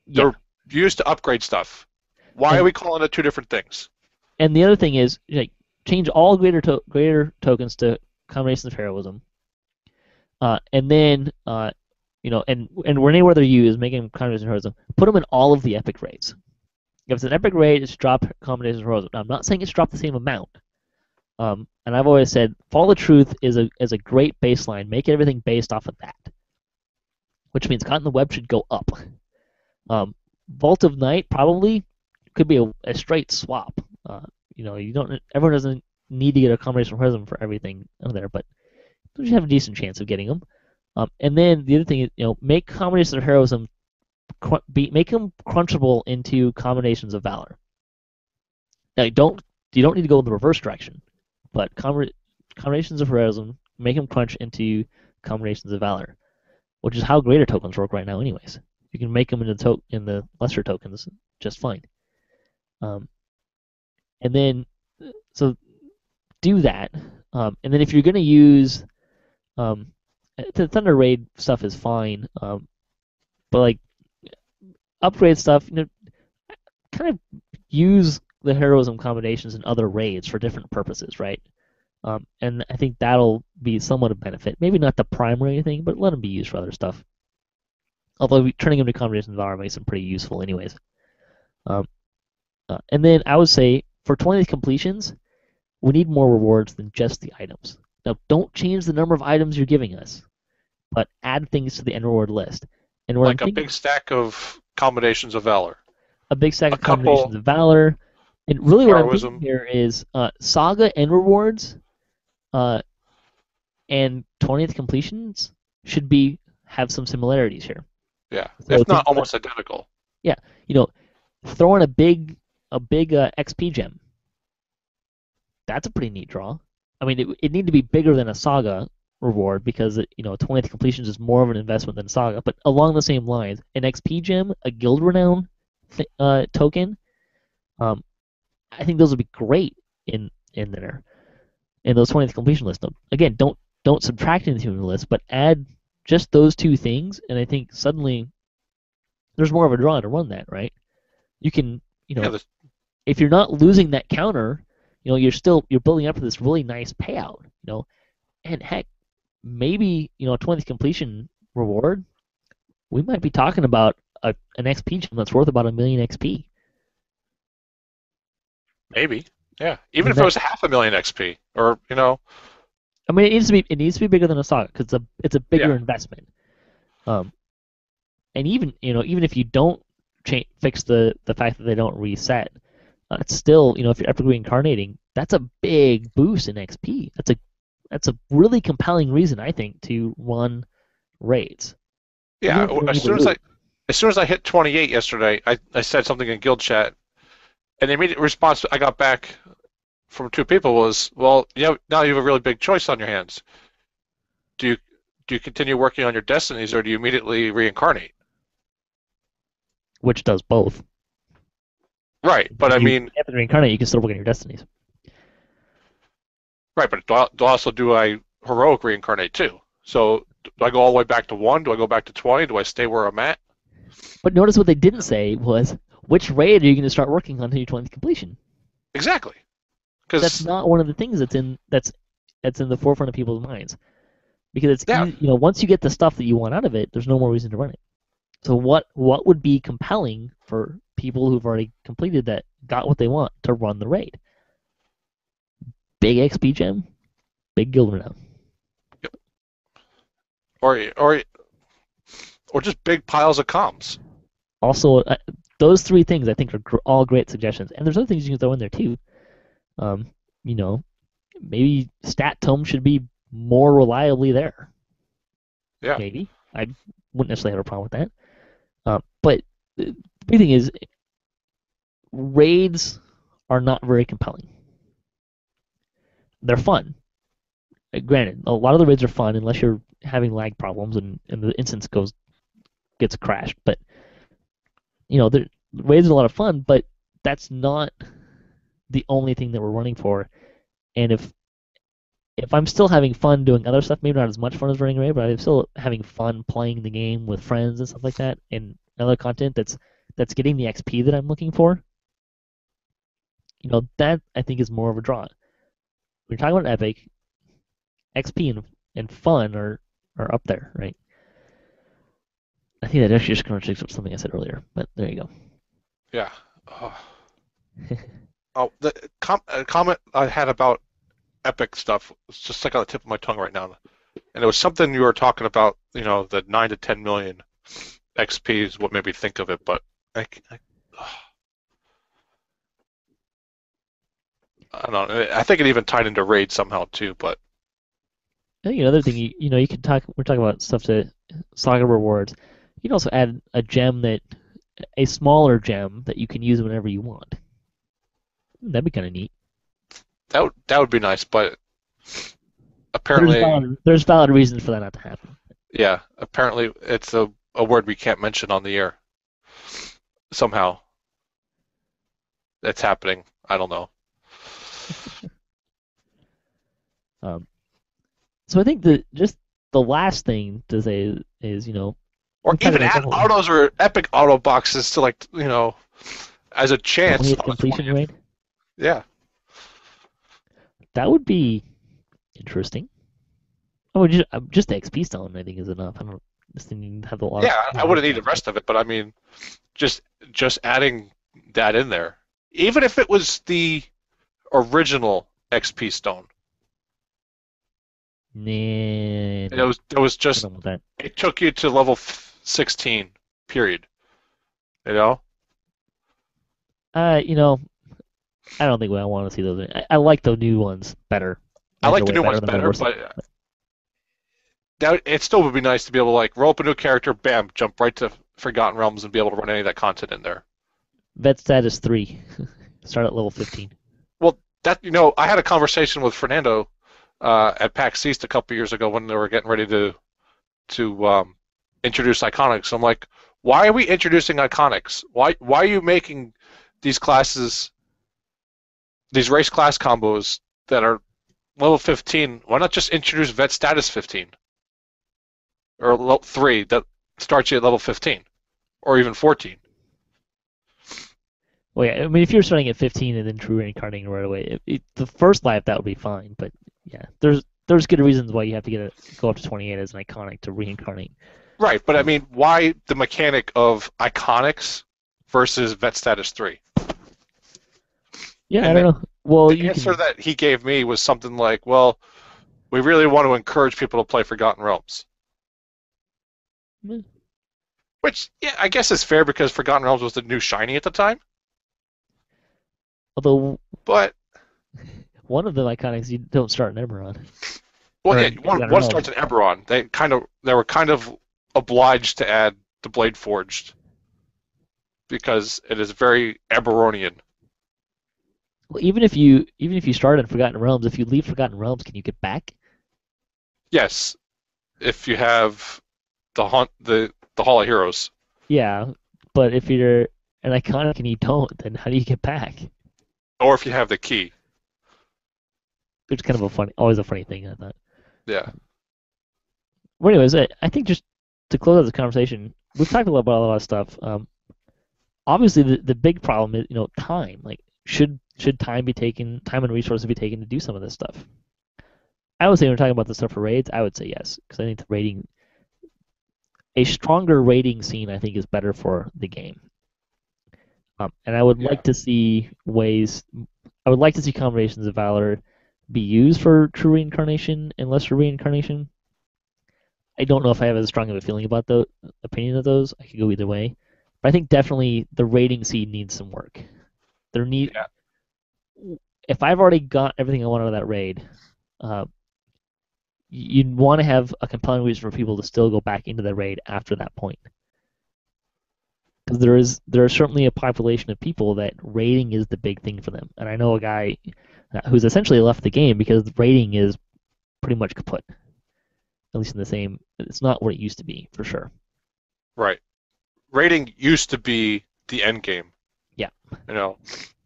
yeah.
They're used to upgrade stuff. Why are
And
we calling it two different things?
and the other thing is like change all greater tokens to combinations of heroism. And then and whenever they're used, making combinations of heroism, put them in all of the epic raids. If it's an epic raid, it's drop combinations of heroism. Now, I'm not saying it's drop the same amount. And I've always said follow the truth is a great baseline. Make everything based off of that, which means Caught in the Web should go up. Vault of Night probably could be a straight swap. You don't. Everyone doesn't need to get a combination of heroism for everything in there, but you have a decent chance of getting them. And then the other thing is, make combinations of heroism, make them crunchable into combinations of valor. Now you don't need to go in the reverse direction, but combinations of heroism, make them crunch into combinations of valor, which is how greater tokens work right now, anyways. You can make them in the lesser tokens just fine. Um, and then so do that. And then if you're going to use the Thunder Raid stuff is fine, but like upgrade stuff, kind of use the heroism combinations in other raids for different purposes, right? And I think that'll be somewhat a benefit. Maybe not the primary thing, but let them be used for other stuff. Although turning them to combinations of valor makes them pretty useful, anyways. Um, and then I would say for 20 completions, we need more rewards than just the items. Now, don't change the number of items you're giving us, but add things to the end reward list. And what I'm
Like a
thinking,
big stack of combinations of valor,
a big stack
a
of combinations
couple
of valor. And really, what I'm thinking
heroism.
here is Saga end rewards uh, and 20th completions should be have some similarities here.
Yeah,
So
if not
think about,
almost identical.
yeah, you know, throwing a big XP gem. That's a pretty neat draw. I mean, it need to be bigger than a Saga reward because 20th completions is more of an investment than Saga. But along the same lines, an XP gem, a Guild Renown token, um, I think those would be great in there in those 20th completion lists. Again, don't subtract anything from the list, but add just those two things, and I think suddenly there's more of a draw to run that, right? You can,
Yeah, this,
if you're not losing that counter, you're building up to this really nice payout, and heck, maybe 20th completion reward, we might be talking about an XP gem that's worth about a million XP.
maybe. Yeah,
I
even
mean
if it
that.
was 500,000 XP, or
I mean, it needs to be bigger than a Saga because it's a bigger
yeah,
investment. Um, and even if you don't fix the fact that they don't reset, it's still if you're ever reincarnating, that's a big boost in XP. That's a really compelling reason I think to run raids, even
yeah.
if you don't even loot.
As soon as I hit 28 yesterday, I said something in guild chat, and the immediate response I got back from two people was, "Well, now you have a really big choice on your hands. Do you do you continue working on your destinies, or do you immediately reincarnate?"
Which does both.
Right, but
If
I
you
mean,
have to reincarnate, you can still work on your destinies.
right, but do I heroic reincarnate too? So do I go all the way back to 1? Do I go back to 20? Do I stay where I'm at?
But notice what they didn't say was which raid are you going to start working on to your 20th completion.
Exactly,
That's
because
not one of the things that's in the forefront of people's minds because it's
yeah,
easy. Once you get the stuff that you want out of it, there's no more reason to run it. So what would be compelling for people who've already completed that, got what they want to run the raid? Big XP gem, big guild renown.
or or or just big piles of comms.
Also, those three things I think are all great suggestions, and there's other things you can throw in there too. Um, you know, maybe stat tome should be more reliably there.
Yeah,
Maybe I wouldn't necessarily have a problem with that. But the big thing is raids are not very compelling. They're fun. Granted, a lot of the raids are fun unless you're having lag problems and the instance gets crashed. But the raids are a lot of fun, but that's not the only thing that we're running for. And if I'm still having fun doing other stuff, maybe not as much fun as running a raid, but I'm still having fun playing the game with friends and stuff like that, and other content that's getting the XP that I'm looking for. That I think is more of a draw. When you're talking about Epic, XP and fun are up there, right? I think that actually just contradicts something I said earlier, but there you
yeah. Oh, oh the comment I had about epic stuff was just like on the tip of my tongue right now, and it was something you were talking about. The 9 to 10 million XP is what made me think of it, but I don't know. I think it even tied into raid somehow too, but
I think another thing you could talk. We're talking about stuff to Saga rewards. You can also add a smaller gem that you can use whenever you want. That'd be kind of neat.
that would be nice. But
There's
apparently,
valid reasons for that not to happen.
yeah, apparently it's a word we can't mention on the air. Somehow it's happening. I don't know.
Um, so I think that just the last thing to say is
Or
we've talked
even
about a
add
couple
autos or epic auto boxes to as a chance
20th
on the
completion
20th.
rate.
Yeah.
That would be interesting. Oh, just the XP stone I think is enough. I don't just didn't have a lot of
Yeah, I wouldn't need the
stuff.
rest of it, but I mean, just just adding that in there, even if it was the original XP stone.
Nah,
It
no,
was
I
just
don't want that.
it took you to level 16. Period. You know.
Uh, you know, I don't think I want to see those. I like the new ones better. I
I
think
like
they're
the
way
new
better
ones
than the
better,
worst.
but that it still would be nice to be able to like roll up a new character, bam, jump right to Forgotten Realms and be able to run any of that content in there.
Vet status 3. Start at level 15.
Well, I had a conversation with Fernando at PAX East a couple years ago when they were getting ready to introduce iconics. I'm like, why are we introducing iconics? Why are you making these classes, these race class combos that are level 15? Why not just introduce vet status 15 or level 3 that starts you at level 15 or even 14?
Well, yeah, I mean, if you're starting at 15 and then true reincarnating right away, the first life that would be fine. But yeah, there's good reasons why you have to go up to 28 as an iconic to reincarnate.
Right, but I
Um,
mean, why the mechanic of iconics versus vet status 3?
yeah, I
And
don't know. Well,
the
you
answer
can.
that he gave me was something like, well, we really want to encourage people to play Forgotten Realms.
eh,
Which, yeah, I guess is fair because Forgotten Realms was the new shiny at the time.
Although
But,
one of the iconics you don't start in Eberron
well,
or
yeah,
in
one,
Forgotten
one
Realms.
starts in Eberron. They were kind of obliged to add the Blade Forged because it is very Eberonian.
Well, even if you start in Forgotten Realms, if you leave Forgotten Realms, can you get back?
Yes, if you have the Hall of Heroes,
Yeah, but if you're an iconic and you don't, then how do you get back?
or if you have the key.
It's kind of always a funny thing, I thought.
Yeah,
Well, anyways, I think just to close out this conversation, we've talked about a lot of stuff. Obviously, the big problem is time. Like, should time and resources be taken to do some of this stuff? I would say when we're talking about the stuff for raids, I would say yes because I think a stronger raiding scene, I think, is better for the game. And I would
yeah,
like to see I would like to see combinations of valor be used for true reincarnation and lesser reincarnation. I don't know if I have as strong of a feeling about the opinion of those. I could go either way, but I think definitely the rating seed needs some work. There need
yeah.
If I've already got everything I want out of that raid, uh, you'd want to have a compelling reason for people to still go back into the raid after that point. Because there is certainly a population of people that rating is the big thing for them, and I know a guy who's essentially left the game because rating is pretty much kaput. At least in the same, it's not what it used to be for sure.
Right. Rating used to be the end game.
Yeah,
You know,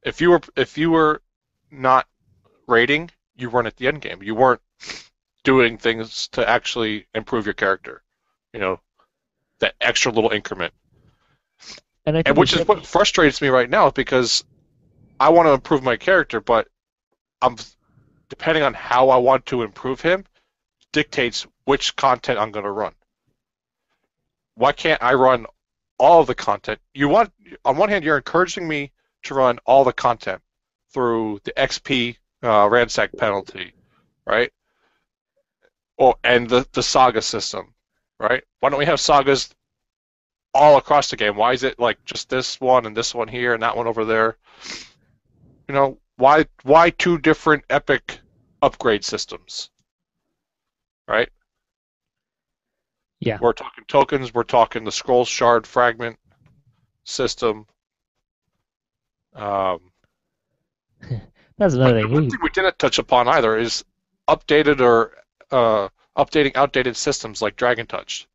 if you were not rating, you weren't at the end game. You weren't doing things to actually improve your character. You know, that extra little increment.
and I
And
think
which is what frustrates me right now because I want to improve my character, but I'm depending on how I want to improve him dictates which content I'm going to run. Why can't I run all of the content? On one hand, you're encouraging me to run all the content through the XP ransack penalty, right? And the saga system, right? Why don't we have sagas all across the game? Why is it like just this one and this one here and that one over there? Why two different epic upgrade systems, right?
yeah,
We're talking tokens, we're talking the scroll shard fragment system. Um,
that's
but
another thing.
one thing we didn't touch upon either is updated or updating outdated systems like Dragon Touch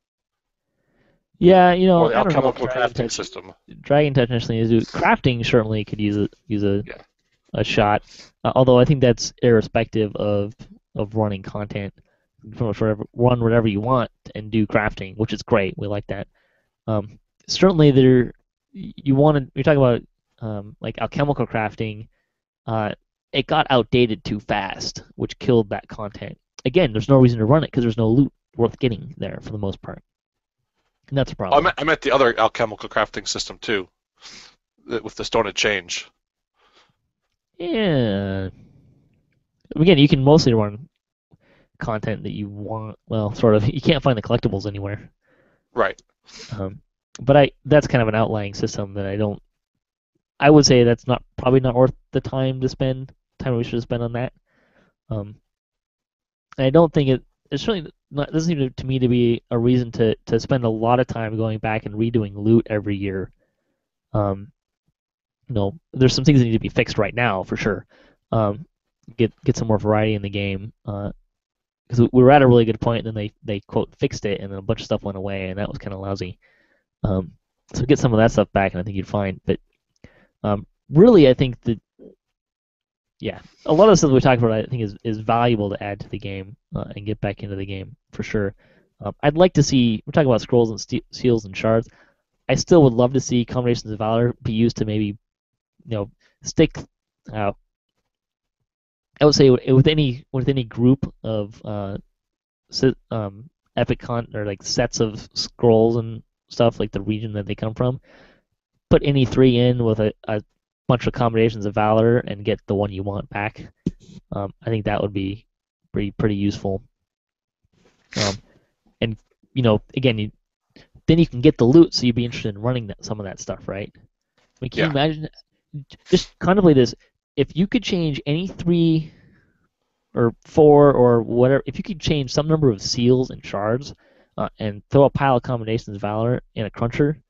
Yeah,
or the
I don't know if
alchemical crafting system.
Dragon Touch necessarily is crafting certainly could
Yeah,
a shot. Although I think that's irrespective of running content from run whatever you want and do crafting, which is great. We like that. Um, certainly you're talking about like alchemical crafting. Uh, it got outdated too fast, which killed that content. Again, there's no reason to run it because there's no loot worth getting there for the most part, and that's a
oh,
problem.
I meant the other alchemical crafting system too, with the Stone of Change.
Yeah. Again, you can mostly run content that you want. Well, sort of. You can't find the collectibles anywhere.
Right.
Um, but that's kind of an outlying system that I don't. I would say that's not probably not worth the time we should spend on that. Um, and I don't think it. It's certainly not, doesn't seem to me to be a reason to spend a lot of time going back and redoing loot every year. Um, there's some things that need to be fixed right now for sure. Um, get some more variety in the game. Because we were at a really good point, and then they quote fixed it, and then a bunch of stuff went away, and that was kind of lousy. Um, so get some of that stuff back, and I think you'd find. But really, I think that yeah, a lot of the stuff we talked about, I think, is valuable to add to the game and get back into the game for sure. I'd like to see we're talking about scrolls and seals and shards. I still would love to see combinations of valor be used to maybe stick. Uh, I would say with any group of epic or like sets of scrolls and stuff like the region that they come from. Put any three in with a bunch of combinations of valor and get the one you want back. I think that would be pretty useful. And again, then you can get the loot, so you'd be interested in running some of that stuff, right? I mean, can you
Yeah.
imagine? Just contemplate this. If you could change any three or four or whatever, if you could change some number of seals and shards, and throw a pile of combinations of valor in a cruncher,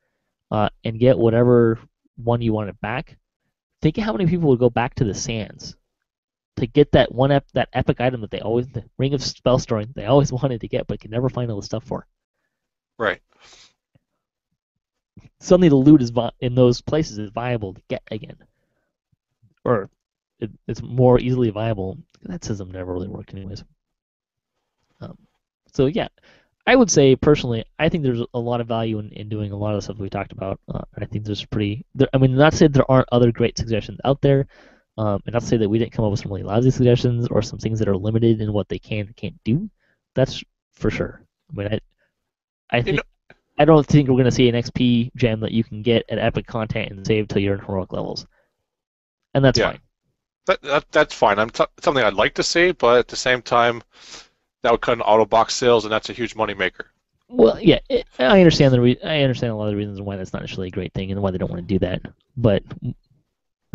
and get whatever one you wanted back, think of how many people would go back to the sands to get that that epic item that the ring of spell storing they always wanted to get but could never find all the stuff for.
Right.
Suddenly the loot is in those places is viable to get again, or it's more easily viable. That system never really worked anyways. Um, so yeah, I would say personally, I think there's a lot of value in doing a lot of the stuff we talked about. I think there's I mean, not to say there aren't other great suggestions out there, and not to say that we didn't come up with some really lousy suggestions or some things that are limited in what they can and can't do. That's for sure. I mean, I
You know,
think I don't think we're going to see an XP gem that you can get at epic content and save till you're in heroic levels, and that's
yeah,
fine.
that's fine. Something I'd like to see, but at the same time, that would cut an auto box sales, and that's a huge money maker.
Well, yeah, I understand I understand a lot of the reasons why that's not necessarily a great thing and why they don't want to do that. But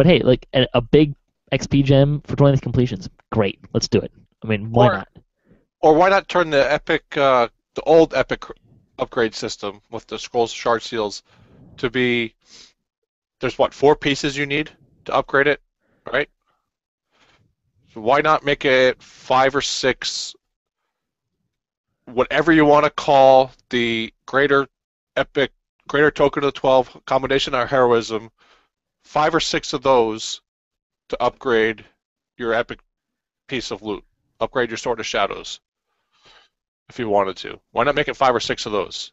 hey, like a big XP gem for 20th completions, great. Let's do it. I mean, why
Or
not?
or why not turn the old epic upgrade system with the scrolls, shard seals to be there's what, four pieces you need to upgrade it, right? So why not make it five or six, whatever you want to call the epic, greater token of the 12 combination of heroism, five or six of those to upgrade your epic piece of loot, upgrade your Sword of Shadows if you wanted to. Why not make it five or six of those?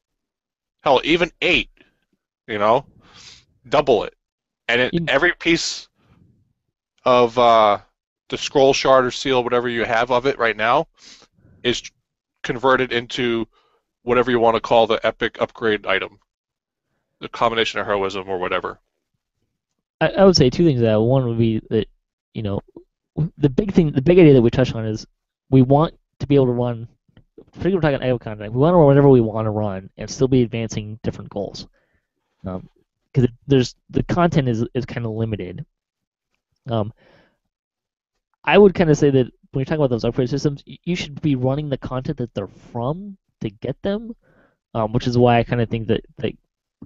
Hell, even eight, you know, double it. And
You,
every piece of the scroll shard or seal, whatever you have of it right now, is converted into whatever you want to call the epic upgrade item, the combination of heroism or whatever.
I would say two things. That one would be that you know the big idea that we touched on is we want to be able to run. Particularly we're talking IO content. We want to run whatever we want to run and still be advancing different goals. Because there's the content is kind of limited. Um, I would kind of say that when you're talking about those upgrade systems, you should be running the content that they're from to get them, which is why I kind of think that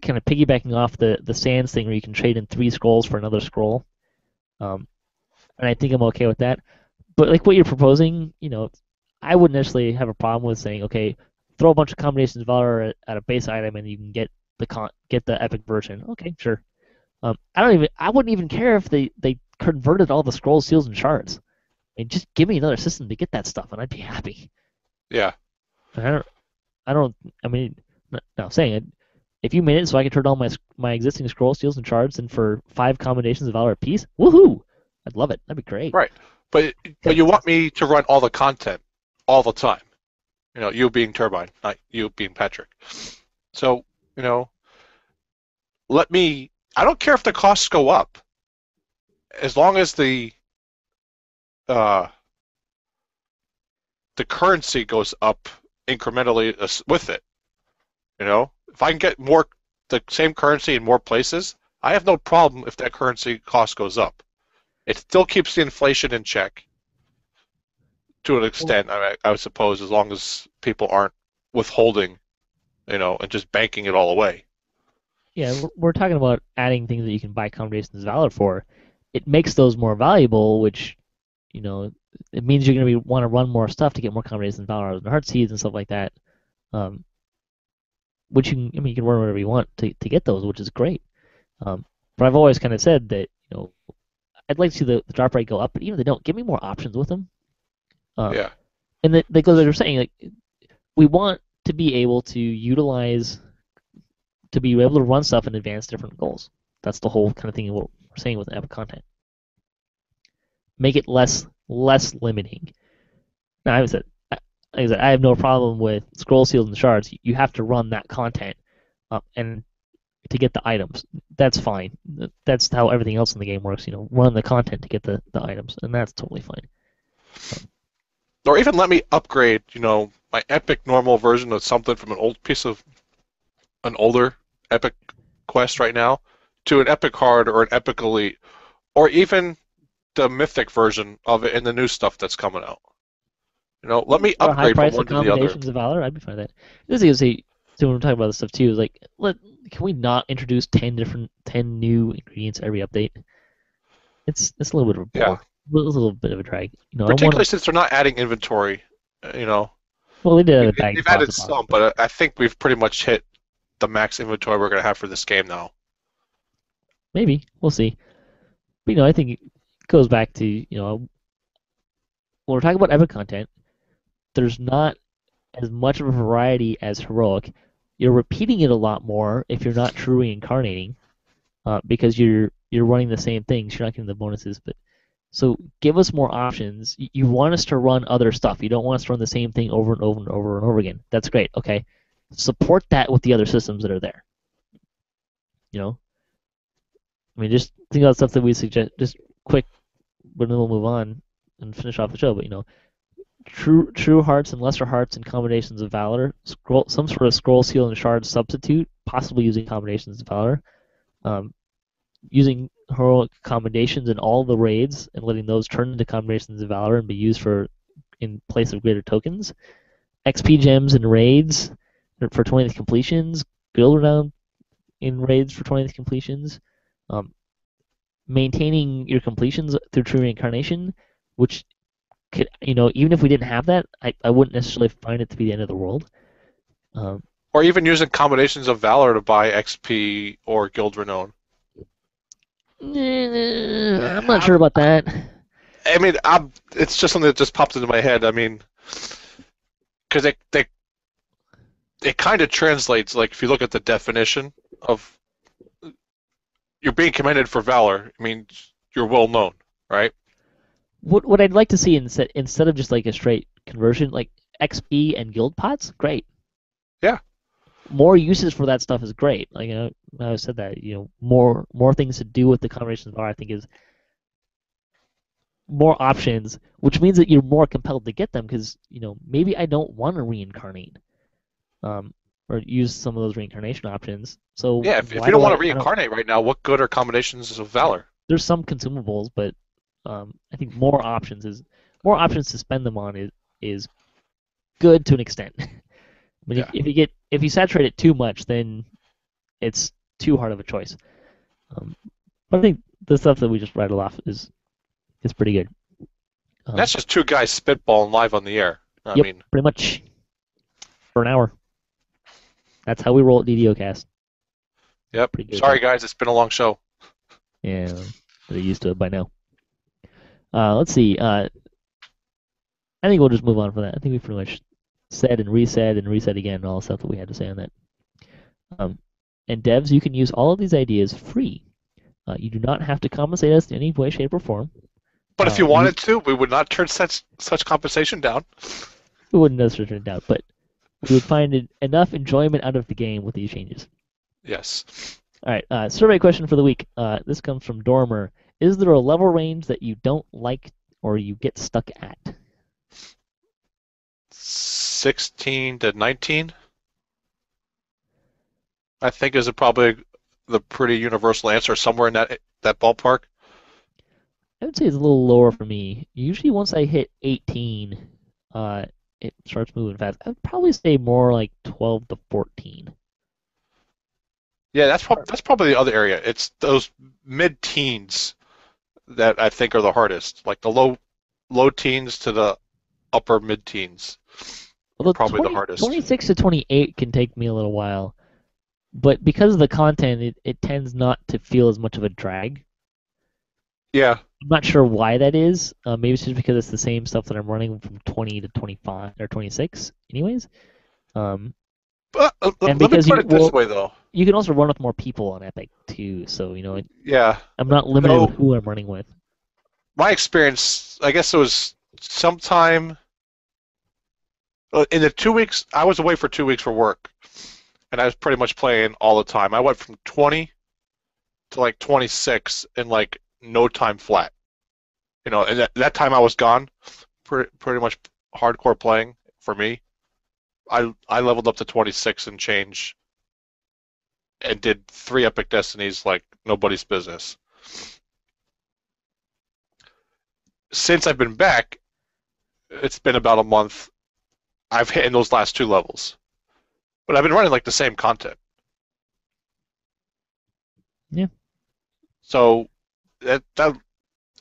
kind of piggybacking off the sands thing where you can trade in three scrolls for another scroll, um, and I think I'm okay with that. But like what you're proposing, I wouldn't necessarily have a problem with saying, okay, throw a bunch of combinations of valor at a base item and you can get the epic version. Okay, sure. I wouldn't even care if they converted all the scrolls, seals, and shards. I mean, just give me another system to get that stuff, and I'd be happy.
Yeah,
I don't, I don't. I mean, no, saying it. If you made it so I could turn all my existing scrolls, seals, and shards in for 5 combinations of valor apiece, woohoo! I'd love it. That'd be great.
right. But you want me to run all the content all the time. You know, you being Turbine, not you being Patrick. So, you know, let me. I don't care if the costs go up, as long as uh, the currency goes up incrementally with it. You know, if I can get the same currency in more places, I have no problem if that currency cost goes up. It still keeps the inflation in check. to an
Well,
extent, I would suppose, as long as people aren't withholding, and just banking it all away.
yeah, we're talking about adding things that you can buy combinations of valor for. It makes those more valuable, which you know it means you're going to want to run more stuff to get more combinations of valor and heart seeds and stuff like that. Um, which I mean, you can run whatever you want to get those, which is great. But I've always kind of said that I'd like to see the drop rate go up, but even if they don't, give me more options with them. Um,
Yeah.
and that goes like you're saying, like we want to be able to utilize to be able to run stuff and advance different goals. That's the whole kind of thing of what we're saying with epic content. Make it less limiting. Now, I have no problem with scroll seals and shards. You have to run that content, and to get the items, that's fine. That's how everything else in the game works. Run the content to get the items, and that's totally fine.
Or even let me upgrade, my epic normal version of something from an older epic quest right now to an epic hard or an epic elite, or even the mythic version of it in the new stuff that's coming out. Let me
For a high
upgrade from
price
one to the other.
accommodations of valor, I'd be fine with that. This is a so when we're talking about this stuff too, is like can we not introduce 10 new ingredients every update? It's a little bit of a
Yeah.
bore. It's a little bit of a drag. I want
Particularly
to.
since they're not adding inventory.
Well, they did
I
have
mean,
a bag
they've added
deposit box,
some,
but
but I think we've pretty much hit the max inventory we're going to have for this game now.
maybe we'll see. But I think it goes back to when we're talking about epic content, there's not as much of a variety as heroic. You're repeating it a lot more if you're not true reincarnating, because you're running the same things. You're not getting the bonuses, but so give us more options. You want us to run other stuff. You don't want us to run the same thing over and over and over and over again. That's great. Okay, support that with the other systems that are there. You know, I mean, just think about stuff that we suggest. Just quick, but then we'll move on and finish off the show. But true hearts and lesser hearts and combinations of valor. Some sort of scroll seal and shard substitute, possibly using combinations of valor. Um, Using heroic combinations in all the raids and letting those turn into combinations of valor and be used in place of greater tokens. XP gems in raids for 20th completions. Guild renown in raids for 20th completions. Um, Maintaining your completions through true reincarnation, which could, even if we didn't have that, I wouldn't necessarily find it to be the end of the world. Um,
Or even using combinations of valor to buy XP or guild renown.
I'm not sure about that.
I mean, it's just something that just popped into my head. I mean, because it kind of translates, like if you look at the definition of you're being commended for valor, it means you're well known, right?
What I'd like to see instead of just like a straight conversion, like XP and guild pots, great.
Yeah.
More uses for that stuff is great. Like I said that more things to do with the combinations of R, I think is more options, which means that you're more compelled to get them because maybe I don't want to reincarnate, um, or use some of those reincarnation options. So
Yeah, if
why
you don't
do
want to
I don't?
reincarnate right now, what good are combinations of
Yeah,
valor?
there's some consumables, but I think more options to spend them on is good to an extent. I mean,
Yeah.
if you saturate it too much, then it's too hard of a choice. Um, but I think the stuff that we just rattled off is pretty good.
That's just two guys spitballing live on the air. I
Yep,
mean,
pretty much for an hour. That's how we roll at DDOCast.
yep.
Pretty good at
Sorry,
that.
guys, it's been a long show.
Yeah, they're used to it by now. Let's see. I think we'll just move on from that. I think we pretty much said and reset again and all the stuff that we had to say on that. Um, and devs, you can use all of these ideas free. You do not have to compensate us in any way, shape, or form.
But if you
We
wanted to, we would not turn such compensation down.
wouldn't necessarily turn it down, but we would find enough enjoyment out of the game with these changes.
Yes.
All right, survey question for the week. This comes from Dormer. Is there a level range that you don't like or you get stuck at?
16 to 19, I think is probably the pretty universal answer, somewhere in that ballpark.
I would say it's a little lower for me. Usually, once I hit 18, uh, it starts moving fast. I'd probably say more like 12 to 14.
Yeah, that's probably the other area. It's those mid-teens that I think are the hardest. Like the low teens to the upper mid-teens are
Although
probably the
20,
hardest.
26 to 28 can take me a little while, but because of the content, it tends not to feel as much of a drag.
Yeah,
I'm not sure why that is. Maybe it's just because it's the same stuff that I'm running from 20 to 25 or 26, anyways. Um,
but
and
let me
because
put
you
it this
well,
way though.
you can also run with more people on Epic too, so
Yeah,
I'm not limited with
though
who I'm running with.
my experience, I guess it was sometime in the 2 weeks. I was away for 2 weeks for work, and I was pretty much playing all the time. I went from 20 to like 26 in like no time flat. And that time I was gone, pretty much hardcore playing for me. I leveled up to 26 and change and did 3 epic destinies like nobody's business. Since I've been back, it's been about a month. I've hit in those last 2 levels, but I've been running like the same content.
Yeah,
So that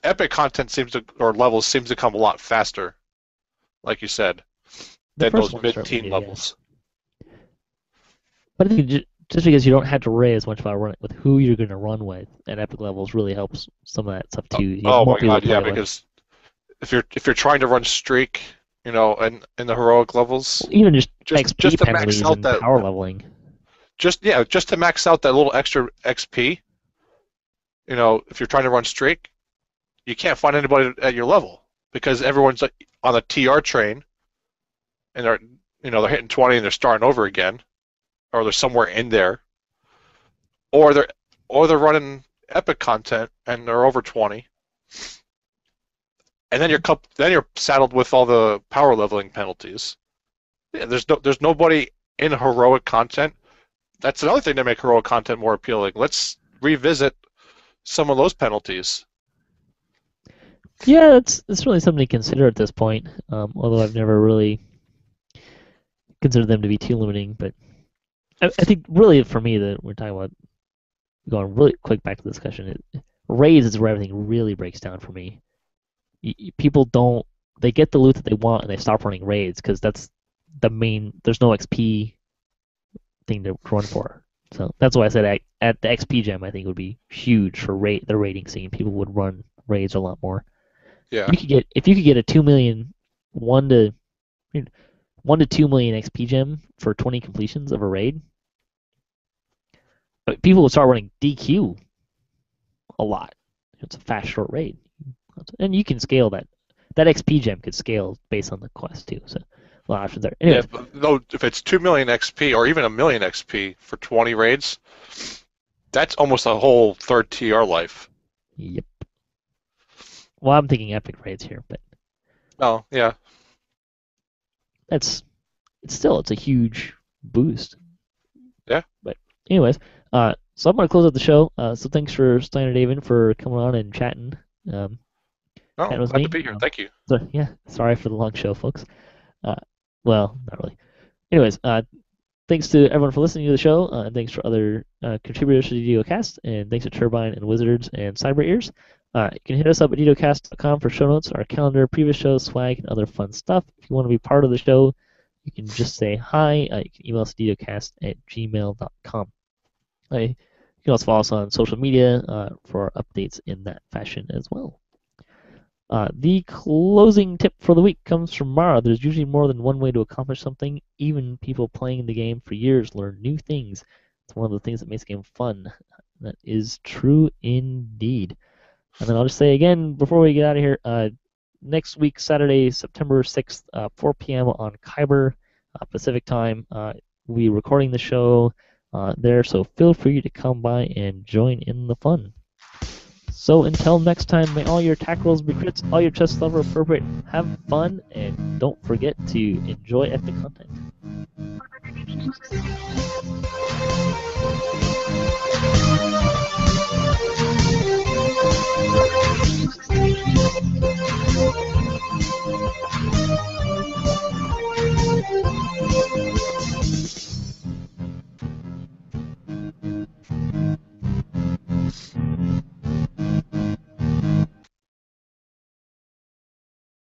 epic content seems to or levels seems to come a lot faster, like you said,
the
than
first
those
ones certainly
mid-teen
do, yes.
levels.
But I think just because you don't have to worry as much about running with who you're going to run with at Epic levels really helps some of that stuff too. You have
Oh
more
my
people
God,
to
yeah,
play with.
because if you're trying to run streak, in the heroic
Well,
levels,
even just
just
XP
to max
penalties
out
and
that
power leveling.
just to max out that little extra XP, if you're trying to run streak, you can't find anybody at your level because everyone's on the TR train and they're hitting 20 and they're starting over again, or they're somewhere in there, or they're running epic content and they're over 20, and then you're saddled with all the power leveling penalties. Yeah, there's nobody in heroic content. That's another thing to make heroic content more appealing. Let's revisit some of those penalties.
Yeah, that's really something to consider at this point. Although I've never really considered them to be too limiting, but I think really for me that we're talking about going really quick back to the discussion. Raids is where everything really breaks down for me. People don't they get the loot that they want and they stop running raids because that's the main. There's no XP thing to run for. So that's why I said at the XP gem, I think it would be huge for the rating scene. People would run raids a lot more.
Yeah,
If you could get a 2 million, 1 to 2 million XP gem for 20 completions of a raid, people would start running DQ a lot. It's a fast short raid, and you can scale that. That XP gem could scale based on the quest too. So a lot of options there.
yeah.
Anyways,
But though, if it's 2 million XP or even a million XP for 20 raids, that's almost a whole third TR life.
yep. Well, I'm thinking epic raids here, but
Oh, yeah.
that's it's a huge boost.
Yeah.
But anyways, so I'm gonna close out the show. So thanks for Steiner David for coming on and um, chatting
Oh,
with
glad to
me.
be here. Thank you.
So yeah, sorry for the long show, folks. Uh, well, not really. Anyways, thanks to everyone for listening to the show. And thanks for other contributors to the DDOCast, and thanks to Turbine and Wizards and Cyber Ears. You can hit us up at DDOCast.com for show notes, our calendar, previous shows, swag, and other fun stuff. If you want to be part of the show, you can just say hi. You can email us at ddocast@gmail.com. You can also follow us on social media for updates in that fashion as well. The closing tip for the week comes from Mara. There's usually more than one way to accomplish something. Even people playing the game for years learn new things. It's one of the things that makes the game fun. That is true indeed. And then I'll just say again before we get out of here, next week, Saturday, September 6th, 4 p.m. on Kyber Pacific time, we'll be recording the show there, so feel free to come by and join in the fun. So until next time, may all your attack rolls be crits, all your chest level appropriate, have fun, and don't forget to enjoy epic content.